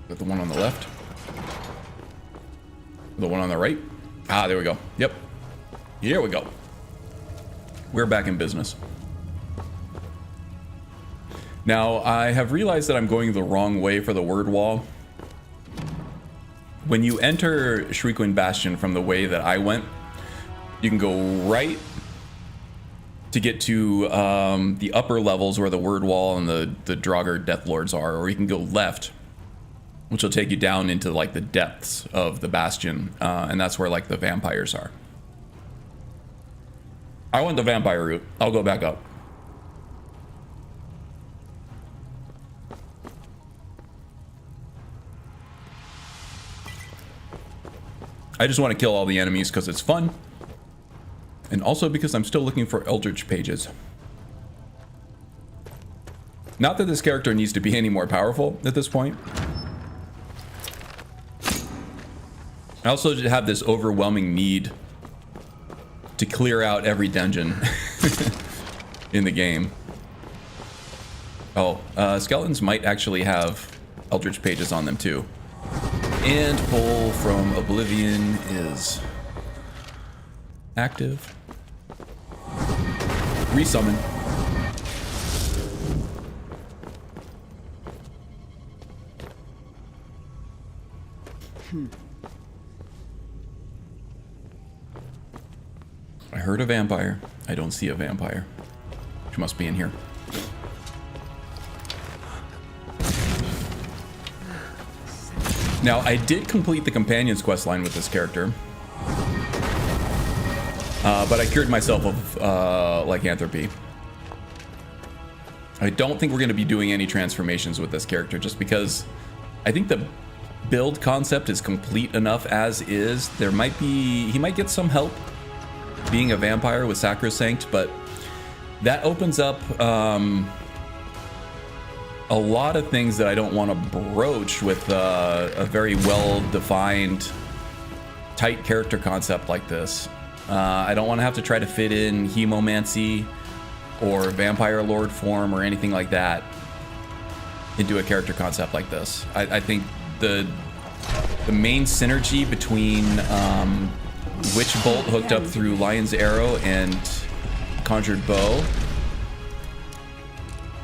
Is that the one on the left? The one on the right? Ah, there we go. Yep. Here we go. We're back in business. Now, I have realized that I'm going the wrong way for the word wall. When you enter Shriekwing Bastion from the way that I went, you can go right to get to the upper levels where the word wall and the Draugr Deathlords are, or you can go left, which will take you down into like the depths of the Bastion, and that's where like the vampires are. I went the vampire route. I'll go back up. I just want to kill all the enemies because it's fun. And also because I'm still looking for Eldritch pages. Not that this character needs to be any more powerful at this point. I also have this overwhelming need to clear out every dungeon in the game. Oh, skeletons might actually have Eldritch pages on them too. And pull from Oblivion is active. Resummon. I heard a vampire. I don't see a vampire. She must be in here. Now, I did complete the Companion's questline with this character. But I cured myself of lycanthropy. I don't think we're going to be doing any transformations with this character, just because I think the build concept is complete enough as is. He might get some help being a vampire with Sacrosanct, but that opens up a lot of things that I don't want to broach with a very well-defined, tight character concept like this. I don't want to have to try to fit in hemomancy or vampire lord form or anything like that into a character concept like this. I think the main synergy between Witch Bolt hooked up through Lion's Arrow and Conjured Bow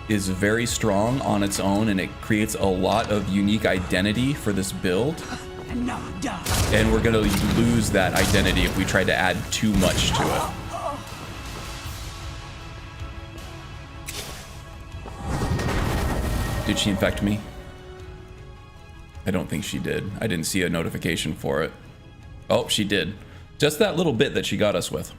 is very strong on its own, and it creates a lot of unique identity for this build. And we're gonna lose that identity if we try to add too much to it. Did she infect me? I don't think she did. I didn't see a notification for it. Oh, she did. Just that little bit that she got us with.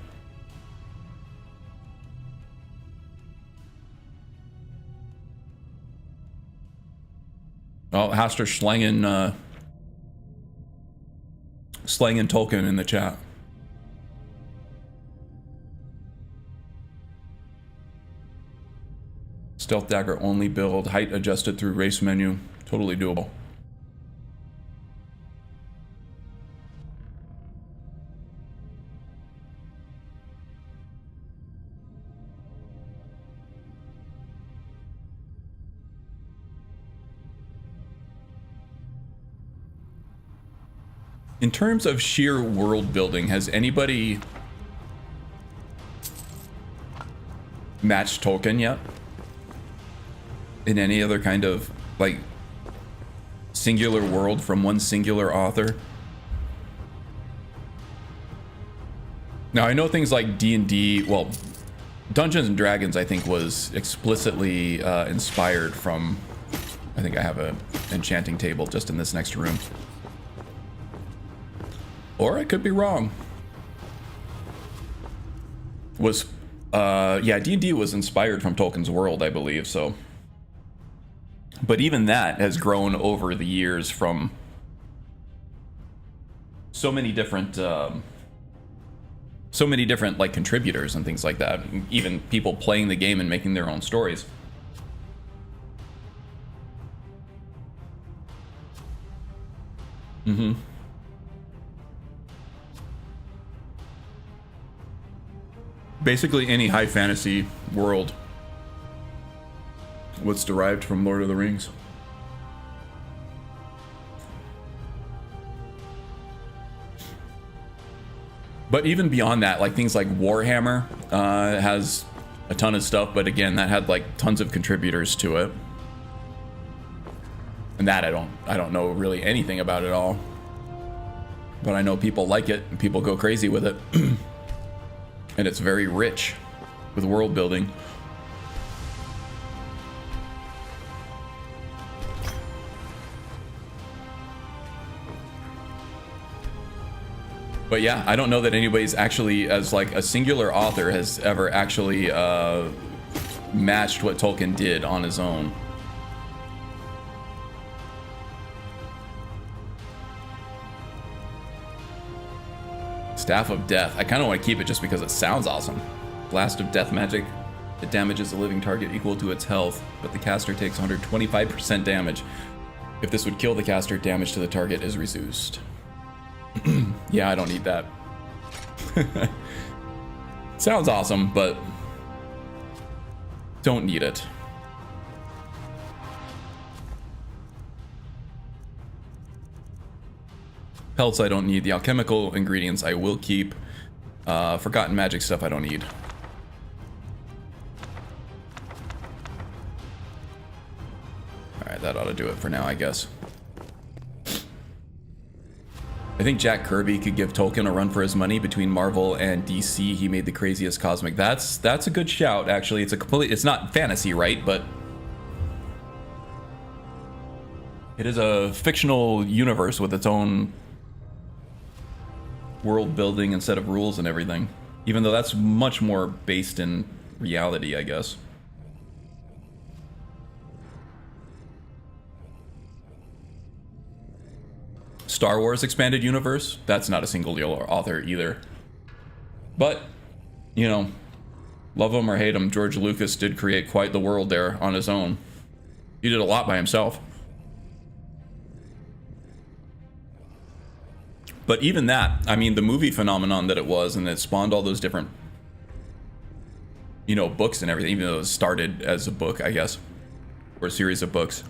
Oh, Haster slanging Tolkien in the chat. Stealth dagger only build, height adjusted through race menu. Totally doable. In terms of sheer world building, has anybody matched Tolkien yet? In any other kind of, like, singular world from one singular author? Now, I know things like D&D, well, Dungeons and Dragons, I think, was explicitly inspired from, I think I have an enchanting table just in this next room. Or I could be wrong. Yeah, D&D was inspired from Tolkien's world, I believe, so. But even that has grown over the years from so many different like contributors and things like that. Even people playing the game and making their own stories. Mm-hmm. Basically any high fantasy world was derived from Lord of the Rings. But even beyond that, like things like Warhammer has a ton of stuff, but again, that had like tons of contributors to it. And that I don't know really anything about it all. But I know people like it and people go crazy with it. And it's very rich with world building. But yeah, I don't know that anybody's actually, as like a singular author, has ever actually matched what Tolkien did on his own. Staff of Death. I kind of want to keep it just because it sounds awesome. Blast of Death magic. It damages a living target equal to its health, but the caster takes 125% damage. If this would kill the caster, damage to the target is reduced. Yeah, I don't need that. Sounds awesome, but don't need it. Pelts I don't need. The alchemical ingredients I will keep. Forgotten magic stuff I don't need. Alright, that ought to do it for now, I guess. I think Jack Kirby could give Tolkien a run for his money. Between Marvel and DC, he made the craziest cosmic. That's a good shout, actually. It's not fantasy, right? But it is a fictional universe with its own world building and set of rules and everything. Even though that's much more based in reality, I guess. Star Wars Expanded Universe, that's not a singular author either. But, you know, love him or hate him, George Lucas did create quite the world there on his own. He did a lot by himself. But even that, I mean, the movie phenomenon that it was, and it spawned all those different, you know, books and everything, even though it started as a book, I guess, or a series of books.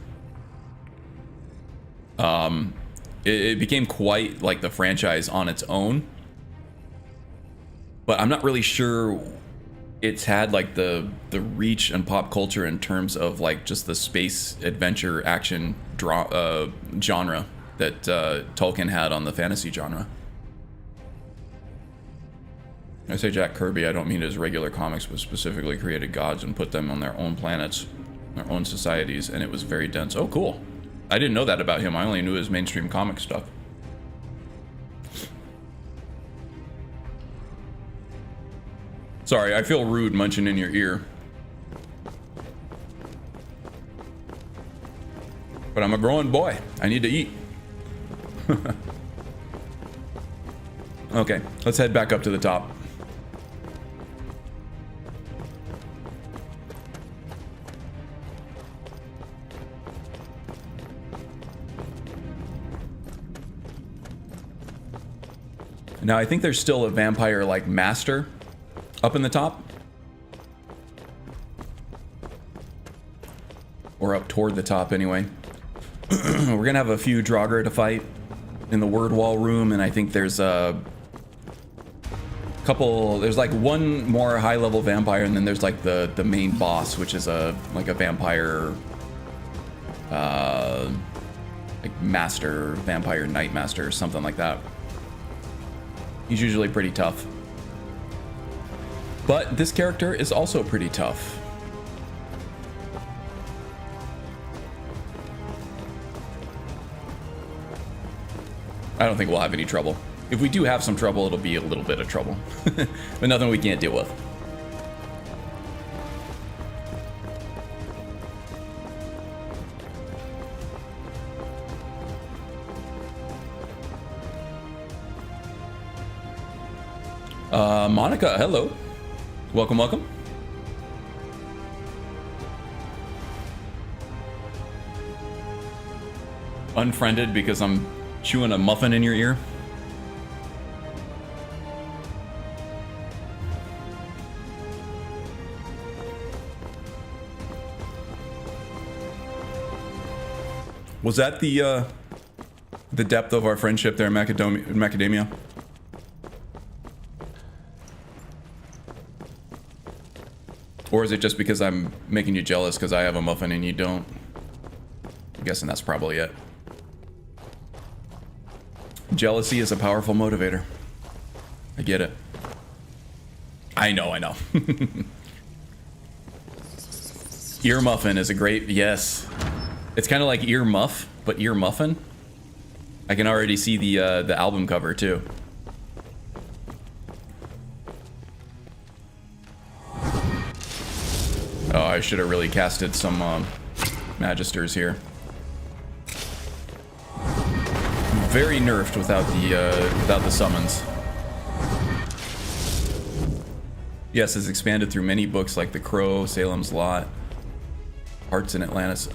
It became quite like the franchise on its own. But I'm not really sure it's had like the reach and pop culture in terms of like just the space adventure action genre that Tolkien had on the fantasy genre. I say Jack Kirby, I don't mean his regular comics, but specifically created gods and put them on their own planets, their own societies, and it was very dense. Oh, cool. I didn't know that about him. I only knew his mainstream comic stuff. Sorry, I feel rude munching in your ear. but I'm a growing boy. I need to eat. Okay, let's head back up to the top. Now, I think there's still a vampire like Master up in the top. Or up toward the top anyway. We're gonna have a few Draugr to fight in the word wall room, and I think there's a couple, there's like one more high level vampire, and then there's like the main boss, which is like a vampire like master, vampire knight master or something like that. He's usually pretty tough. But this character is also pretty tough. I don't think we'll have any trouble. If we do have some trouble, it'll be a little bit of trouble. But nothing we can't deal with. Monica, hello. Welcome, welcome. Unfriended because I'm chewing a muffin in your ear. Was that the depth of our friendship there in Macadamia? Or is it just because I'm making you jealous because I have a muffin and you don't? I'm guessing that's probably it. Jealousy is a powerful motivator. I get it. I know. Ear muffin is a great, yes. It's kind of like ear muff, but ear muffin. I can already see the album cover too. Oh, I should have really casted some Magisters here. Very nerfed without the summons. Yes, it's expanded through many books like The Crow, Salem's Lot, Hearts in Atlantis.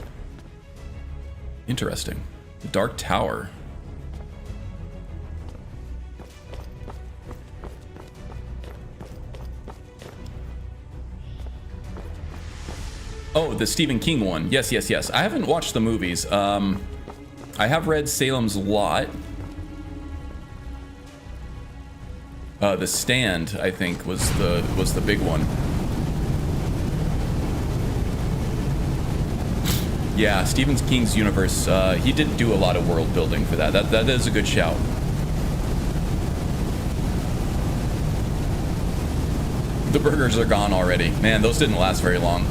Interesting. The Dark Tower. Oh, the Stephen King one. Yes. I haven't watched the movies. I have read Salem's Lot. The Stand, I think, was the big one. Yeah, Stephen King's universe. He did do a lot of world building for that. That is a good shout. The burgers are gone already. Man, those didn't last very long.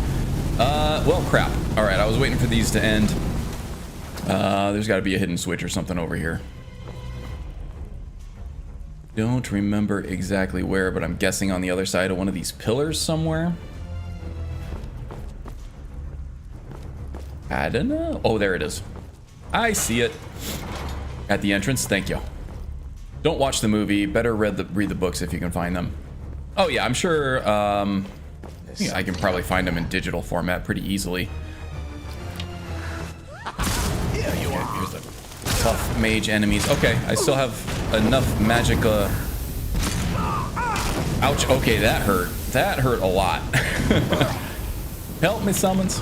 Well, crap. All right, I was waiting for these to end. There's got to be a hidden switch or something over here. Don't remember exactly where, but I'm guessing on the other side of one of these pillars somewhere. I don't know. Oh, there it is. I see it. At the entrance. Thank you. Don't watch the movie. Better read the books if you can find them. Oh, yeah, I'm sure... yeah, I can probably find them in digital format pretty easily. Here you are. Here's the tough mage enemies. Okay, I still have enough magic. Ouch. Okay, that hurt. That hurt a lot. Help me, summons.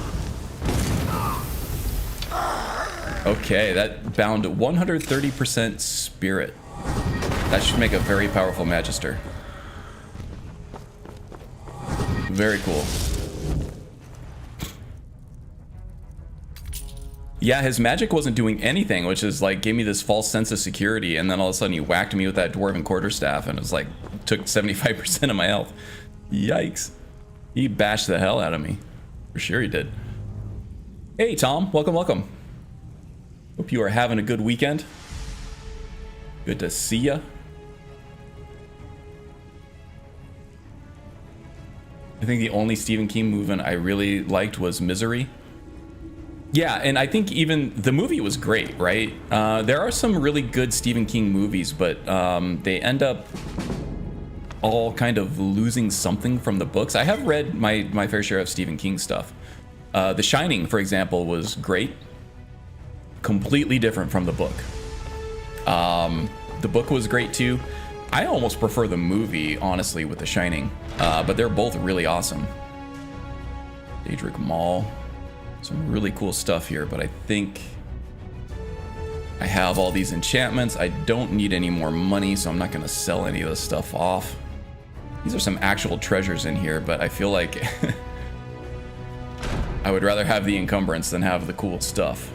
Okay, that bound 130% spirit. That should make a very powerful Magister. Very cool. Yeah, his magic wasn't doing anything, which is like gave me this false sense of security, and then all of a sudden he whacked me with that dwarven quarterstaff, and it was like took 75% of my health. Yikes. He bashed the hell out of me. For sure he did. Hey Tom, welcome, welcome. Hope you are having a good weekend. Good to see ya. I think the only Stephen King movie I really liked was Misery. Yeah, and I think even the movie was great, right? There are some really good Stephen King movies, but they end up all kind of losing something from the books. I have read my fair share of Stephen King stuff. The Shining, for example, was great. Completely different from the book. The book was great too. I almost prefer the movie, honestly, with The Shining. But they're both really awesome. Daedric Mall. Some really cool stuff here, but I think I have all these enchantments. I don't need any more money, so I'm not going to sell any of this stuff off. These are some actual treasures in here, but I feel like I would rather have the encumbrance than have the cool stuff.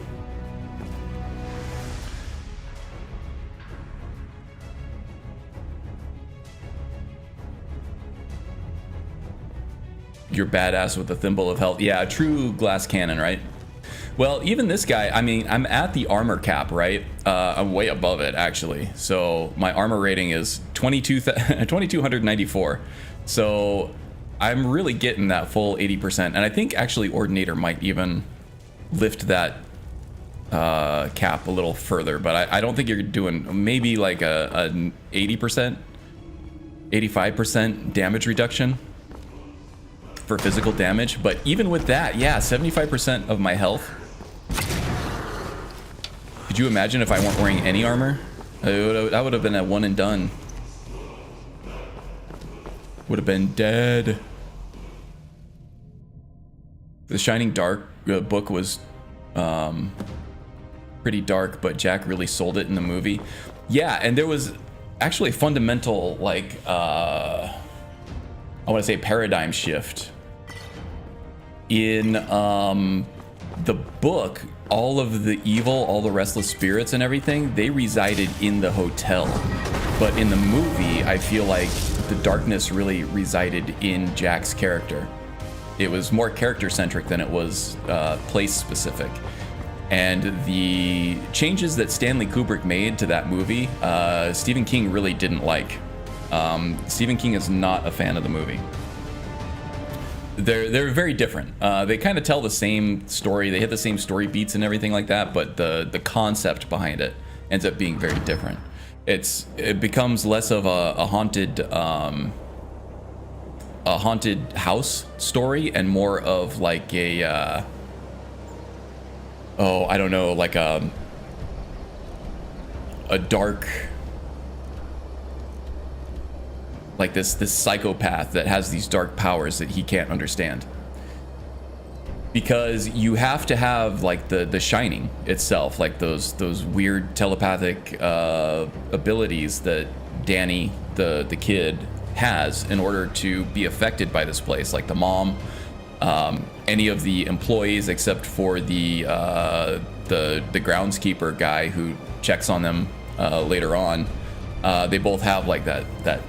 You're badass with the thimble of health. Yeah, true glass cannon, right? Well, even this guy, I mean, I'm at the armor cap, right? I'm way above it, actually. So my armor rating is 2294. So I'm really getting that full 80%. And I think actually Ordinator might even lift that cap a little further. But I don't think you're doing maybe like a 80%, 85% damage reduction for physical damage. But even with that, yeah, 75% of my health. Could you imagine if I weren't wearing any armor? That would have been a one and done. Would have been dead. The Shining Dark book was pretty dark, but Jack really sold it in the movie. Yeah, and there was actually a fundamental, like, I want to say paradigm shift. In the book, all of the evil, all the restless spirits and everything, they resided in the hotel. But in the movie, I feel like the darkness really resided in Jack's character. It was more character-centric than it was place-specific. And the changes that Stanley Kubrick made to that movie, Stephen King really didn't like. Stephen King is not a fan of the movie. They're very different. They kind of tell the same story. They hit the same story beats and everything like that, but the concept behind it ends up being very different. It becomes less of a haunted house story and more of like a I don't know, like a dark, like this psychopath that has these dark powers that he can't understand. Because you have to have like the Shining itself, like those weird telepathic abilities that Danny, the kid, has in order to be affected by this place. Like the mom, any of the employees except for the groundskeeper guy who checks on them later on. They both have like that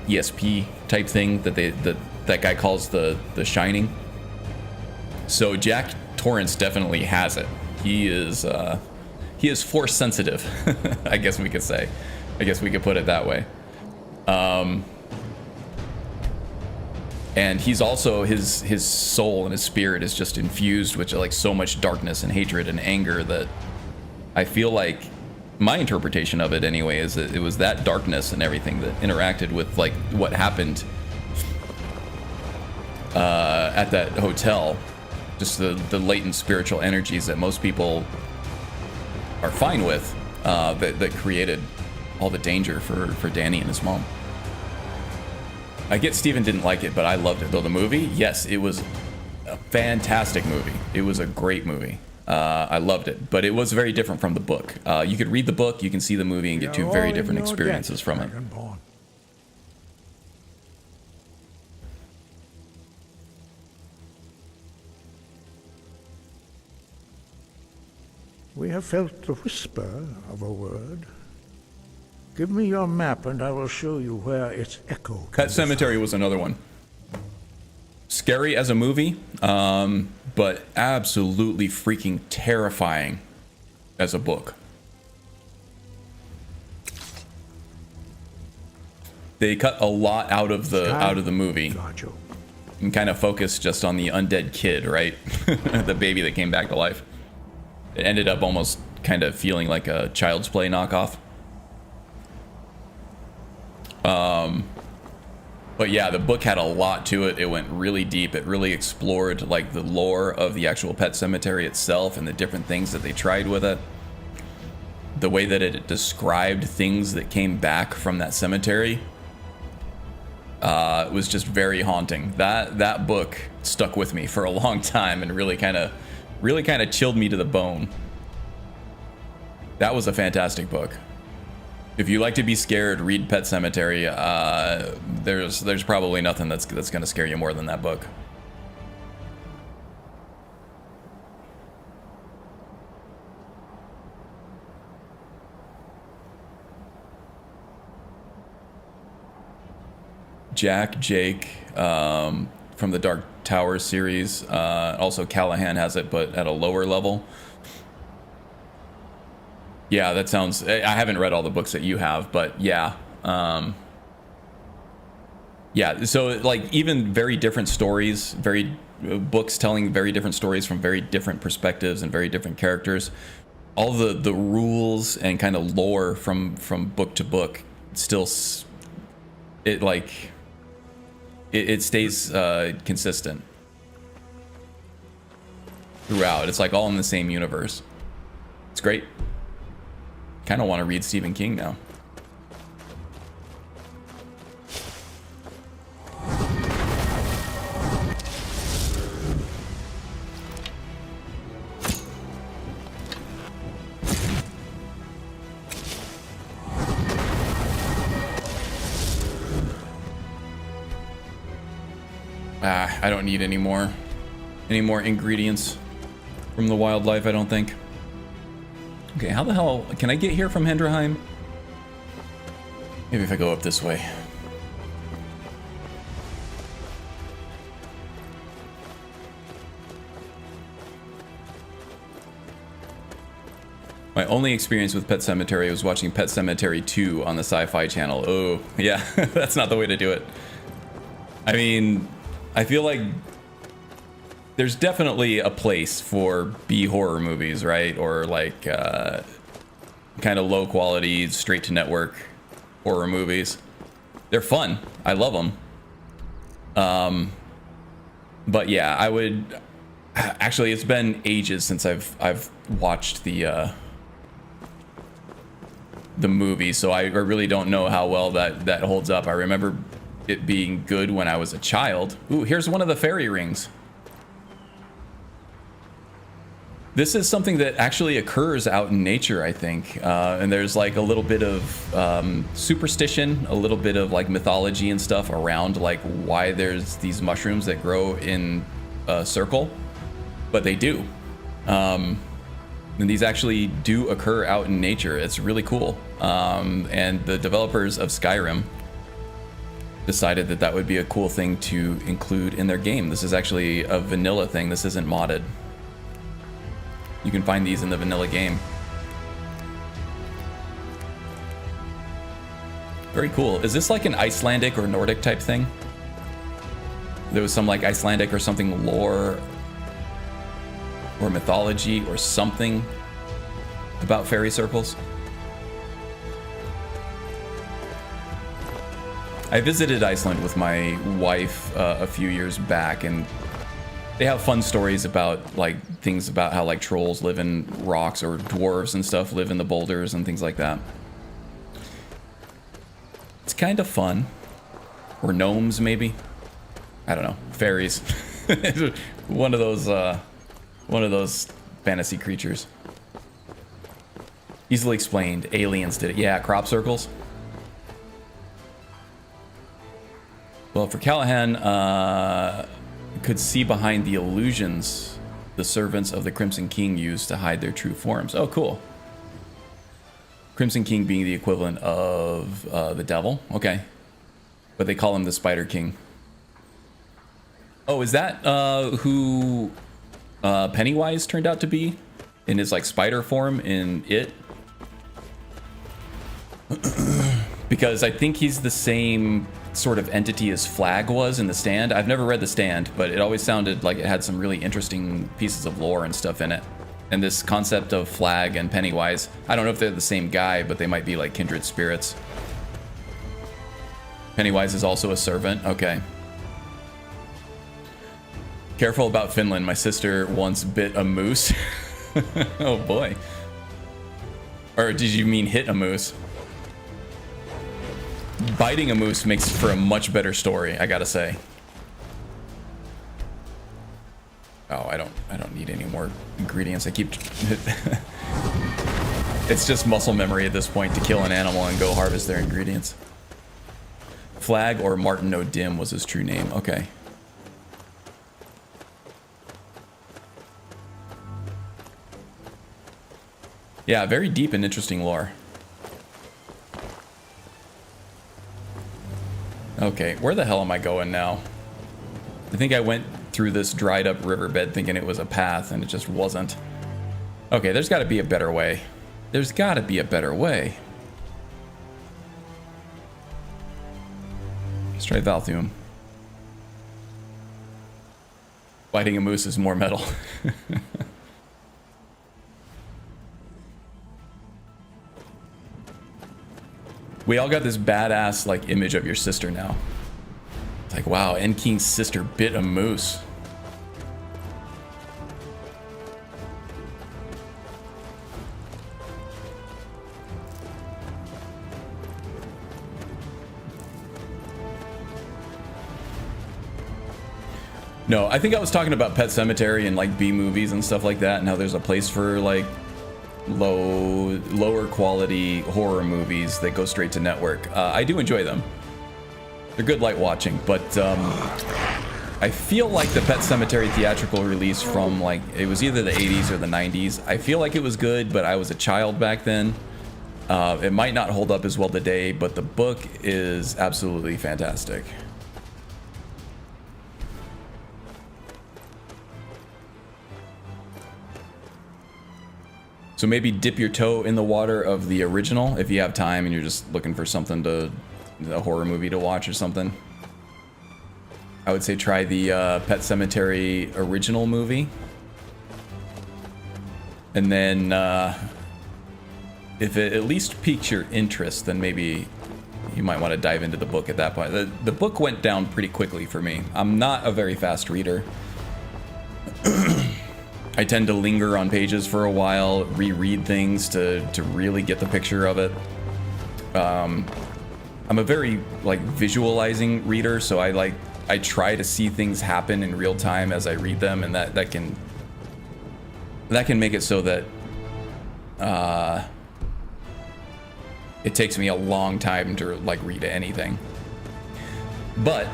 ESP type thing that that guy calls the Shining. So Jack Torrance definitely has it. He is force sensitive. I guess we could say. I guess we could put it that way. And he's also his soul and his spirit is just infused with like so much darkness and hatred and anger that I feel like my interpretation of it anyway is that it was that darkness and everything that interacted with like what happened at that hotel, just the latent spiritual energies that most people are fine with, that created all the danger for Danny and his mom. I get Steven didn't like it, but I loved it. Though the movie, yes, it was a fantastic movie. It was a great movie. I loved it, but it was very different from the book. You could read the book, you can see the movie, and get two very different experiences from it. We have felt the whisper of a word. Give me your map and I will show you where its echo can Pet Cemetery was another one. Scary as a movie, but absolutely freaking terrifying as a book. They cut a lot out of the movie and kind of focused just on the undead kid, right? The baby that came back to life. It ended up almost kind of feeling like a Child's Play knockoff. But yeah, the book had a lot to it. It went really deep. It really explored like the lore of the actual pet cemetery itself and the different things that they tried with it. The way that it described things that came back from that cemetery was just very haunting. That book stuck with me for a long time and really kind of chilled me to the bone. That was a fantastic book. If you like to be scared, read Pet Sematary. There's probably nothing that's going to scare you more than that book. Jake from the Dark Tower series. Also Callahan has it, but at a lower level. Yeah, that sounds... I haven't read all the books that you have, but yeah. Yeah, so like even very different stories, books telling very different stories from very different perspectives and very different characters. All the rules and kind of lore from book to book still... It stays consistent throughout. It's like all in the same universe. It's great. Kind of want to read Stephen King now. I don't need any more ingredients from the wildlife, I don't think. Okay, how the hell can I get here from Hendrheim? Maybe if I go up this way. My only experience with Pet Sematary was watching Pet Sematary 2 on the Sci-Fi Channel. Oh, yeah, that's not the way to do it. I mean, I feel like there's definitely a place for B-horror movies, right? Or like kind of low quality, straight to network horror movies. They're fun. I love them. But yeah, I would... Actually, it's been ages since I've watched the movie, so I really don't know how well that holds up. I remember it being good when I was a child. Ooh, here's one of the fairy rings. This is something that actually occurs out in nature, I think. And there's like a little bit of superstition, a little bit of like mythology and stuff around like why there's these mushrooms that grow in a circle, but they do. And these actually do occur out in nature. It's really cool. And the developers of Skyrim decided that would be a cool thing to include in their game. This is actually a vanilla thing. This isn't modded. You can find these in the vanilla game. Very cool. Is this like an Icelandic or Nordic type thing? There was some like Icelandic or something lore or mythology or something about fairy circles. I visited Iceland with my wife a few years back, and they have fun stories about like things about how like trolls live in rocks or dwarves and stuff live in the boulders and things like that. It's kind of fun. Or gnomes maybe. I don't know. Fairies. one of those fantasy creatures. Easily explained. Aliens did it. Yeah, crop circles. Well, for Callahan, could see behind the illusions the servants of the Crimson King used to hide their true forms. Oh, cool. Crimson King being the equivalent of the devil. Okay. But they call him the Spider King. Oh, is that who Pennywise turned out to be in his like spider form in It? Because I think he's the same sort of entity as Flag was in The Stand. I've never read The Stand, but it always sounded like it had some really interesting pieces of lore and stuff in it. And this concept of Flag and Pennywise, I don't know if they're the same guy, but they might be like kindred spirits. Pennywise is also a servant. Okay. Careful about Finland. My sister once bit a moose. Oh boy. Or did you mean hit a moose? Biting a moose makes for a much better story, I gotta say. Oh, I don't need any more ingredients. I keep it's just muscle memory at this point to kill an animal and go harvest their ingredients. Flag or Martin O'Dim was his true name. Okay. Yeah, very deep and interesting lore. Okay, where the hell am I going now? I think I went through this dried up riverbed thinking it was a path and it just wasn't. Okay, there's got to be a better way. There's got to be a better way. Let's try Valthium. Biting a moose is more metal. We all got this badass like image of your sister now. It's like, wow, Enking's sister bit a moose. No, I think I was talking about Pet Sematary and like B movies and stuff like that, and how there's a place for like lower quality horror movies that go straight to network. I do enjoy them. They're good light watching, but I feel like the Pet Sematary theatrical release from like, it was either the 80s or the 90s. I feel like it was good, but I was a child back then. It might not hold up as well today, but the book is absolutely fantastic. So maybe dip your toe in the water of the original if you have time and you're just looking for something to, a horror movie to watch or something. I would say try the Pet Sematary original movie. And then if it at least piques your interest, then maybe you might want to dive into the book at that point. The book went down pretty quickly for me. I'm not a very fast reader. I tend to linger on pages for a while, reread things to really get the picture of it. I'm a very like visualizing reader, so I try to see things happen in real time as I read them, and that can make it so that it takes me a long time to like read anything. But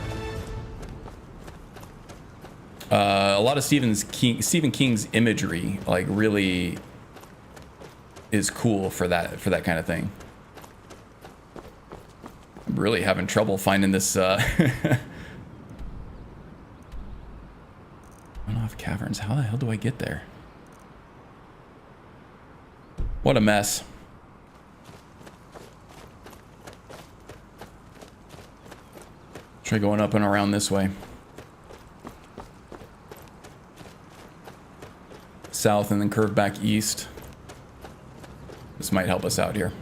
a lot of Stephen King's imagery like really is cool for that kind of thing. I'm really having trouble finding this Runoff Caverns. How the hell do I get there? What a mess. Try going up and around this way. South and then curve back east. This might help us out here.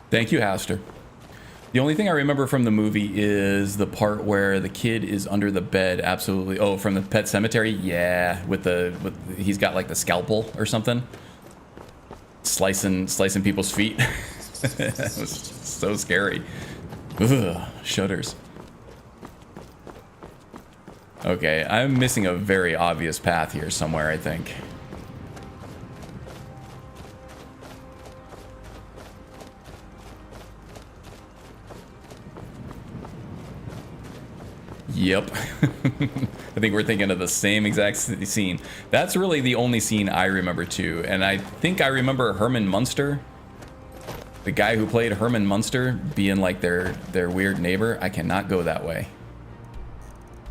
Thank you, Haster. The only thing I remember from the movie is the part where the kid is under the bed. Absolutely. Oh, from the Pet Sematary? Yeah, with he's got like the scalpel or something. Slicing people's feet. That was so scary. Ugh, shudders. Okay, I'm missing a very obvious path here somewhere, I think. Yep. I think we're thinking of the same exact scene. That's really the only scene I remember too. And I think I remember Herman Munster. The guy who played Herman Munster being like their weird neighbor. I cannot go that way.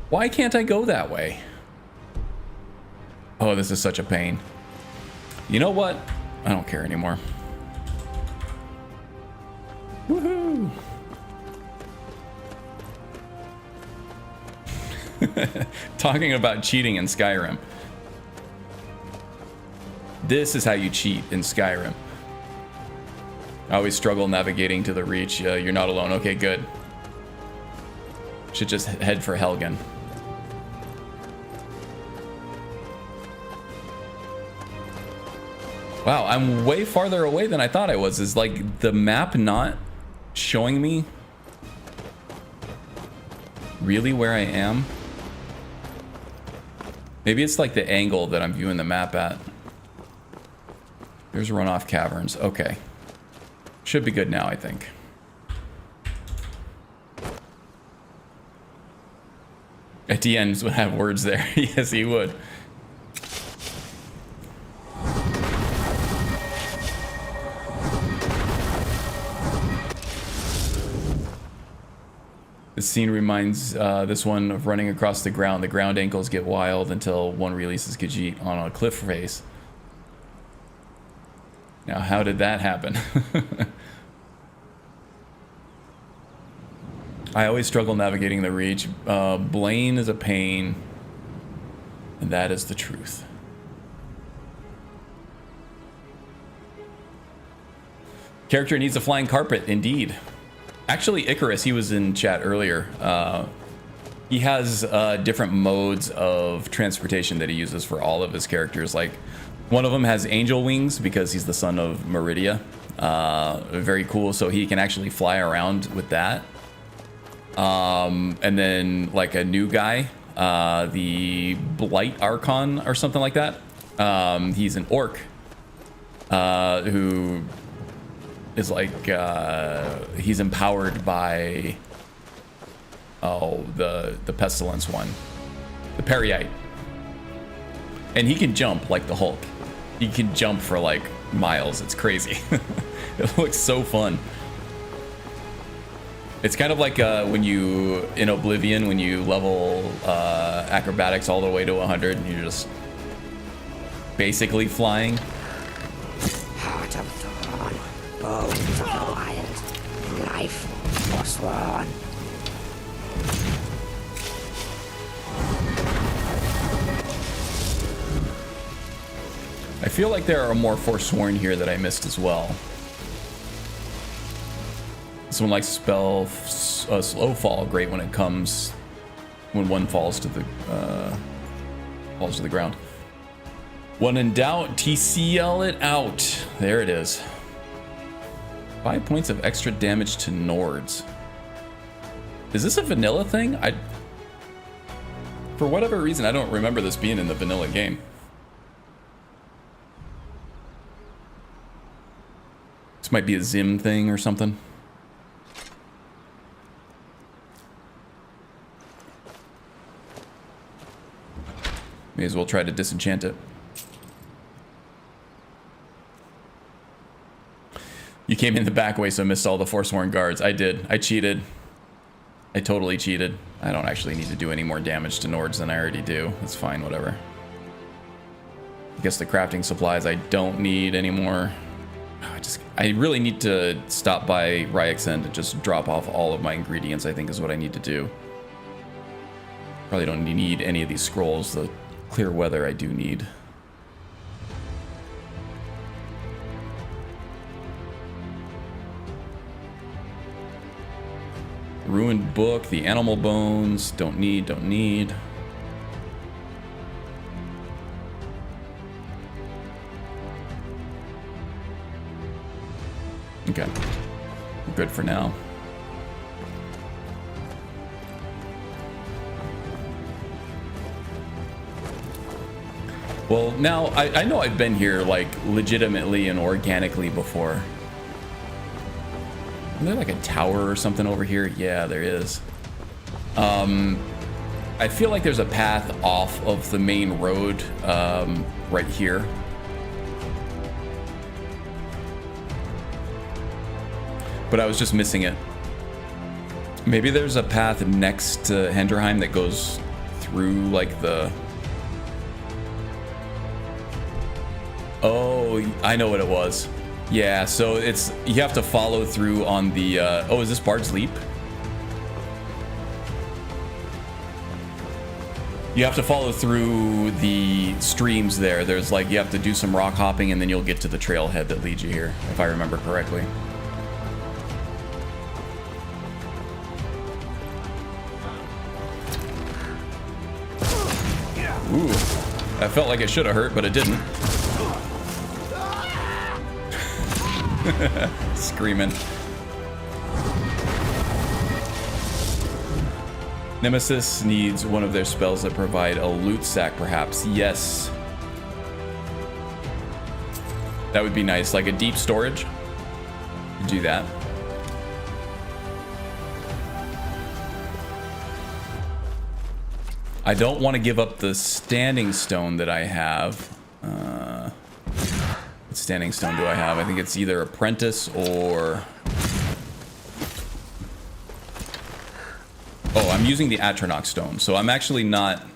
Why can't I go that way? Oh, this is such a pain. You know what? I don't care anymore. Woohoo! Talking about cheating in Skyrim. This is how you cheat in Skyrim. I always struggle navigating to the Reach. You're not alone. Okay, good. Should just head for Helgen. Wow, I'm way farther away than I thought I was. Is like the map not showing me really where I am? Maybe it's like the angle that I'm viewing the map at. There's runoff caverns. Okay. Should be good now, I think. Etienne would have words there. Yes, he would. This scene reminds this one of running across the ground. The ground ankles get wild until one releases Khajiit on a cliff face. Now, how did that happen? I always struggle navigating the Reach. Blaine is a pain, and that is the truth. Character needs a flying carpet, indeed. Actually, Icarus, he was in chat earlier. He has different modes of transportation that he uses for all of his characters. Like, one of them has angel wings because he's the son of Meridia. Very cool, so he can actually fly around with that. And then, like, a new guy, the Blight Archon or something like that. He's an orc who is like, he's empowered by, the pestilence one, the Periite. And he can jump like the Hulk. He can jump for like miles. It's crazy. It looks so fun. It's kind of like when you, in Oblivion, when you level acrobatics all the way to 100 and you're just basically flying. Heart of thorn, bones of the wild, life forsworn. I feel like there are more Forsworn here that I missed as well. Someone likes to spell slow fall, great when it comes, when one falls to the ground. When in doubt, TCL it out. There it is. 5 points of extra damage to Nords. Is this a vanilla thing? For whatever reason, I don't remember this being in the vanilla game. This might be a Zim thing or something. May as well try to disenchant it. You came in the back way, so missed all the Forsworn guards. I did. I cheated. I totally cheated. I don't actually need to do any more damage to Nords than I already do. That's fine, whatever. I guess the crafting supplies I don't need anymore. I really need to stop by Ryexend and just drop off all of my ingredients, I think is what I need to do. Probably don't need any of these scrolls. The clear weather I do need. Ruined book, the animal bones, don't need. Okay, good for now. Well, now I know I've been here like legitimately and organically before. Isn't there like a tower or something over here? Yeah, there is. I feel like there's a path off of the main road right here. But I was just missing it. Maybe there's a path next to Henderheim that goes through like the... Oh, I know what it was. Yeah, so it's, you have to follow through on the, oh, is this Bard's Leap? You have to follow through the streams there. There's like, you have to do some rock hopping and then you'll get to the trailhead that leads you here, if I remember correctly. Ooh, that felt like it should have hurt, but it didn't. Screaming. Nemesis needs one of their spells that provide a loot sack, perhaps. Yes. That would be nice, like a deep storage. Do that. I don't want to give up the standing stone that I have. What standing stone do I have? I think it's either apprentice or... Oh, I'm using the Atronach stone, so I'm actually not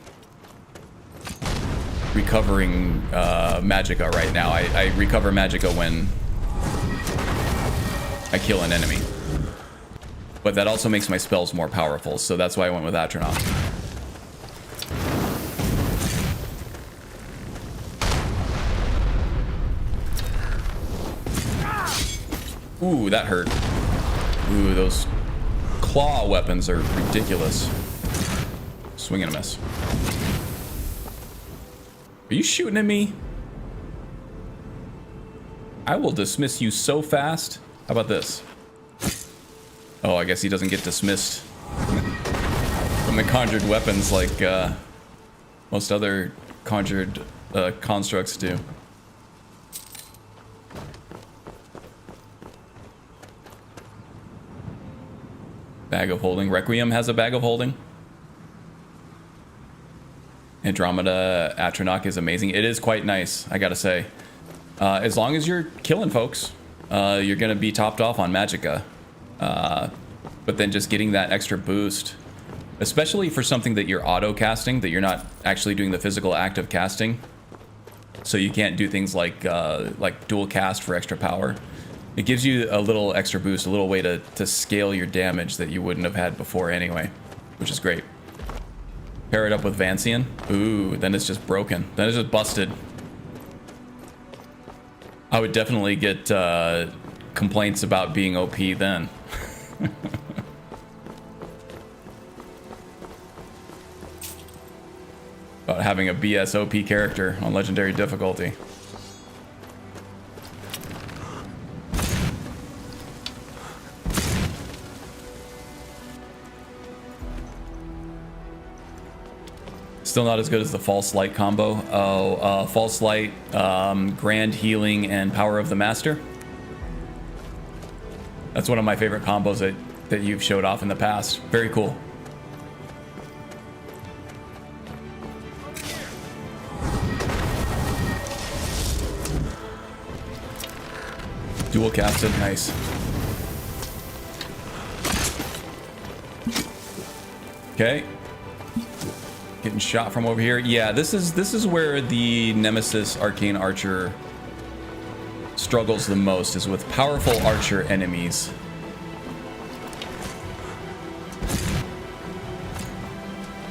recovering magicka right now. I recover magicka when I kill an enemy. But that also makes my spells more powerful, so that's why I went with Atronach. Ooh, that hurt. Ooh, those claw weapons are ridiculous. Swing and a miss. Are you shooting at me? I will dismiss you so fast. How about this? Oh, I guess he doesn't get dismissed from the conjured weapons like most other conjured constructs do. Bag of holding. Requiem has a bag of holding. Andromeda Atronach is amazing. It is quite nice, I gotta say. As long as you're killing folks, you're gonna be topped off on magicka. But then just getting that extra boost, especially for something that you're auto casting, that you're not actually doing the physical act of casting. So you can't do things like dual cast for extra power. It gives you a little extra boost, a little way to scale your damage that you wouldn't have had before anyway, which is great. Pair it up with Vancian. Ooh, then it's just broken. Then it's just busted. I would definitely get complaints about being OP then. About having a BS OP character on legendary difficulty. Still not as good as the false light combo. Oh, false light, grand healing, and power of the master. That's one of my favorite combos that you've showed off in the past. Very cool. Dual casted, nice. Okay. Getting shot from over here. Yeah, this is where the Nemesis Arcane Archer struggles the most, is with powerful archer enemies.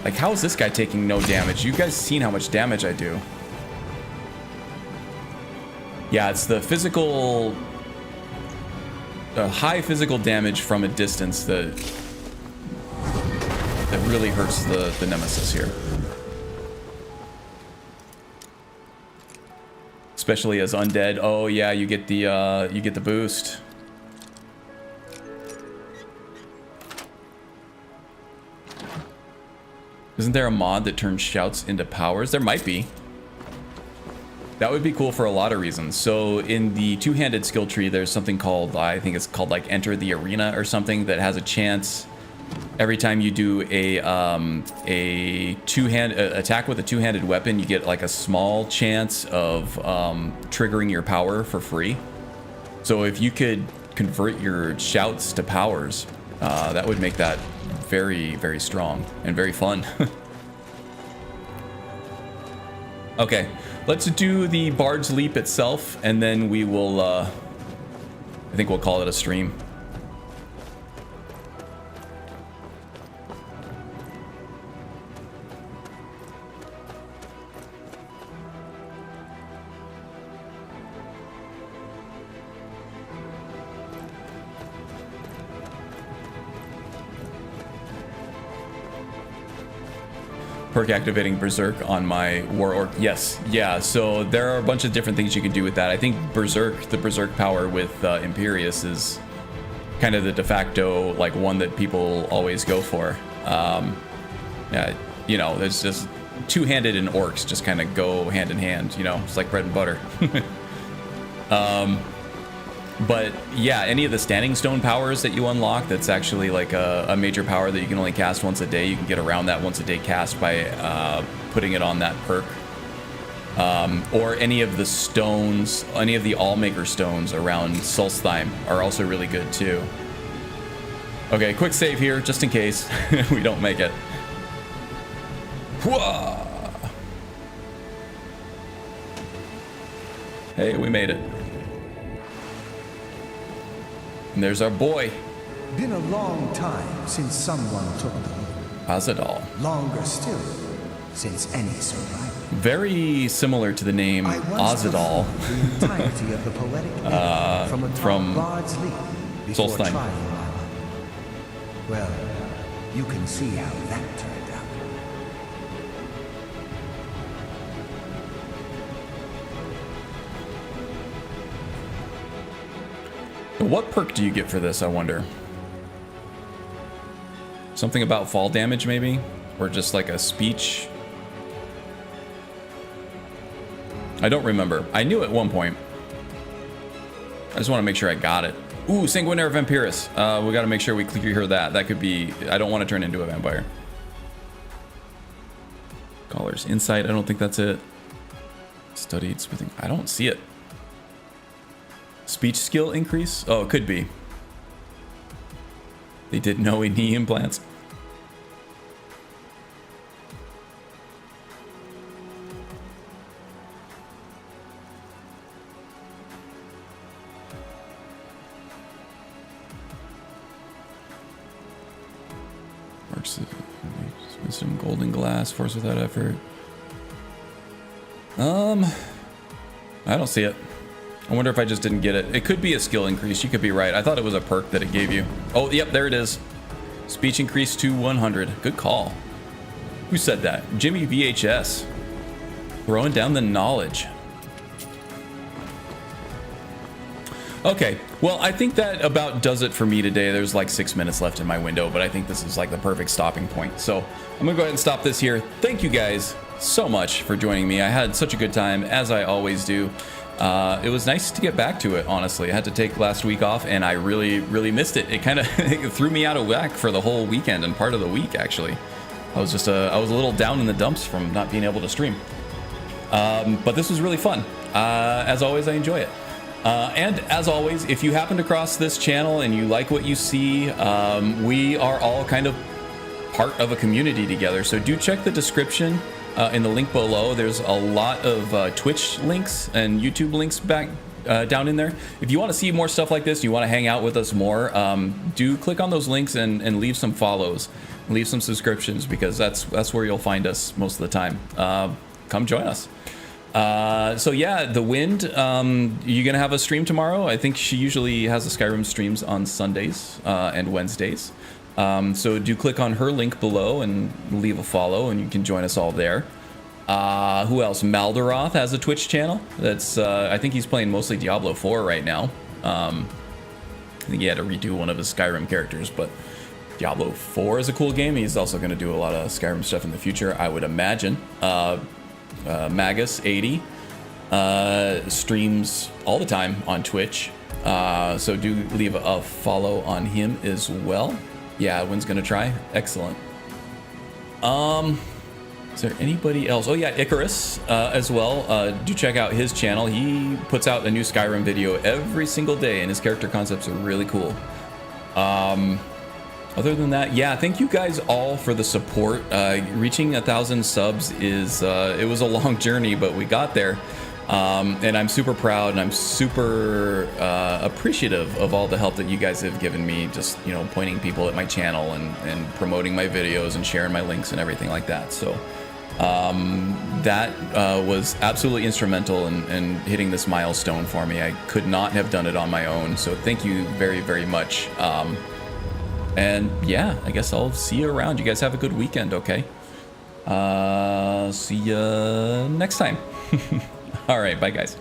Like, how is this guy taking no damage? You guys seen how much damage I do? Yeah, it's the physical, high physical damage from a distance that really hurts the Nemesis here. Especially as undead. Oh yeah, you get the boost. Isn't there a mod that turns shouts into powers? There might be. That would be cool for a lot of reasons. So in the two-handed skill tree, there's something called, I think it's called like Enter the Arena or something, that has a chance every time you do a attack with a two-handed weapon, you get like a small chance of triggering your power for free. So if you could convert your shouts to powers, that would make that very, very strong and very fun. Okay, let's do the Bard's Leap itself, and then we will, I think we'll call it a stream. Perk activating Berserk on my War Orc. Yes, yeah, so there are a bunch of different things you can do with that. I think Berserk, the Berserk power with Imperius is kind of the de facto, like, one that people always go for. Yeah, you know, there's just two-handed and orcs just kind of go hand in hand, you know, it's like bread and butter. But yeah, any of the standing stone powers that you unlock, that's actually like a major power that you can only cast once a day. You can get around that once a day cast by putting it on that perk. Or any of the stones, any of the Allmaker stones around Solstheim are also really good too. Okay, quick save here, just in case we don't make it. Whoa! Hey, we made it. And there's our boy. Been a long time since someone took the moon. Azadal. Longer still, since any survived. Very similar to the name Azadal. The entirety of the poetic from Bard's Leap before Solstheim. trying Lava. Well, you can see how that turned out. What perk do you get for this, I wonder? Something about fall damage, maybe? Or just like a speech? I don't remember. I knew at one point. I just want to make sure I got it. Ooh, Sanguinary Vampirus. We got to make sure we clear that. That could be... I don't want to turn into a vampire. Scholars Insight. I don't think that's it. Studied smithing. I don't see it. Speech skill increase? Oh, it could be. They did no knee implants. Wisdom, golden glass, force without effort. I don't see it. I wonder if I just didn't get it. It could be a skill increase. You could be right. I thought it was a perk that it gave you. Oh, yep, there it is. Speech increase to 100. Good call. Who said that? Jimmy VHS. Throwing down the knowledge. Okay, well, I think that about does it for me today. There's like 6 minutes left in my window, but I think this is like the perfect stopping point. So I'm gonna go ahead and stop this here. Thank you guys so much for joining me. I had such a good time, as I always do. It was nice to get back to it, honestly. I had to take last week off, and I really missed it. It kind of threw me out of whack for the whole weekend and part of the week, actually. I was just I was a little down in the dumps from not being able to stream. But this was really fun. As always, I enjoy it. And as always, if you happen to cross this channel and you like what you see, we are all kind of part of a community together. So do check the description in the link below. There's a lot of Twitch links and YouTube links back down in there. If you want to see more stuff like this, you want to hang out with us more, do click on those links and leave some follows, leave some subscriptions, because that's where you'll find us most of the time. Come join us. So yeah, the Wind, you gonna have a stream tomorrow? I think she usually has the Skyrim streams on Sundays and Wednesdays. So do click on her link below and leave a follow, and you can join us all there. Who else? Maldaroth has a Twitch channel. That's I think he's playing mostly Diablo 4 right now. I think he had to redo one of his Skyrim characters, but Diablo 4 is a cool game. He's also going to do a lot of Skyrim stuff in the future, I would imagine. Magus80 streams all the time on Twitch, so do leave a follow on him as well. Yeah, Wind's gonna try. Excellent. Is there anybody else? Oh yeah, Icarus as well. Do check out his channel. He puts out a new Skyrim video every single day, and his character concepts are really cool. Other than that, yeah, thank you guys all for the support. Reaching 1,000 subs is it was a long journey, but we got there. And I'm super proud, and I'm super appreciative of all the help that you guys have given me, just, you know, pointing people at my channel and promoting my videos and sharing my links and everything like that. So that was absolutely instrumental in hitting this milestone for me. I could not have done it on my own, so thank you very much. And yeah, I guess I'll see you around. You guys have a good weekend, okay? See ya next time. All right, bye guys.